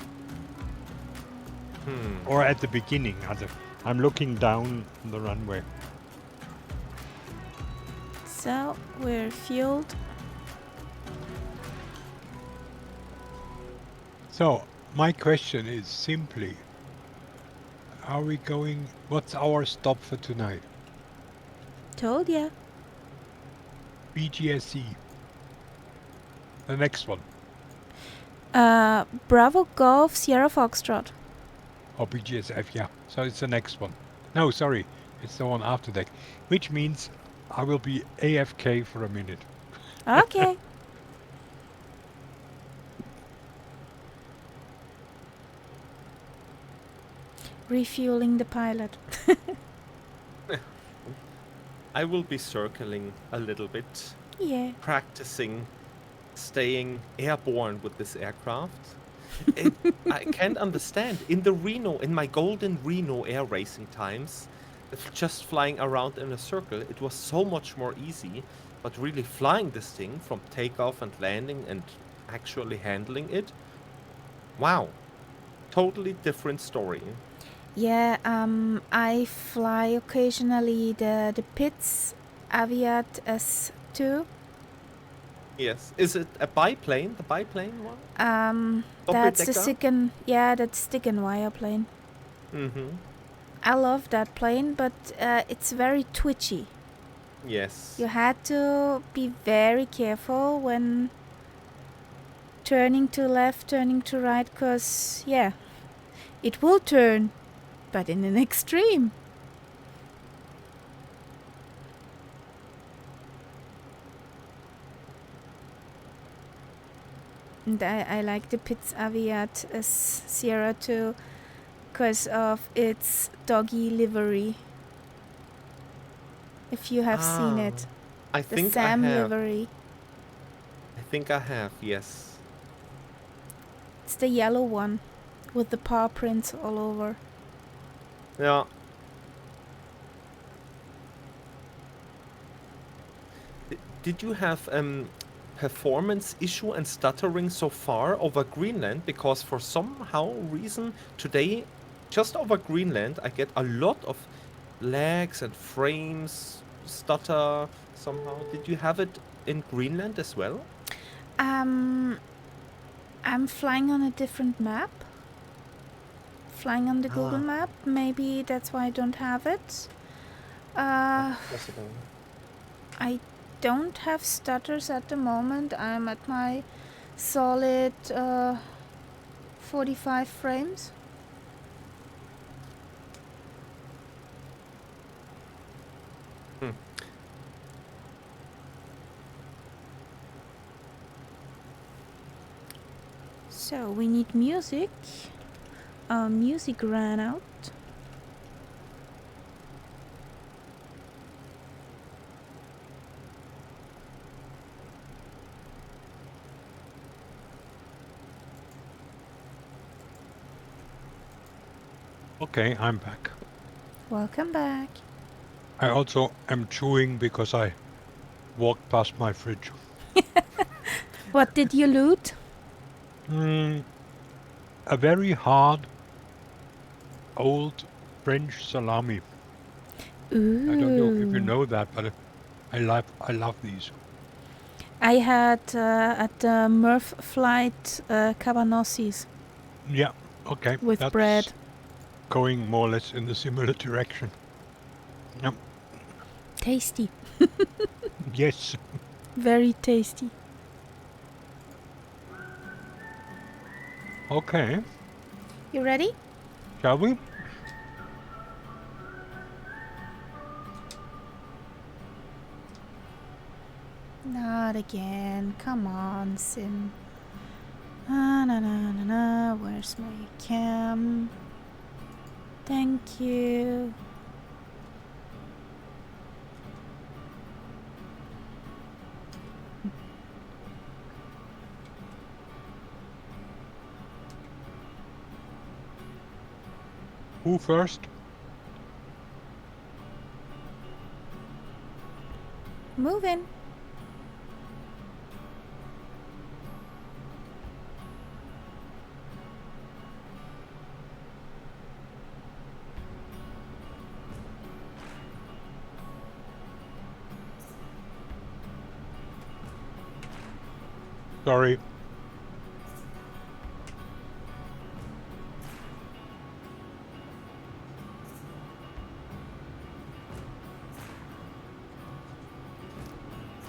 Or at the beginning. I'm looking down the runway. So we're fueled. So, my question is simply, are we going, what's our stop for tonight? Told ya. BGSE. The next one. Bravo Golf Sierra Foxtrot. Or BGSF, yeah. So it's the next one. No, sorry. It's the one after that. Which means I will be AFK for a minute. Okay. Refueling the pilot. I will be circling a little bit, Yeah. practicing staying airborne with this aircraft. I can't understand. In my golden Reno air racing times, just flying around in a circle, it was so much more easy. But really flying this thing from takeoff and landing and actually handling it, wow, totally different story. Yeah, I fly occasionally the Pitts Aviat S2. Yes. Is it a biplane? The biplane one? That's the Doppeldecker? stick and stick and wire plane. Mm-hmm. I love that plane, but it's very twitchy. Yes. You had to be very careful when turning to left, turning to right, because, yeah, it will turn, but in an extreme. And I like the Pitts Aviat Sierra 2 because of its doggy livery. If you have seen it. I The think Sam I have. livery. I think I have, yes. It's the yellow one with the paw prints all over. Yeah, did you have performance issue and stuttering so far over Greenland? Because for somehow reason today, just over Greenland, I get a lot of lags and frames, stutter somehow. Did you have it in Greenland as well? I'm flying on a different map. Flying on the Google map. Maybe that's why I don't have it. Possible. I don't have stutters at the moment. I'm at my solid 45 frames. So we need music. Music ran out. Okay, I'm back. Welcome back. I also am chewing because I walked past my fridge. What did you loot? A very hard, old French salami. Ooh. I don't know if you know that, but I love these. I had at the Murph flight cabanossis Yeah, okay. with that's bread. Going more or less in the similar direction. Yep. Tasty. Yes. Very tasty. Okay. You ready? Shall we? Not again. Come on, Sim. Na na na na. Where's my cam? Thank you. Who first? Move in. Sorry.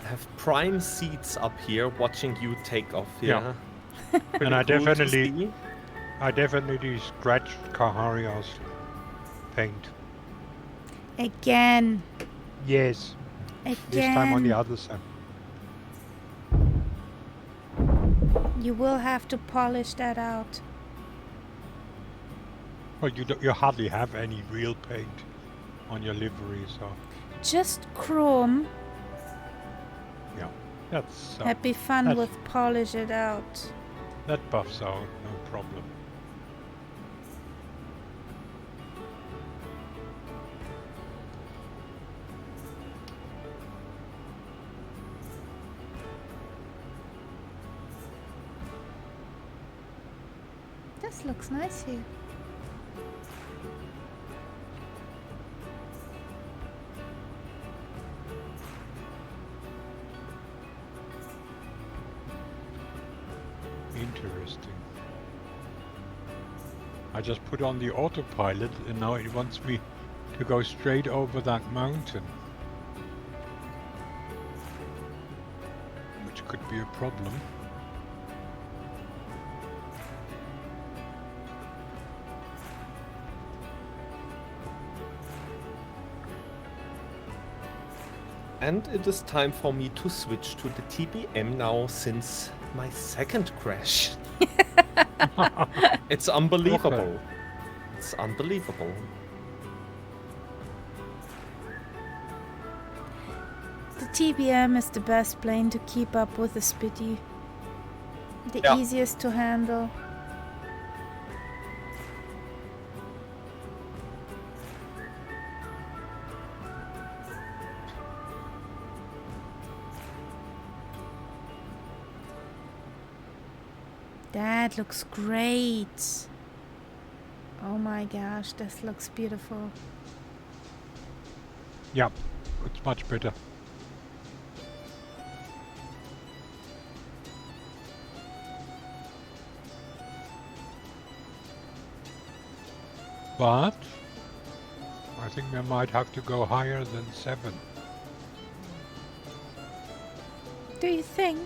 I have prime seats up here watching you take off. Yeah. Pretty And I cool to see. definitely scratched Kaharia's paint. Again. Yes. Again. This time on the other side. You will have to polish that out. Well, you hardly have any real paint on your livery, so Just chrome. yeah, that's Happy fun that's- with polish it out. that buffs out, no problem. This looks nice here. Interesting. I just put on the autopilot and now it wants me to go straight over that mountain. Which could be a problem. And it is time for me to switch to the TBM now since my second crash. It's unbelievable. Okay. It's unbelievable. The TBM is the best plane to keep up with the Spitty. The Yeah. easiest to handle. That looks great. Oh my gosh, this looks beautiful. Yeah, it's much better. But I think we might have to go higher than 7. Do you think?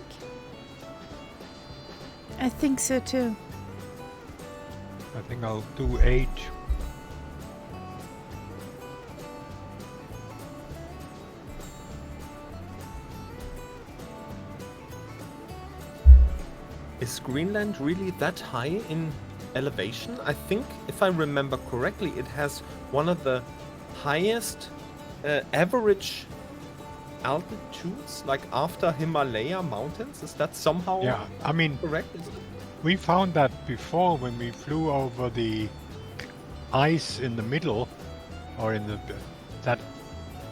I think so too. I think I'll do 8. Is Greenland really that high in elevation? I think, if I remember correctly, it has one of the highest average altitudes, like after Himalaya mountains. Is that somehow Yeah, I mean, correct? we found that before when we flew over the ice in the middle, or in the that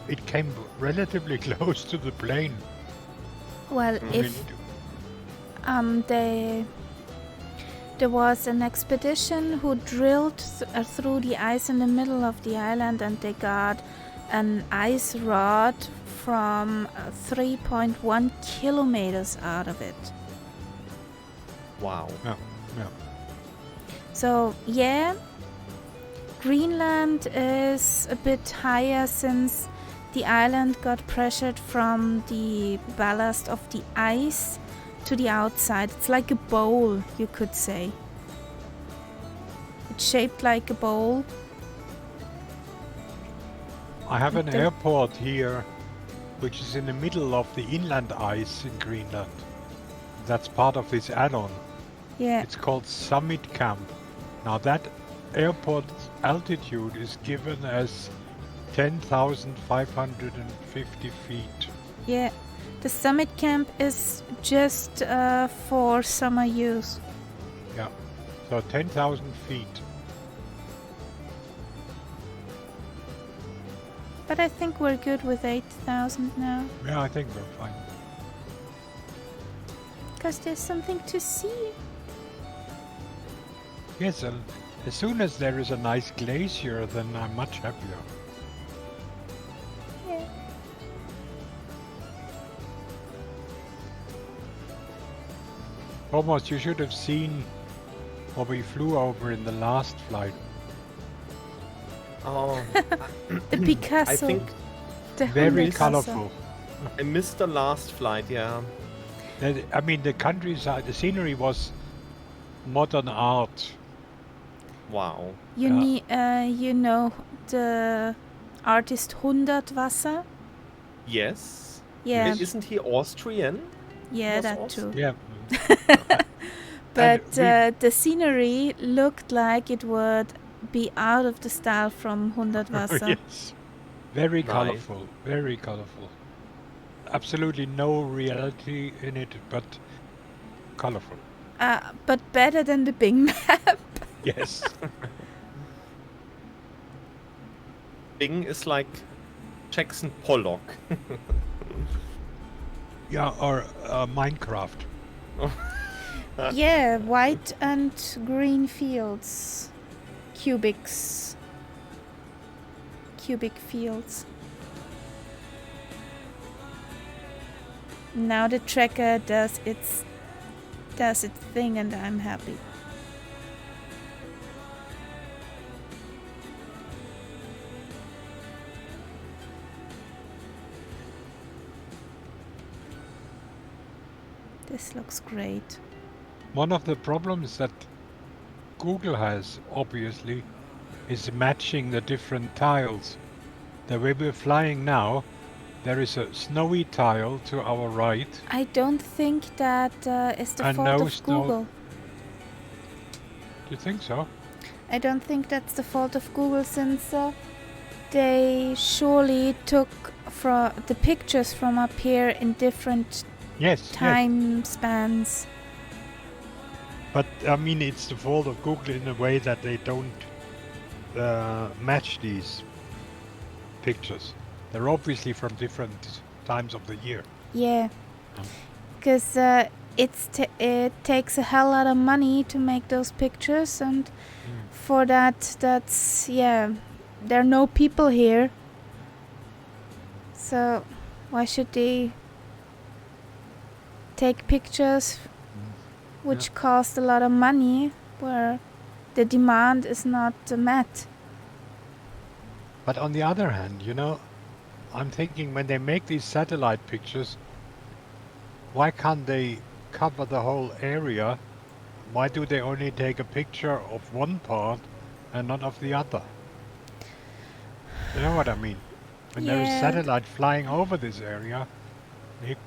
it came relatively close to the plane. Well, I if there was an expedition who drilled through the ice in the middle of the island, and they got an ice rod from 3.1 kilometers out of it. Wow. Yeah. So yeah, Greenland is a bit higher since the island got pressured from the ballast of the ice to the outside. It's like a bowl, you could say. It's shaped like a bowl. I have an Okay. airport here, which is in the middle of the inland ice in Greenland. That's part of this add-on. Yeah, It's called Summit Camp. Now that airport's altitude is given as 10,550 feet. yeah. The summit camp is just for summer use. Yeah, so 10,000 feet. But I think we're good with 8,000 now. Yeah, I think we're fine. Because there's something to see. Yes, as soon as there is a nice glacier, then I'm much happier. Yeah. Almost, you should have seen what we flew over in the last flight. Oh, The Picasso. I think the Very Picasso. colorful. I missed the last flight. Yeah. I mean, the countryside, the scenery was modern art. Wow. You Yeah. need, you know the artist Hundertwasser? Yes. Yeah, Isn't he Austrian? yeah, was that also- too. Yeah. But we- the scenery looked like it would be out of the style from Hundertwasser. Yes. Very Nice. colorful. Very colorful. Absolutely no reality in it, but colorful. But better than the Bing map. Yes. Bing is like Jackson Pollock. Yeah, or Minecraft. Yeah, white and green fields. Cubic fields. Now the tracker does its thing, and I'm happy. This looks great. One of the problems that Google has, obviously, is matching the different tiles. The way we're flying now, there is a snowy tile to our right. I don't think that is the And fault no of snow- Google. Do you think so? I don't think that's the fault of Google, since they surely took the pictures from up here in different Yes. Yes. time spans. But I mean, it's the fault of Google in a way that they don't match these pictures. They're obviously from different times of the year. Yeah, Oh. because it takes a hell lot of money to make those pictures, and for that's there are no people here. So why should they take pictures which cost a lot of money where the demand is not met? But on the other hand, I'm thinking when they make these satellite pictures, why can't they cover the whole area? Why do they only take a picture of one part and not of the other? You know what I mean? When there is satellite flying over this area, it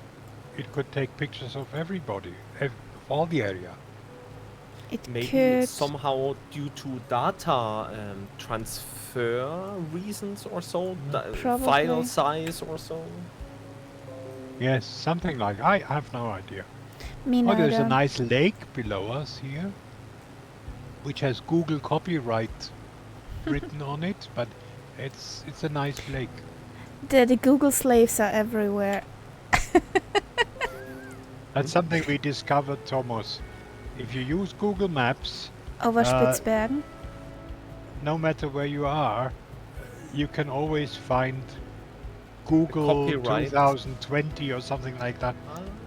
could take pictures of everybody, of all the area. It Maybe could. somehow due to data transfer reasons or so, file Probably. size or so. Yes, something like. I have no idea. Me Oh, there's a neither. nice lake below us here, which has Google copyright written on it, but it's a nice lake. The Google slaves are everywhere. That's something we discovered, Thomas. If you use Google Maps, Over Spitzbergen. no matter where you are, you can always find Google copyright. 2020 or something like that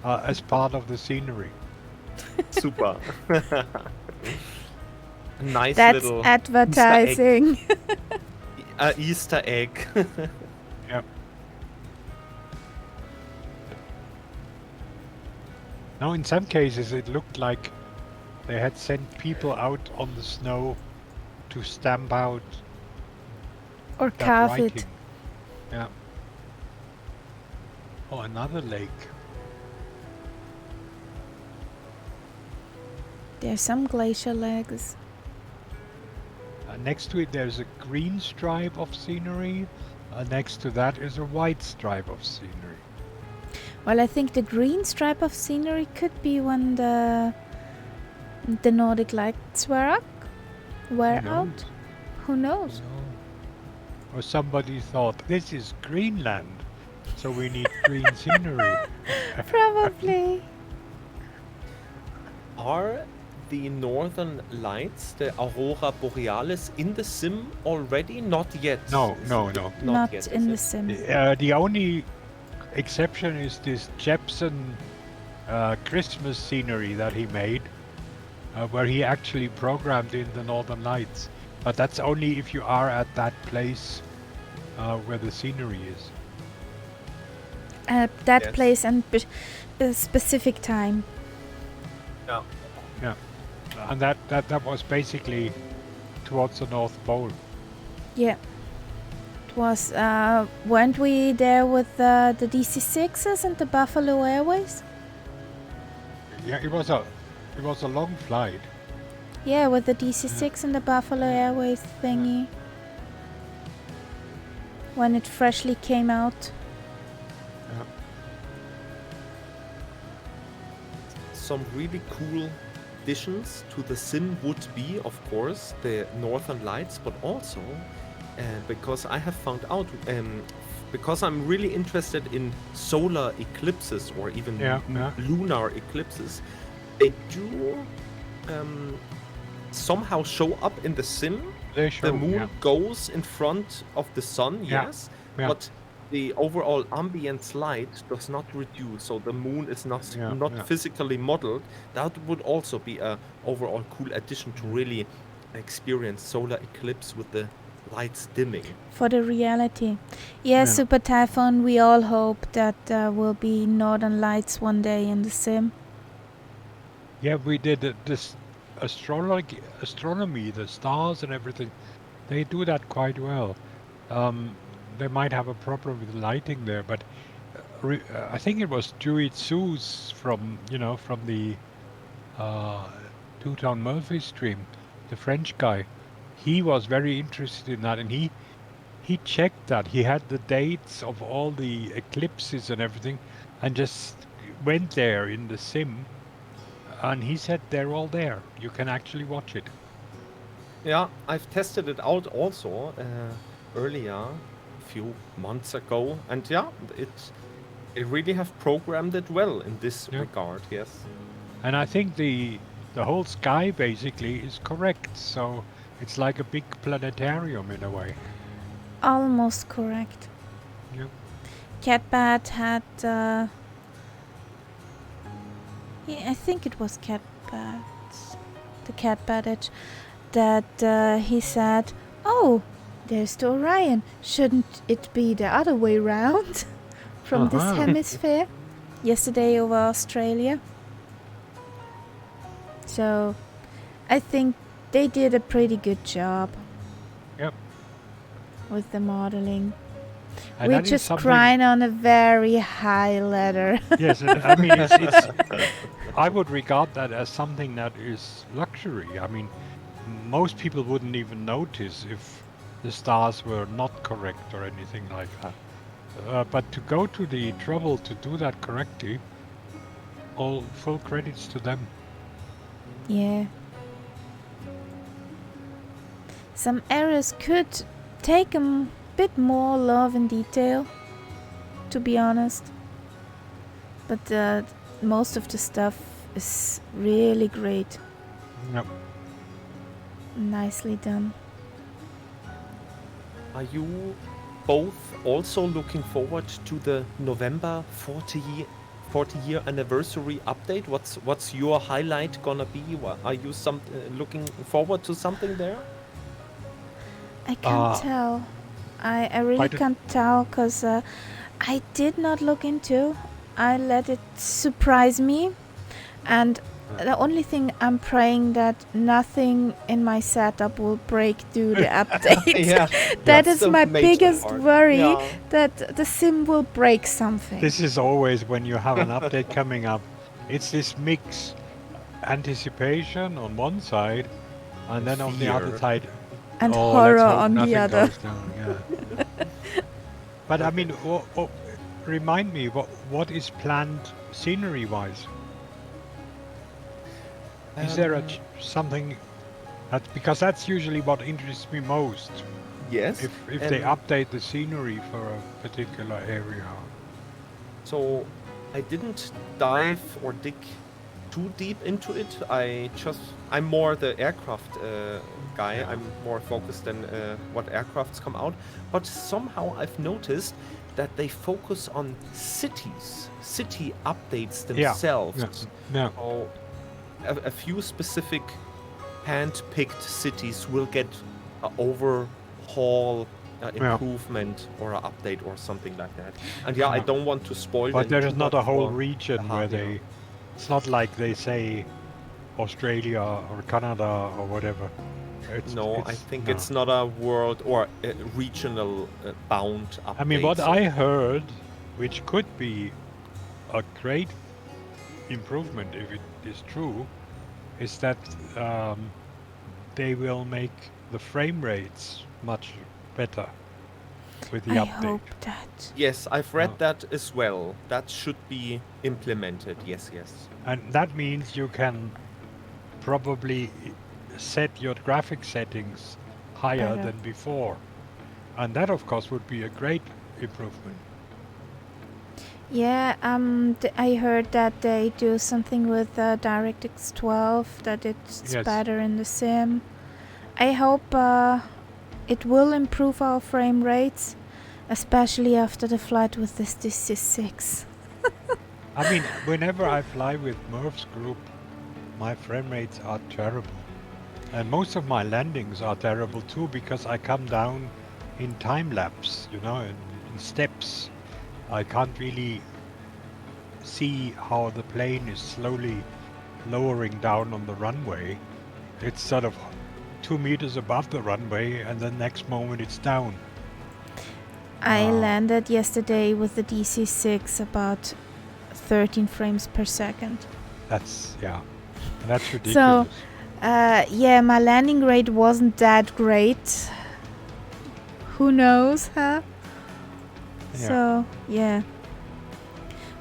as part of the scenery. Super. Nice That's little advertising. Easter egg. Yep. Now, in some cases, it looked like they had sent people out on the snow to stamp out Or that carve writing. it. Yeah. Oh, another lake. There's some glacier lakes. Next to it, there's a green stripe of scenery. Next to that is a white stripe of scenery. Well, I think the green stripe of scenery could be when the Nordic lights were out. Who knows? Or somebody thought, this is Greenland, so we need green scenery. Probably. Are the northern lights, the Aurora Borealis, in the sim already? Not yet. No. Not yet, in the is sim. The only exception is this Jepson Christmas scenery that he made, where he actually programmed in the Northern Lights. But that's only if you are at that place where the scenery is. That Yes. place and a specific time. Yeah. And that was basically towards the North Pole. Yeah. It was, weren't we there with the DC-6s and the Buffalo Airways? Yeah, it was a long flight. Yeah, with the DC-6 and the Buffalo Airways thingy. When it freshly came out. Yeah. Some really cool additions to the sim would be, of course, the Northern Lights, but also because I have found out, because I'm really interested in solar eclipses or even lunar eclipses, they do somehow show up in the sim. The moon goes in front of the sun, yes, but the overall ambient light does not reduce, so the moon is not physically modeled. That would also be a overall cool addition to really experience solar eclipse with the lights dimming. For the reality. Yeah, Super Typhoon, we all hope that there will be Northern Lights one day in the sim. Yeah, we did this astronomy, the stars and everything. They do that quite well. They might have a problem with lighting there, but I think it was Dewey Seuss from the Two-Tone Murphy stream, the French guy. He was very interested in that, and he checked that. He had the dates of all the eclipses and everything, and just went there in the sim, and he said they're all there. You can actually watch it. Yeah, I've tested it out also earlier, a few months ago, and it really have programmed it well in this regard. Yes. And I think the whole sky basically is correct. So it's like a big planetarium in a way. Almost correct. Yep. Catbat had. Yeah, I think it was Catbat. The Catbat edge. That he said, "Oh, there's the Orion. Shouldn't it be the other way round from this Uh-huh. hemisphere?" Yesterday over Australia. So, I think they did a pretty good job. Yep. With the modeling. And We're that is just something- crying on a very high ladder. Yes, and I mean, it's I would regard that as something that is luxury. I mean, most people wouldn't even notice if the stars were not correct or anything like that. But to go to the trouble to do that correctly, all full credits to them. Yeah. Some errors could take a bit more love and detail, to be honest. But most of the stuff is really great. Yep. Nicely done. Are you both also looking forward to the November 40-year anniversary update? What's your highlight gonna be? Are you looking forward to something there? I can't tell. I really can't tell because I did not look into. I let it surprise me. And the only thing I'm praying that nothing in my setup will break through the update. Yeah, That that's is the my major biggest part. worry, Yeah. that the sim will break something. This is always when you have an update coming up. It's this mix, anticipation on one side, and then on the other Fear. side, And oh, horror let's hope on the nothing other. goes down, yeah. But I mean, remind me, what is planned scenery-wise? Is there something that, because that's usually what interests me most. Yes. If they update the scenery for a particular area. So I didn't dive or dig too deep into it. I'm more the aircraft guy. Yeah. I'm more focused on what aircrafts come out. But somehow I've noticed that they focus on city updates themselves. Yeah. So a few specific hand-picked cities will get an overhaul improvement or an update or something like that. And I don't want to spoil But them there is too not a much whole for region the where hardware. it's not like they say Australia or Canada or whatever. I think it's not a world or a regional bound update. I mean, what so- I heard, which could be a great improvement if it is true, is that they will make the frame rates much better with the I update. hope that. Yes, I've read Oh. that as well. That should be implemented. Yes. And that means you can probably set your graphic settings higher Better. than before. And that, of course, would be a great improvement. Yeah, I heard that they do something with DirectX 12, that it's Yes. better in the sim. I hope it will improve our frame rates, especially after the flight with this DC-6. I mean, whenever I fly with Murph's group, my frame rates are terrible. And most of my landings are terrible too, because I come down in time lapse, in steps. I can't really see how the plane is slowly lowering down on the runway. It's sort of 2 meters above the runway, and the next moment it's down. I landed yesterday with the DC-6 about 13 frames per second. That's ridiculous. Yeah, my landing rate wasn't that great. Who knows, huh? Yeah. So, yeah.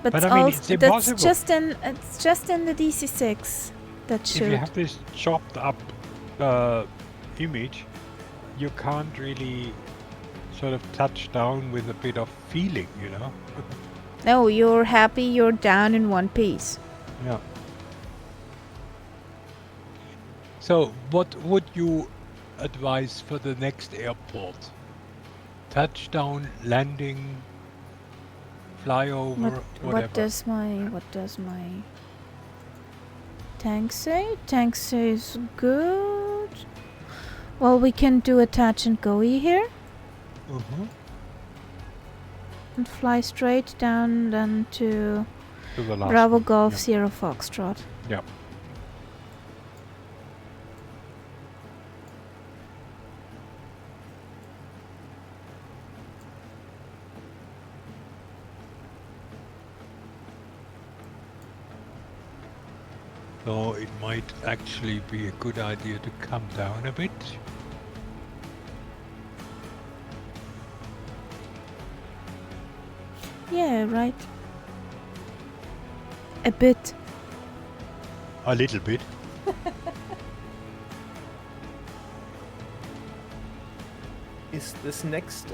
But I mean, also, it's that's impossible. it's just in the DC-6 that If you should. have this chopped up image, you can't really sort of touch down with a bit of feeling, No, you're happy you're down in one piece. Yeah. So, what would you advise for the next airport? Touchdown, landing, flyover, What whatever. does my tank say? Tank says good. Well, we can do a touch and go here Mm-hmm. and fly straight down then to To the last Bravo one. Golf Yeah. Sierra Foxtrot. Yeah. So it might actually be a good idea to come down a bit. Yeah, right. A bit. A little bit. Is this next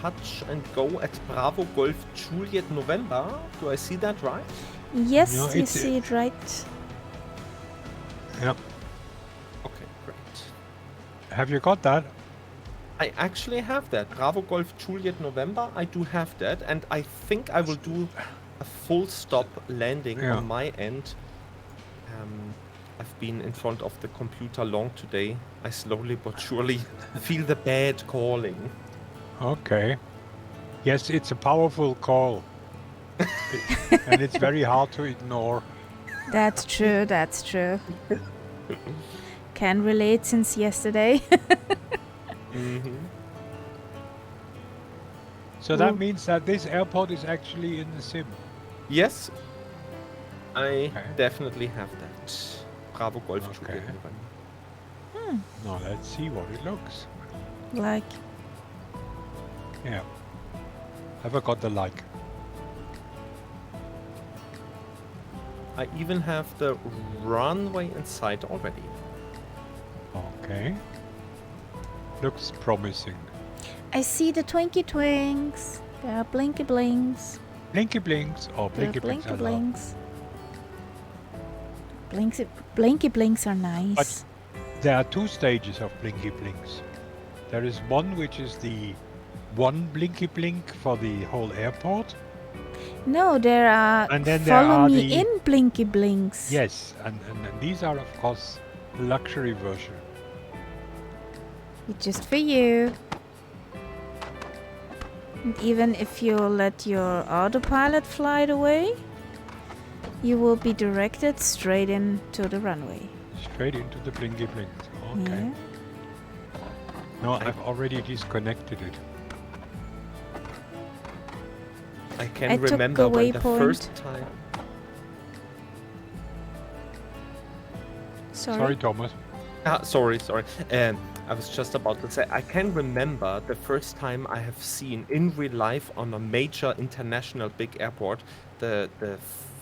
touch and go at Bravo Golf Juliet November? Do I see that right? Yes, No, you it's- see it right. Yeah. Okay, great. Have you got that? I actually have that. Bravo Golf Juliet November, I do have that. And I think I will do a full stop landing Yeah. on my end. I've been in front of the computer long today. I slowly but surely feel the bed calling. Okay. Yes, it's a powerful call. And it's very hard to ignore. That's true, that's true. Can relate since yesterday. Mm-hmm. So Ooh. that means that this airport is actually in the sim. Yes, I Okay. definitely have that. Bravo Golf Okay. Juliet November. Now let's see what it looks. Like, Yeah. Have I got the like? I even have the runway in sight already. Okay. Looks promising. I see the Twinkie Twinks. There are Blinky Blinks. Blinky blinks or There are blinky blinks. Blinky Blinks. Blinky Blinks are nice. There are two stages of blinky blinks. There is one which is the one blinky blink for the whole airport. No, there are And then there Follow are Me the- In Blinky Blinks. Yes, and these are of course the luxury version. Just for you. And even if you let your autopilot fly away, you will be directed straight into the runway. Straight into the blinky blinks. Okay. Yeah. No, I've already disconnected it. I can I took remember a when the waypoint. first time. Sorry, Thomas. Sorry. I was just about to say, I can remember the first time I have seen in real life on a major international big airport the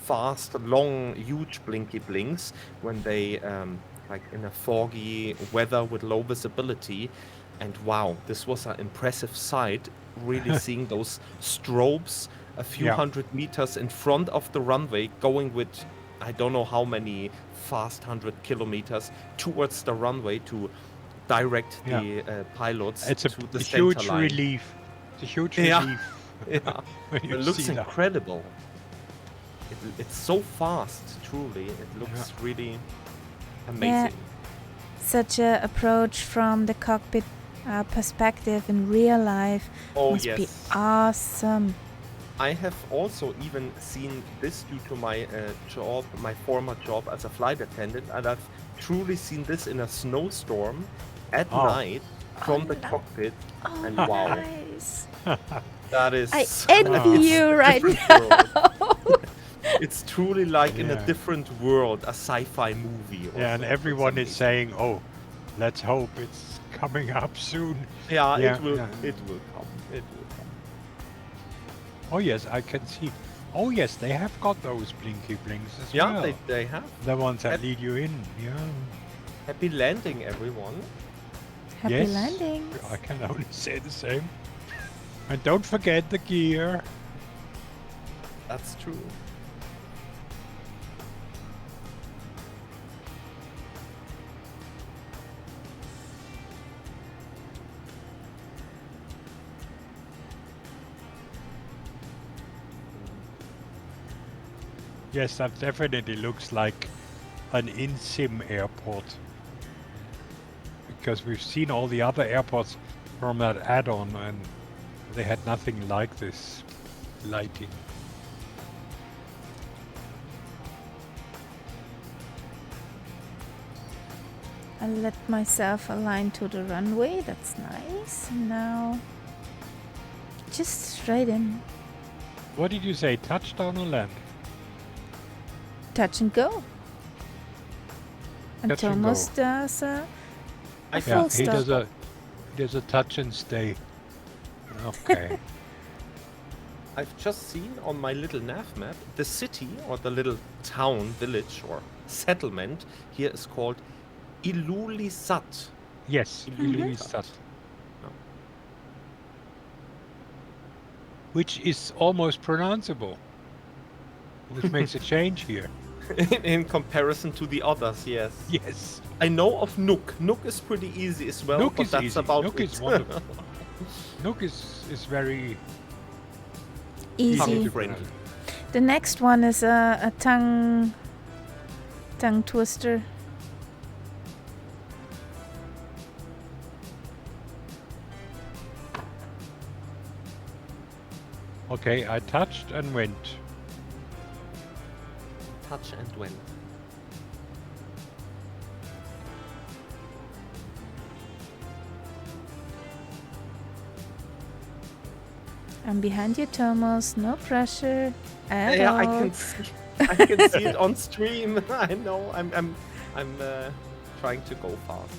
fast, long, huge blinky blinks when they like in a foggy weather with low visibility. And wow, this was an impressive sight. Really seeing those strobes a few Yeah. hundred meters in front of the runway, going with I don't know how many fast 100 kilometers towards the runway to direct the pilots It's a to the huge center line. relief. It's a huge Yeah. relief Yeah. when you It looks see that. incredible. It's so fast, truly. It looks really amazing. Such a approach from the cockpit perspective in real life Oh, must be yes. awesome. I have also even seen this due to my job, my former job as a flight attendant, and I've truly seen this in a snowstorm at Oh. night from the no. cockpit. Oh, And wow. nice. That is. I envy It's you right different now. world. It's truly like in Yeah. a different world, a sci-fi movie. Or Yeah, and something. everyone It's is saying, "Oh, let's hope it's coming up soon." amazing. Yeah, Yeah, it will. yeah. It will come. It will come. Oh yes, I can see. Oh yes, they have got those blinky blinks as Yeah, well. they have. The ones that Yep. lead you in. Yeah. Happy landing, everyone. Happy Yes. landings. I can only say the same. And don't forget the gear. That's true. Yes, that definitely looks like an in-sim airport. Because we've seen all the other airports from that add-on and they had nothing like this lighting. I'll let myself align to the runway. That's nice. Now, just straight in. What did you say? Touchdown or land? Touch and go. And Touch and Thomas go. does a I full He stop. does a touch and stay. Okay. I've just seen on my little nav map the city or the little town, village or settlement here is called Ilulissat. Yes, Ilulissat. Oh. Which is almost pronounceable. Which makes a change here. In comparison to the others, yes. Yes. I know of Nook. Nook is pretty easy as well, Nook but is that's easy. about Nook it. is wonderful. Nook is very Easy. Tongue to friendly. pronounce. The next one is a tongue twister. Okay, I touched and went. Touch and went. I'm behind you, Thomas. No pressure at Yeah, all. I can see. I can see it on stream. I know. I'm trying to go fast.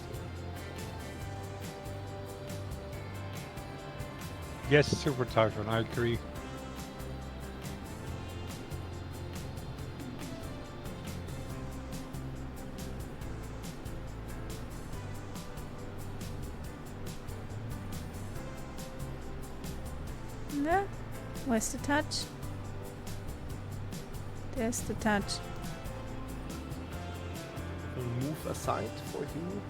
Yes, Super Typhoon, I agree. No. Where's the touch? There's the touch. I'll move aside for you.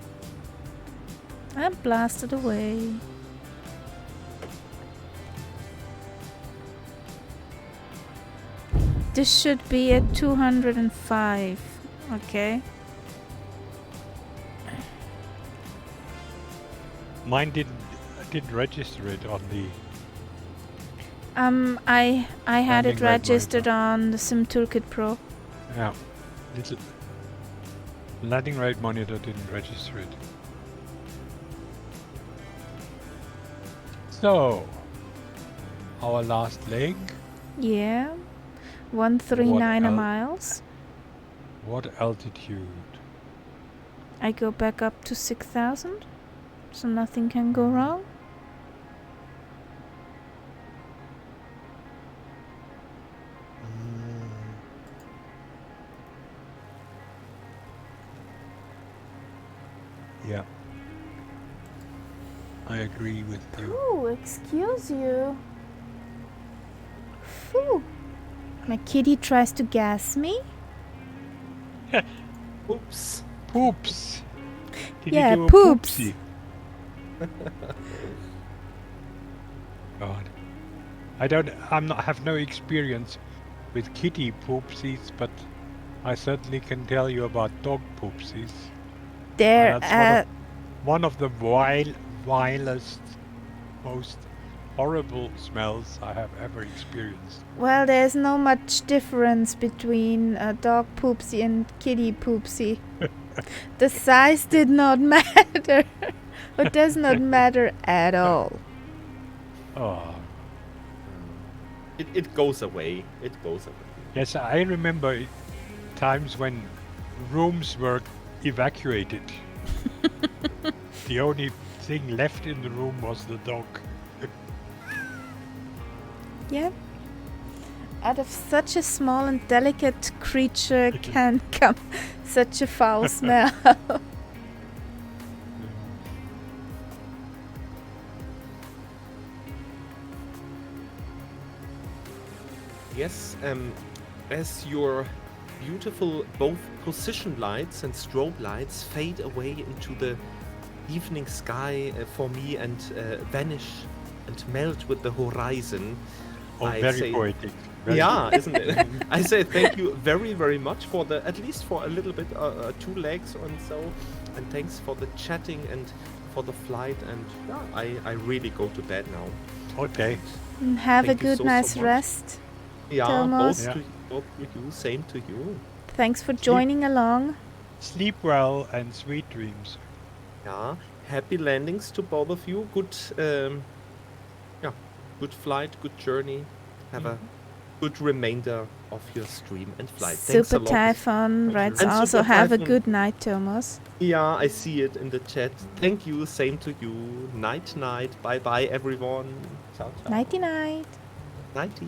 And blasted away. This should be at 205. Okay. Mine didn't register it on the. I had Landing it rate registered on the Sim Toolkit Pro. Yeah, little landing rate monitor didn't register it. So, our last leg. Yeah. 139 el- miles. What altitude? I go back up to 6,000. So nothing can go wrong. Yeah, I agree with you. Oh, excuse you. Phew. My kitty tries to gas me. Oops. Poops. Did Yeah, you do a poops. poopsie? God, have no experience with kitty poopsies, but I certainly can tell you about dog poopsies. There, That's one of the vilest, most horrible smells I have ever experienced. well, there's no much difference between a dog poopsie and kitty poopsie. The size did not matter. It does not matter at all. Oh, It goes away. It goes away. yes, I remember times when rooms were evacuated. The only thing left in the room was the dog. Yeah. Out of such a small and delicate creature can come such a foul smell. Yes, as your beautiful both position lights and strobe lights fade away into the evening sky for me and vanish and melt with the horizon, Oh, I very say poetic. Yeah, isn't it? I say thank you very, very much for at least for a little bit, 2 legs and so, and thanks for the chatting and for the flight. And yeah, I really go to bed now. Okay. And have Thank a you good, so nice much. rest. Yeah, Thomas. Yeah. both to you. Same to you. Thanks for Sleep. joining along. Sleep well and sweet dreams. Yeah, happy landings to both of you. Good, good flight, good journey. Have a good remainder of your stream and flight. Thanks a Super lot. Typhon writes And also Super have a Typhon. good night, Thomas. Yeah, I see it in the chat. Thank you. Same to you. Night, night. Bye, bye, everyone. Ciao, ciao. Nighty night. Nighty.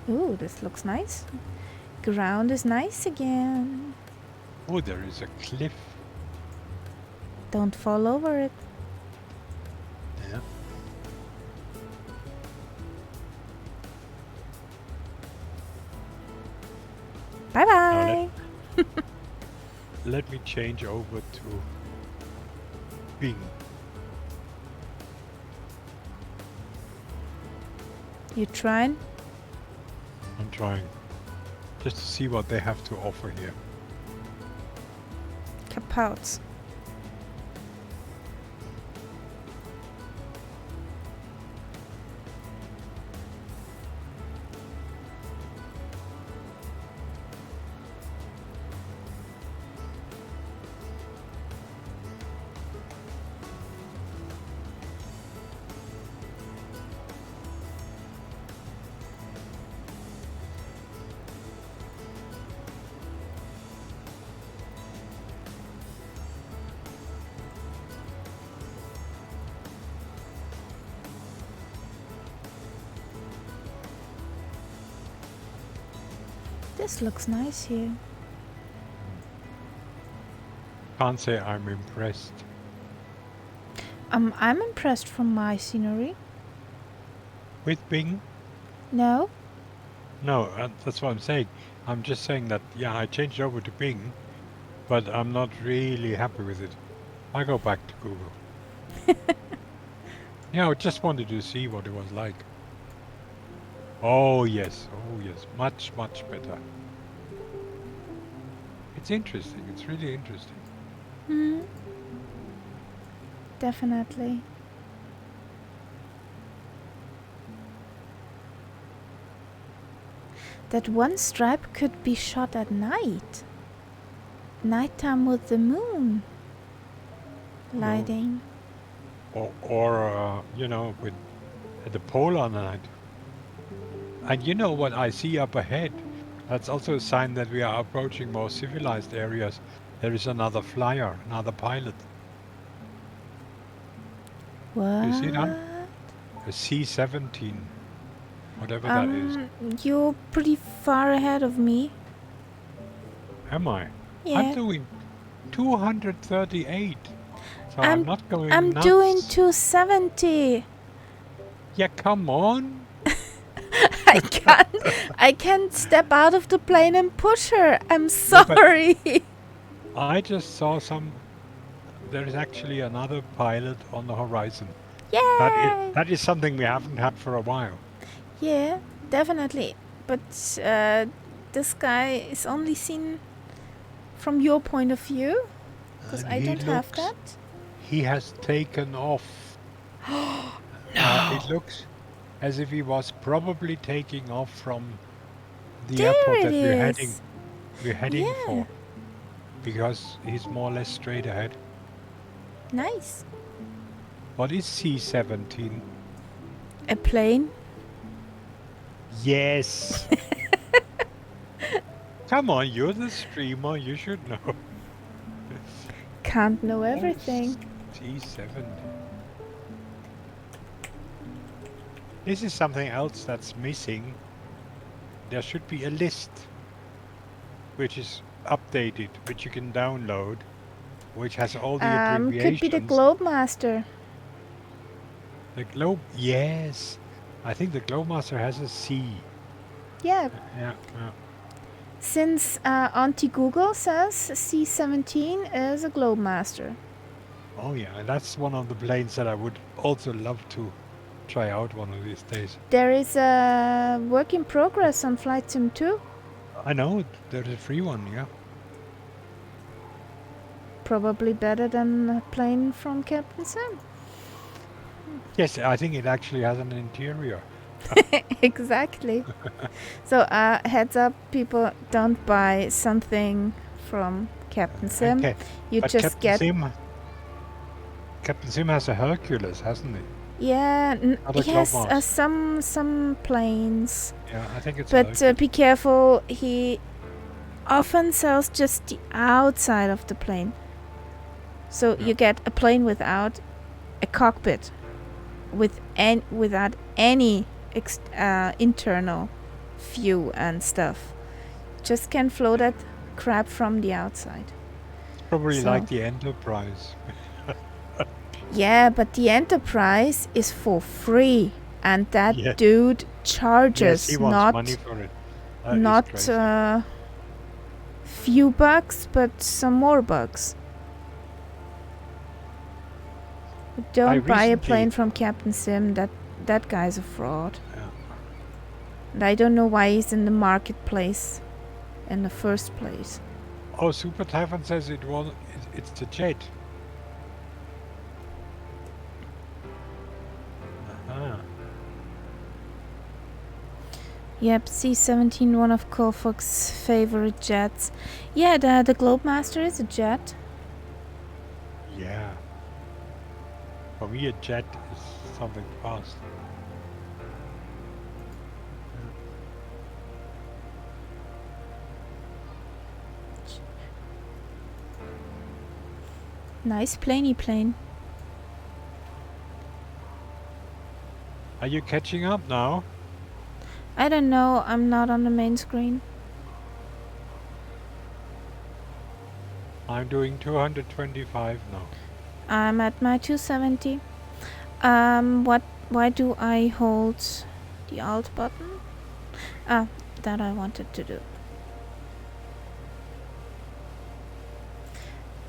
Ooh, this looks nice. Ground is nice again. Oh, there is a cliff. Don't fall over it. Yeah. Bye bye. Let me change over to Bing. You trying? I'm trying. Just to see what they have to offer here. Kapouts. This looks nice here. Can't say I'm impressed. I'm impressed from my scenery. With Bing? No? No, that's what I'm saying. I'm just saying that, yeah, I changed over to Bing, but I'm not really happy with it. I go back to Google. Yeah, I just wanted to see what it was like. Oh yes, much, much better. It's interesting, it's really interesting. Hmm. Definitely. That one stripe could be shot at night. Nighttime with the moon lighting. Or you know, with the polar night. And you know what I see up ahead? That's also a sign that we are approaching more civilized areas. There is another flyer, another pilot. What? You see that? A C-17. Whatever that is. You're pretty far ahead of me. Am I? Yeah. I'm doing 238. So I'm not going I'm nuts. doing 270. Yeah, come on. I can't step out of the plane and push her. I'm sorry. I just saw there is actually another pilot on the horizon. Yay! That is something we haven't had for a while. Yeah, definitely. But this guy is only seen from your point of view, because And I he don't have looks- that. He has taken off. No. It looks as if he was probably taking off from the There airport it that we're heading Yeah. for. Because he's more or less straight ahead. Nice. What is C-17? A plane? Yes. Come on, you're the streamer. You should know. Can't know everything. C-17. This is something else that's missing. There should be a list which is updated, which you can download, which has all the abbreviations. Could be the Globemaster. The Globe, yes. I think the Globemaster has a C. Yeah. Yeah. Since Auntie Google says C-17 is a Globemaster. Oh yeah, and that's one of the planes that I would also love to try out one of these days. There is a work in progress on Flight Sim 2. I know there's a free one, yeah. Probably better than a plane from Captain Sim. Yes, I think it actually has an interior. Exactly. So heads up, people, don't buy something from Captain Sim. Okay, You but just get Captain Sim has a Hercules, hasn't he? yeah, Not a yes, Globemaster. some planes. Yeah, I think it's But Hercules. be careful, he often sells just the outside of the plane. So Yeah. you get a plane without a cockpit, without any internal view and stuff. Just can flow that crap from the outside. Probably So- like the Enterprise. Yeah, but the Enterprise is for free, and that Yeah. dude Yes, charges he wants money for it. That is not crazy. few bucks, but some more bucks. Don't buy a recently- plane from Captain Sim. That guy's a fraud. Yeah. And I don't know why he's in the marketplace in the first place. Oh, Super Typhon says it's the jet. Uh-huh. Yep, C-17, one of Colfox's favorite jets. Yeah, the Globemaster is a jet. Yeah. For me, a jet is something fast. Nice planey plane. Are you catching up now? I don't know, I'm not on the main screen. I'm doing 225 now. I'm at my 270. Why do I hold the Alt button? Ah, that I wanted to do.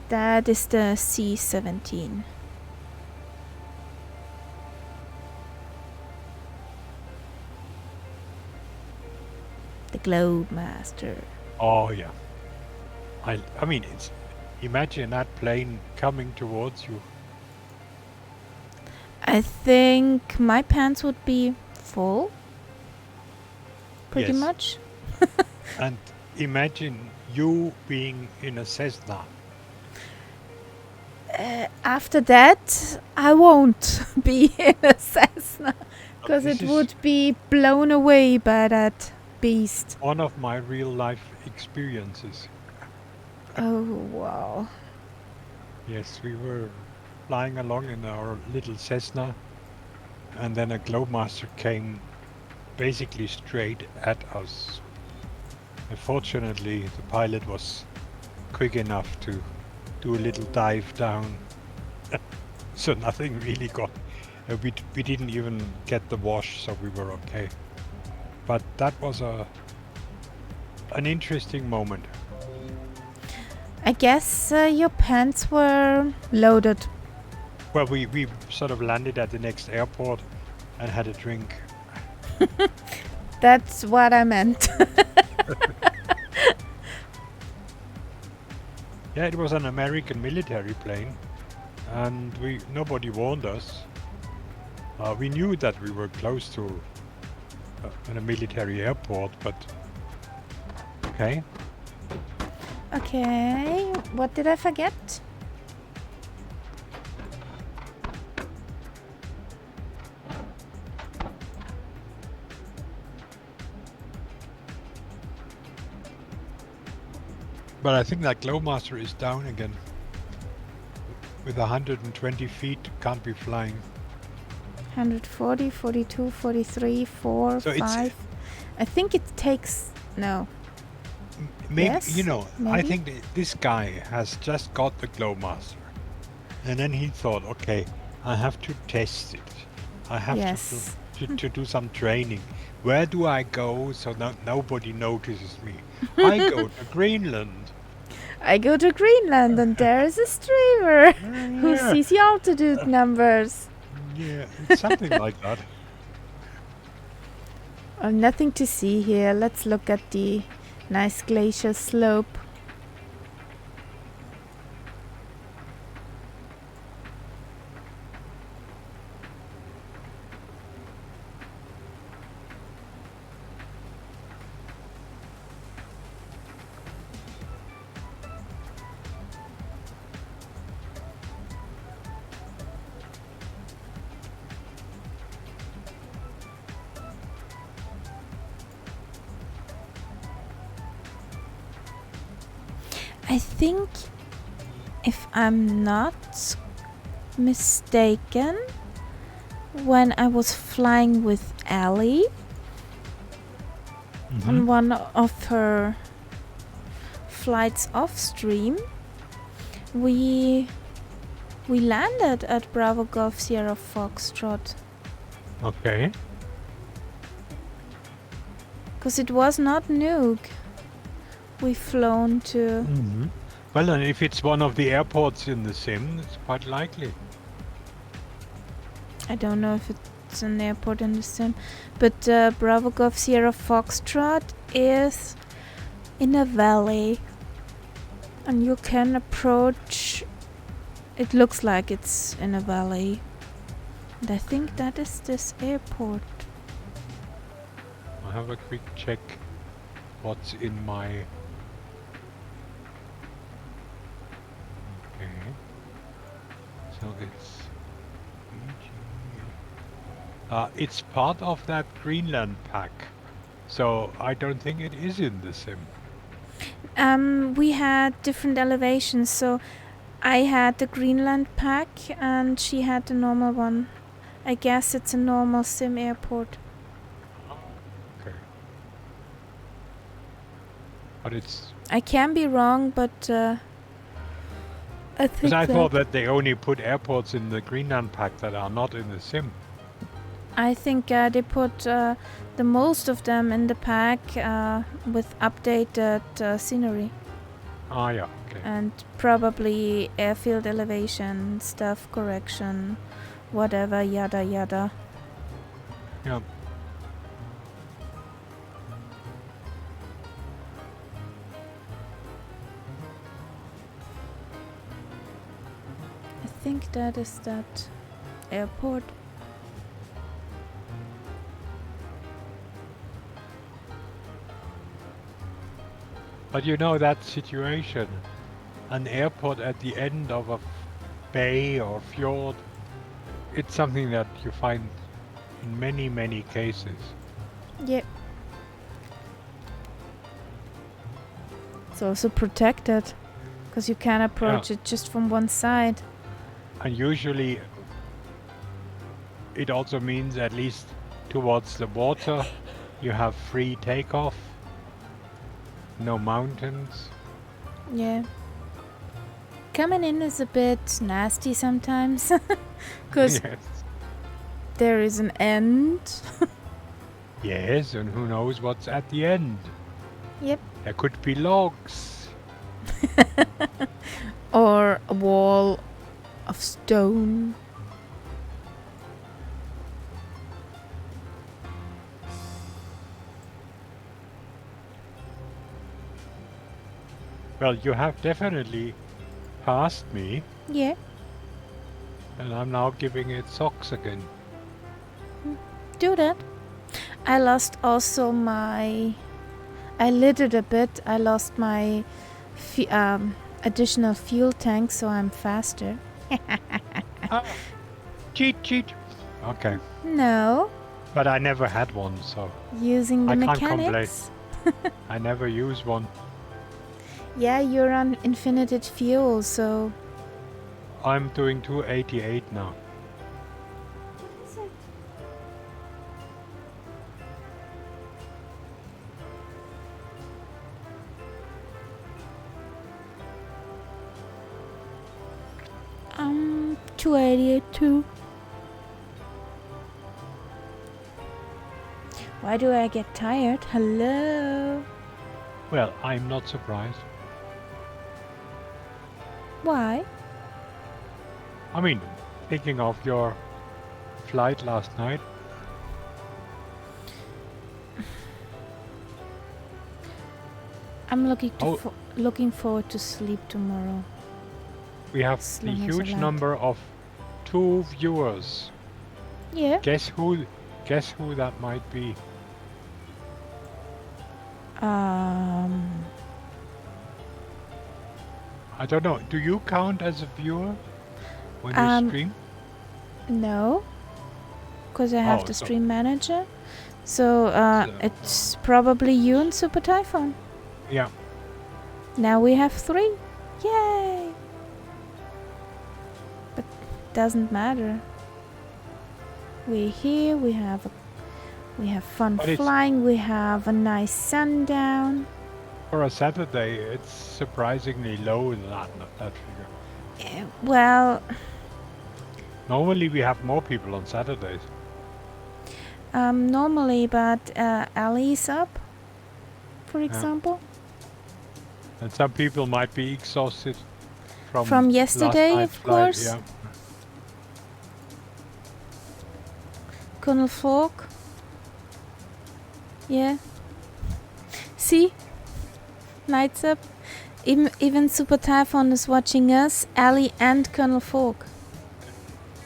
That is the C-17. The Globemaster. Oh yeah. I mean, it's imagine that plane coming towards you. I think my pants would be full. Pretty Yes. much. And imagine you being in a Cessna. After that, I won't be in a Cessna. Because This it is would be blown away by that beast. one of my real life experiences. Oh, wow. Yes, we were flying along in our little Cessna, and then a Globemaster came basically straight at us. Unfortunately, the pilot was quick enough to do a little dive down, so nothing really got. We didn't even get the wash, so we were okay. But that was an interesting moment. I guess your pants were loaded. Well, we sort of landed at the next airport and had a drink. That's what I meant. Yeah, it was an American military plane, and nobody warned us. We knew that we were close to a military airport, but okay. Okay, what did I forget? But I think that Glowmaster is down again. With 120 feet, can't be flying. 140, 42, 43, 4, So it's- 5. I think it takes... No. Maybe, Yes, you know, I maybe. think this guy has just got the Glowmaster. And then he thought, okay, I have to test it. I have Yes. to do some training. Where do I go so nobody notices me? I go to Greenland. I go to Greenland and there is a streamer who Yeah. sees the altitude numbers. Yeah, it's something like that. Nothing to see here. Let's look at the nice glacier slope. I think, if I'm not mistaken, when I was flying with Ellie on one of her flights off stream, we landed at Bravo Golf Sierra Foxtrot. Okay. Because it was not Nuuk. We flown to. Well, and if it's one of the airports in the sim, it's quite likely. I don't know if it's an airport in the sim, but Bravo Golf Sierra Foxtrot is in a valley, and you can approach. It looks like it's in a valley, and I think that is this airport. I'll have a quick check what's in my... Okay. So it's part of that Greenland pack. So I don't think it is in the sim. We had different elevations, so I had the Greenland pack and she had the normal one. I guess it's a normal sim airport. Okay. But it's... I can be wrong, but I think Because I thought that they only put airports in the Greenland pack that are not in the sim. I think they put the most of them in the pack with updated scenery Ah, yeah, okay. and probably airfield elevation, stuff correction, whatever, yada yada. Yeah. I think that is that airport. But you know that situation, an airport at the end of a bay or fjord, it's something that you find in many, many cases. Yep. It's also protected because you can approach it just from one side. And usually it also means, at least towards the water, you have free takeoff, no mountains. Yeah. Coming in is a bit nasty sometimes because Yes. there is an end. Yes, and who knows what's at the end. Yep. There could be logs. Or a wall of stone. Well, you have definitely passed me, Yeah. and I'm now giving it socks again. Do that. I lost also my... I lit it a bit. I lost my additional fuel tank, so I'm faster. Cheat. Okay. No. But I never had one, so Using the I can't complain. mechanics. I never use one. Yeah, you're on infinited fuel, so... I'm doing 288 now. Um, 282. Why do I get tired? Hello? Well, I'm not surprised. Why? I mean, thinking of your flight last night? I'm Oh. looking forward to sleep tomorrow. We have As the long as I huge like. number of 2 viewers. Yeah. Guess who that might be? I don't know. Do you count as a viewer when you stream? No, because I have Oh, the so- stream manager. So it's probably you and Super Typhoon. Yeah. Now we have 3. Yay! But doesn't matter. We're here. We have fun But it's- flying. We have a nice sundown. For a Saturday, it's surprisingly low, that figure. Well, Normally we have more people on Saturdays. normally, but Ali's up, for example. And some people might be exhausted From yesterday, last night's of flight, course. Yeah. Colonel Falk. Yeah. See? Lights up. Even Super Typhoon is watching us, Ali and Colonel Falk.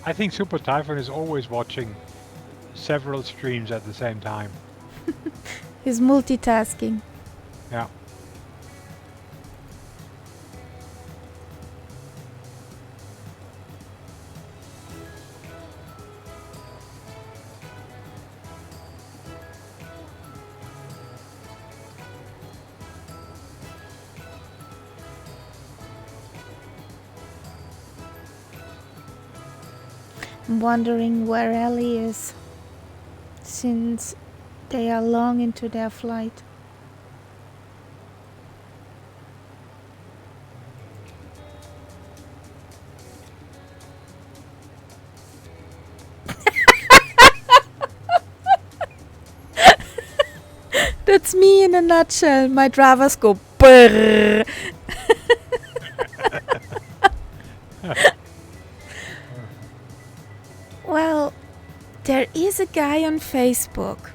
I think Super Typhoon is always watching several streams at the same time. He's multitasking. Yeah. I'm wondering where Ali is, since they are long into their flight. That's me in a nutshell. My drivers go brrr. Well, there is a guy on Facebook.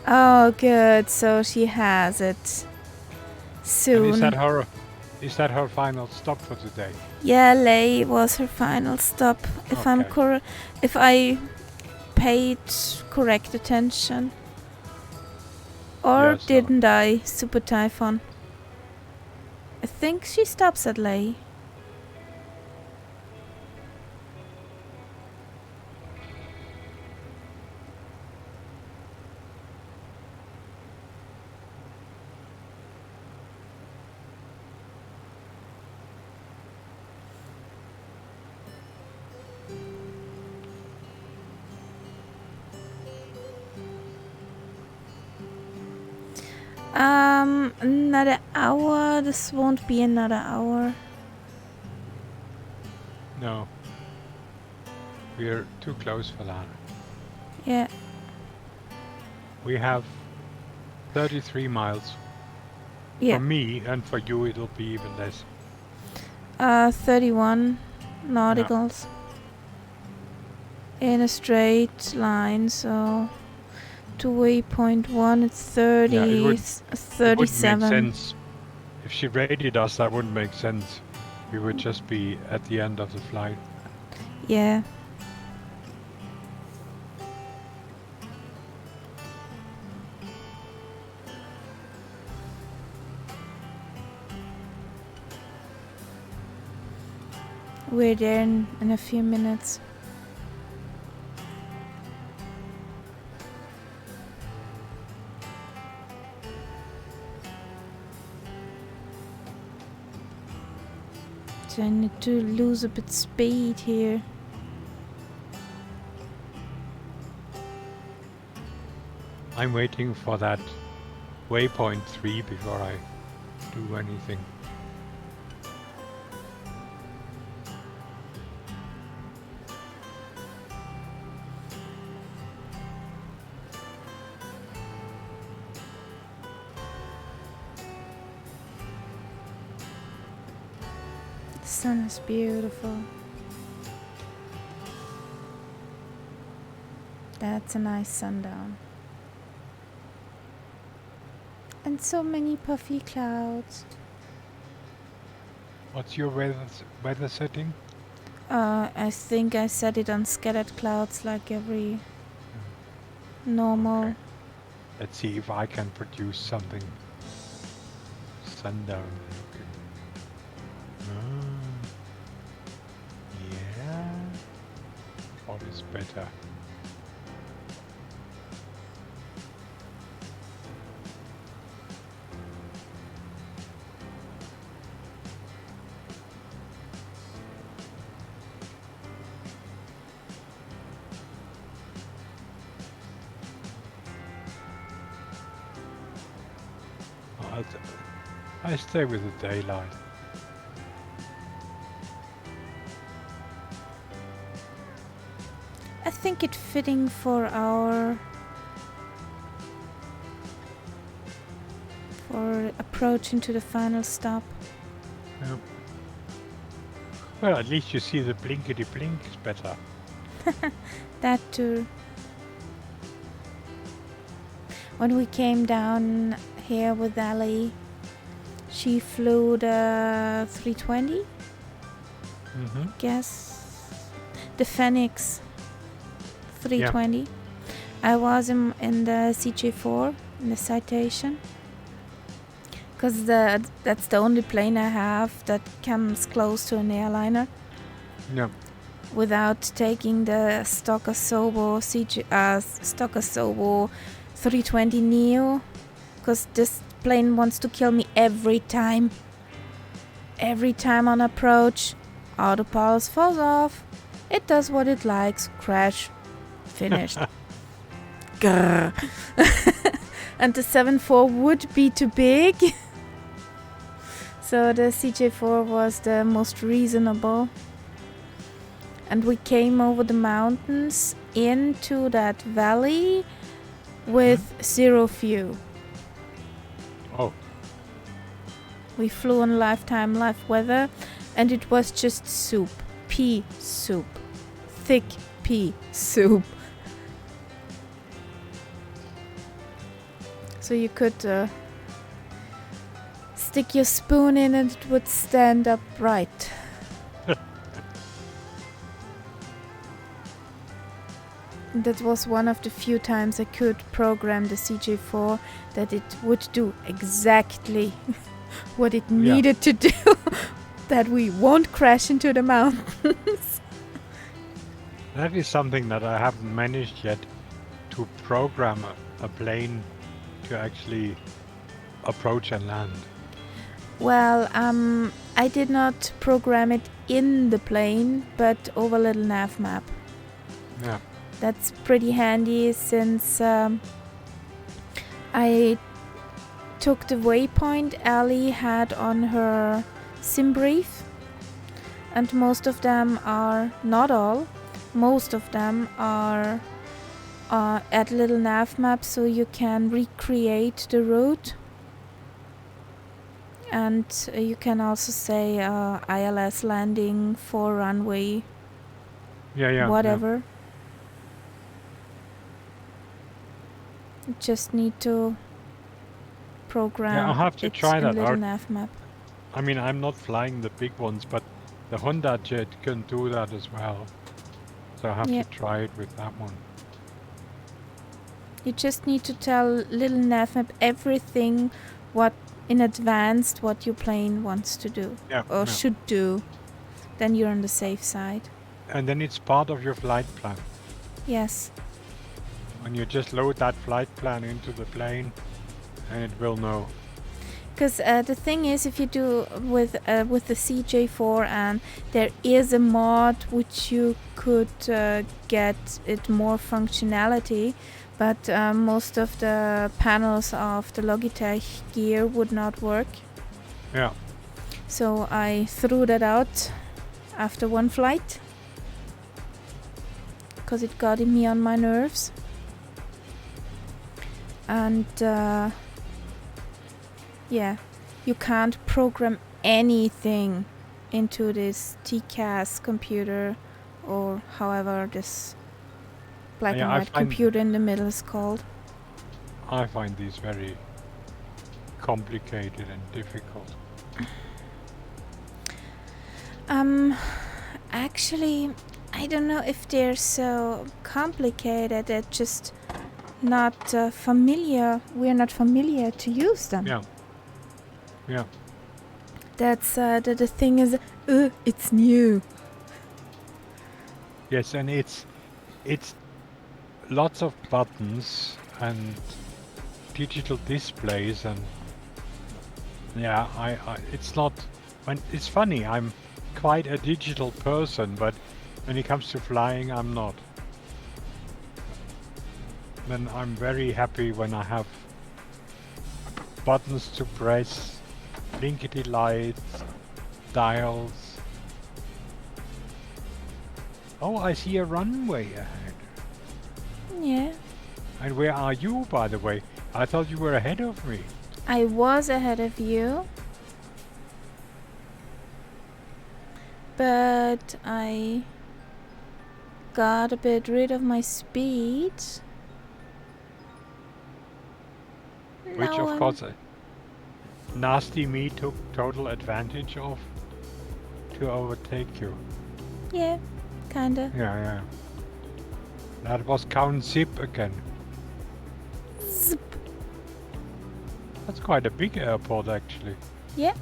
Oh, good. So she has it soon. And is that her final stop for today? Yeah, Lay was her final stop. If Okay. if I paid correct attention, or Yes, didn't I, Super Typhoon? I think she stops at Lay. Another hour. This won't be another hour. No. We're too close for that. Yeah. We have 33 miles. Yeah. For me, and for you it'll be even less. 31 nauticals. In a straight line, so to waypoint 1 it's 30, Yeah, it wouldn't 37. make sense. If she raided us, that wouldn't make sense. We would just be at the end of the flight. Yeah. We're there in a few minutes. So I need to lose a bit speed here. I'm waiting for that waypoint 3 before I do anything. The sun is beautiful. That's a nice sundown. And so many puffy clouds. What's your weather setting? I think I set it on scattered clouds like every normal. Okay. Let's see if I can produce something. Sundown. Yeah. What is better? I stay with the daylight. I think it's fitting for our approaching to the final stop. Yeah. Well, at least you see the blinkety blinks better. That too. When we came down here with Ali, she flew the 320, guess. The Phoenix 320. Yeah. I was in the CJ4, in the Citation. Because that's the only plane I have that comes close to an airliner. Yeah. Without taking the Stocker Sobo 320 Neo, because this plane wants to kill me every time. Every time on approach, autopilot falls off. It does what it likes. Crash. Finished. Grrr. And the 7.4 would be too big. So the CJ4 was the most reasonable. And we came over the mountains into that valley with zero fuel. Oh. We flew on lifetime live weather, and it was just soup. Pea soup. Thick pea soup. So you could stick your spoon in and it would stand upright. That was one of the few times I could program the CJ4 that it would do exactly what it needed to do. That we won't crash into the mountains. That is something that I haven't managed yet, to program a plane to actually approach and land. Well, I did not program it in the plane, but over a little nav map. Yeah. That's pretty handy since I took the waypoint Ali had on her sim brief, and most of them are, not all, most of them are at little nav maps, so you can recreate the route. And you can also say ILS landing for runway, whatever. You just need to program I'll have to try that little out. nav map. I mean, I'm not flying the big ones, but the Honda jet can do that as well. So I have to try it with that one. You just need to tell little nav map everything what in advance what your plane wants to do or should do. Then you're on the safe side. And then it's part of your flight plan. Yes. And you just load that flight plan into the plane and it will know. Because the thing is, if you do with the CJ4, and there is a mod which you could get it more functionality, but most of the panels of the Logitech gear would not work. Yeah. So I threw that out after one flight because it got me on my nerves. And you can't program anything into this TCAS computer, or however this black Yeah, and I white find- computer in the middle is called. I find these very complicated and difficult. Actually, I don't know if they're so complicated. They're just not familiar. We're not familiar to use them. Yeah. Yeah. That's the thing is, it's new. Yes, and it's lots of buttons and digital displays, and yeah, I it's not. When it's funny, I'm quite a digital person, but when it comes to flying, I'm not. Then I'm very happy when I have buttons to press, blinkety lights, dials. Oh, I see a runway ahead. Yeah. And where are you, by the way? I thought you were ahead of me. I was ahead of you, but I got a bit rid of my speed. Which, Now of course, nasty me took total advantage of to overtake you. Yeah, kinda. Yeah. That was Count Zip again. Zip. That's quite a big airport, actually. Yeah.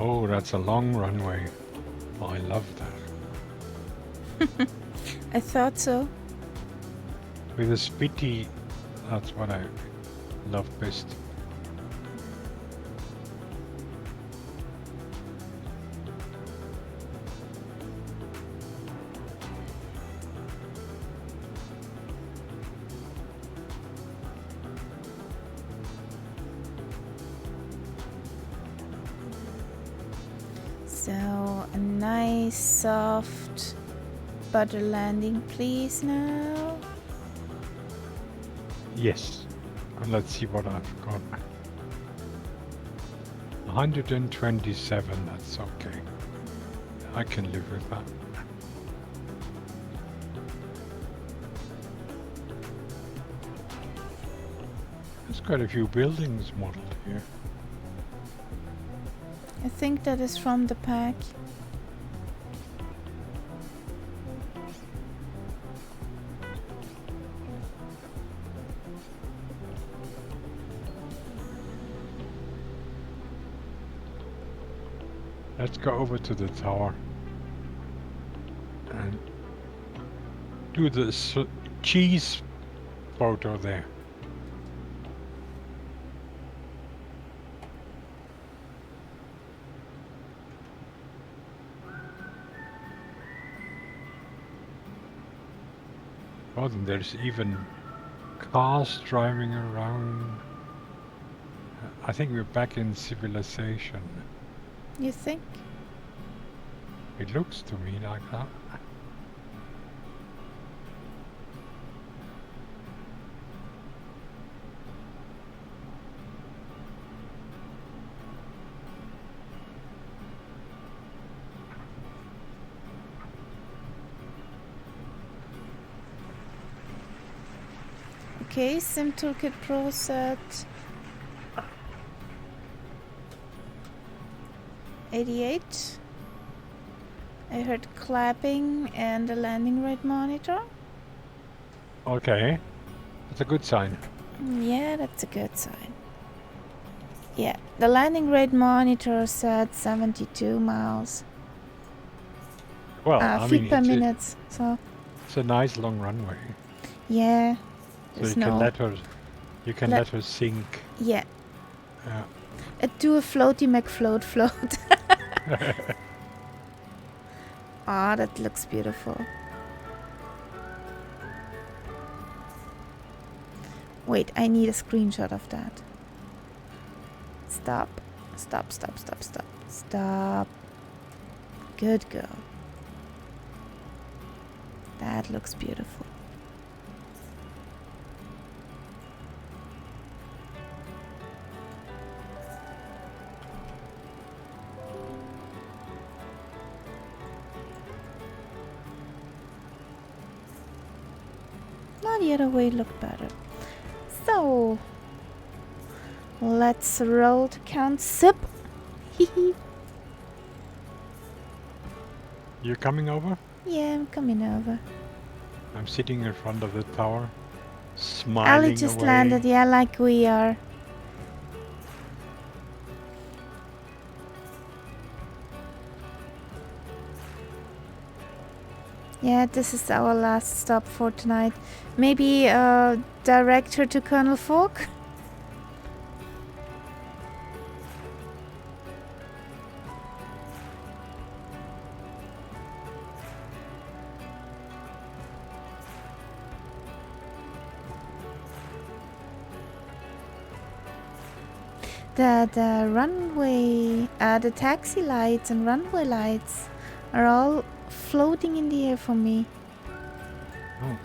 Oh, that's a long runway. Oh, I love that. I thought so. With a spitty, that's what I love best. So, a nice soft butter landing, please, now. Yes. And let's see what I've got. 127, that's okay. I can live with that. There's quite a few buildings modeled here. I think that is from the pack. Let's go over to the tower and do the cheese photo there. Oh, and there's even cars driving around. I think we're back in civilization. You think? It looks to me like that. Okay, Sim Toolkit Pro set 88. I heard clapping and the landing rate monitor. Okay, that's a good sign. Yeah, that's a good sign. Yeah, the landing rate monitor said 72 miles. Well, I Feet mean, per minute. So, it's a nice long runway, yeah. so There's you can no. let her sink. Yeah. Yeah. Do a floaty McFloat float. Ah, that looks beautiful. Wait, I need a screenshot of that. Stop. Stop, stop, stop, stop. Stop. Good girl. That looks beautiful. No, the other way looked better. So, let's roll to count sip. You're coming over? Yeah, I'm coming over. I'm sitting in front of the tower, Ali smiling just away. landed, yeah, like we are. Yeah, this is our last stop for tonight. Maybe direct her to Colonel Falk? The runway, the taxi lights and runway lights are all floating in the air for me. Oh.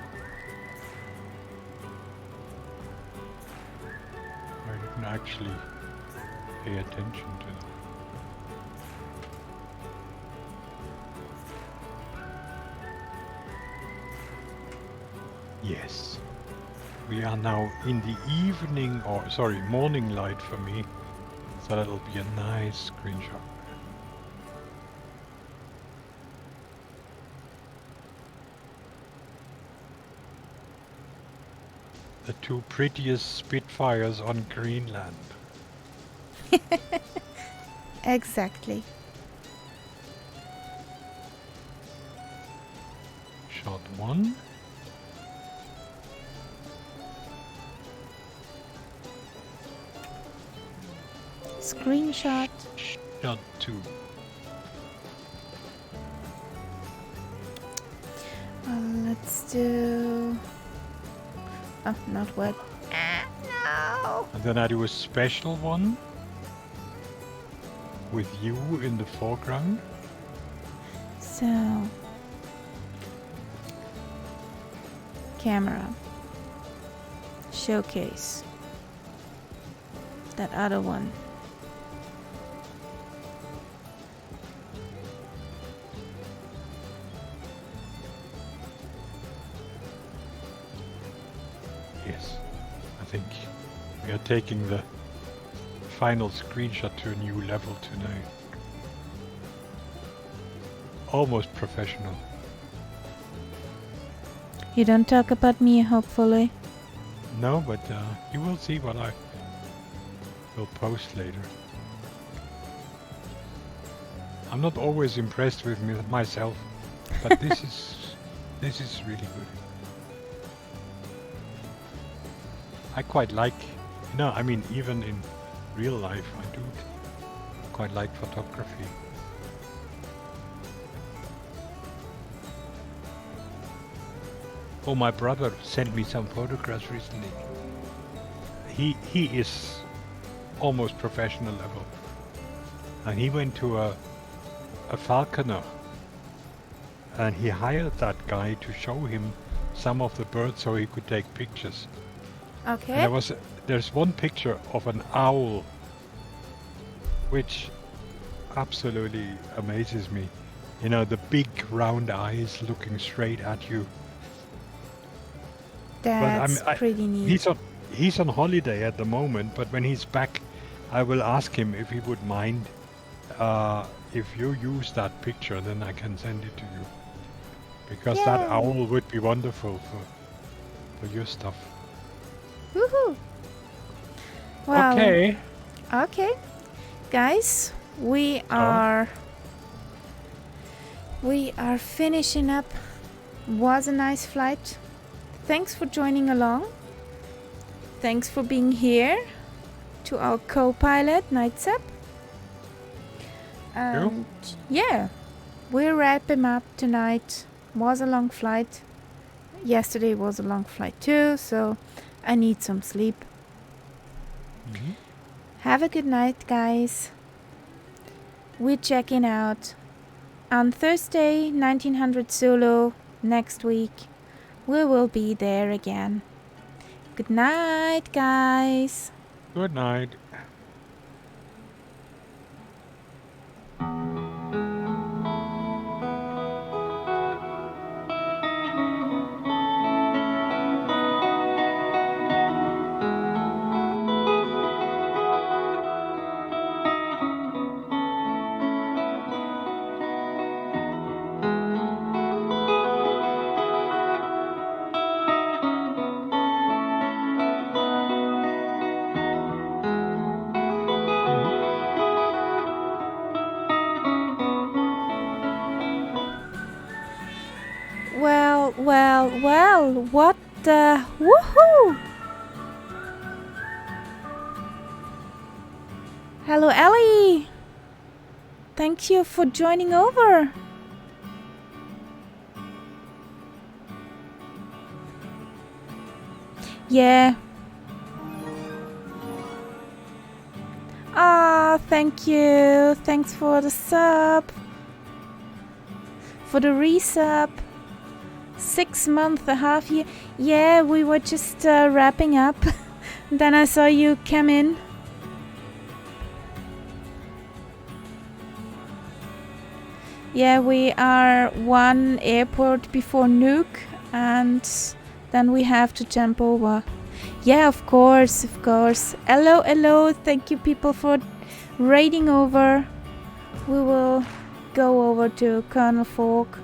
I didn't actually pay attention to that. Yes. We are now in the evening, or sorry, morning light for me. So that'll be a nice screenshot. The two prettiest Spitfires on Greenland. Exactly. Shot one. Screenshot. Shot two. Let's do. Oh, not what? No! And then I do a special one with you in the foreground. So. Camera. Showcase. That other one. Yes, I think we are taking the final screenshot to a new level tonight. Almost professional. You don't talk about me, hopefully. No, but you will see what I will post later. I'm not always impressed with myself, but this is really good. I quite like, I mean, even in real life, I do quite like photography. Oh, my brother sent me some photographs recently. He is almost professional level, and he went to a falconer, and he hired that guy to show him some of the birds so he could take pictures. Okay. And there's one picture of an owl, which absolutely amazes me. You know, the big round eyes looking straight at you. That's pretty neat. He's on holiday at the moment, but when he's back, I will ask him if he would mind if you use that picture, then I can send it to you. Because that Yay. owl would be wonderful for your stuff. Woohoo! Well, Okay. Okay, guys, we are finishing up. Was a nice flight. Thanks for joining along. Thanks for being here. To our co-pilot, Nightsap. And yeah, we'll wrap him up tonight. Was a long flight. Yesterday was a long flight too, so I need some sleep. Mm-hmm. Have a good night, guys. We're checking out on Thursday, 1900 Zulu, next week. We will be there again. Good night, guys. Good night. Well, what the... Woohoo! Hello, Ellie! Thank you for joining over. Yeah. Ah, thank you. Thanks for the sub. For the resub. 6 months, a half year. Yeah, we were just wrapping up. Then I saw you come in. Yeah, we are one airport before Nuuk, and then we have to jump over. Yeah, of course, of course. Hello, thank you people for raiding over. We will go over to Colonel Fork.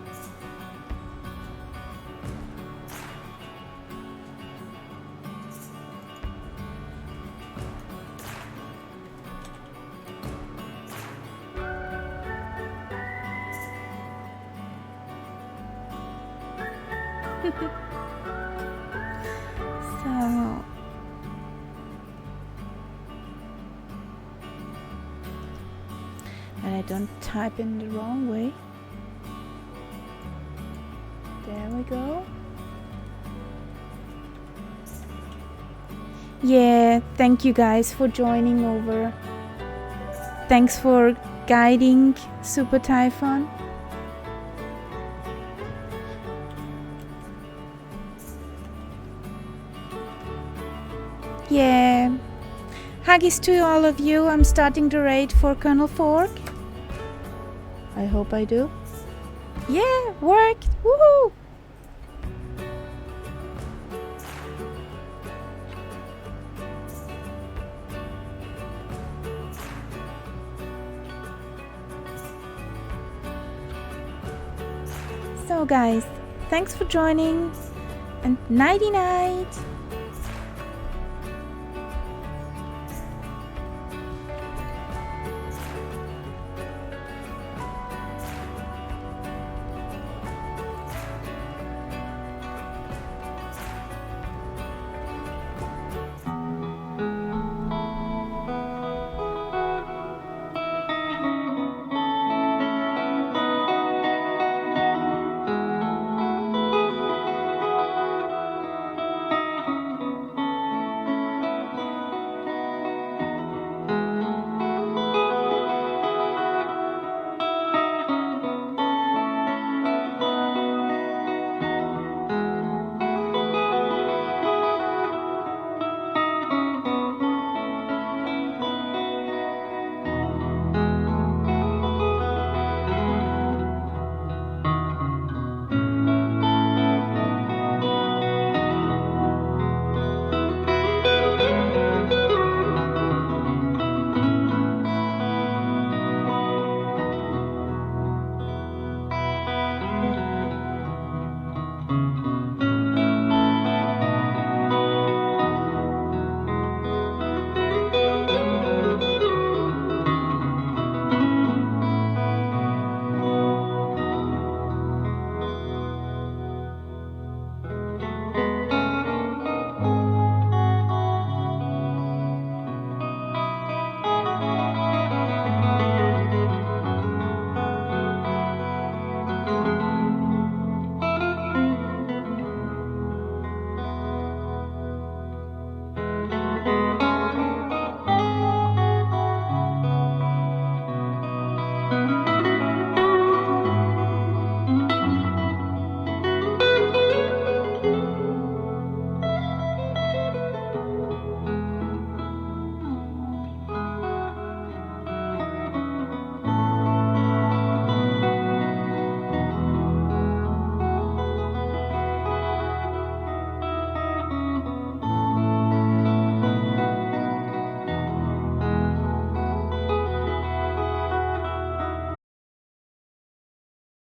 So and I don't type in the wrong way. There we go. Yeah, thank you guys for joining over. Thanks for guiding Super Typhon. Yeah. Huggies to all of you. I'm starting the raid for Colonel Fork. I hope I do. Yeah, worked. Woohoo! So guys, thanks for joining and nighty night.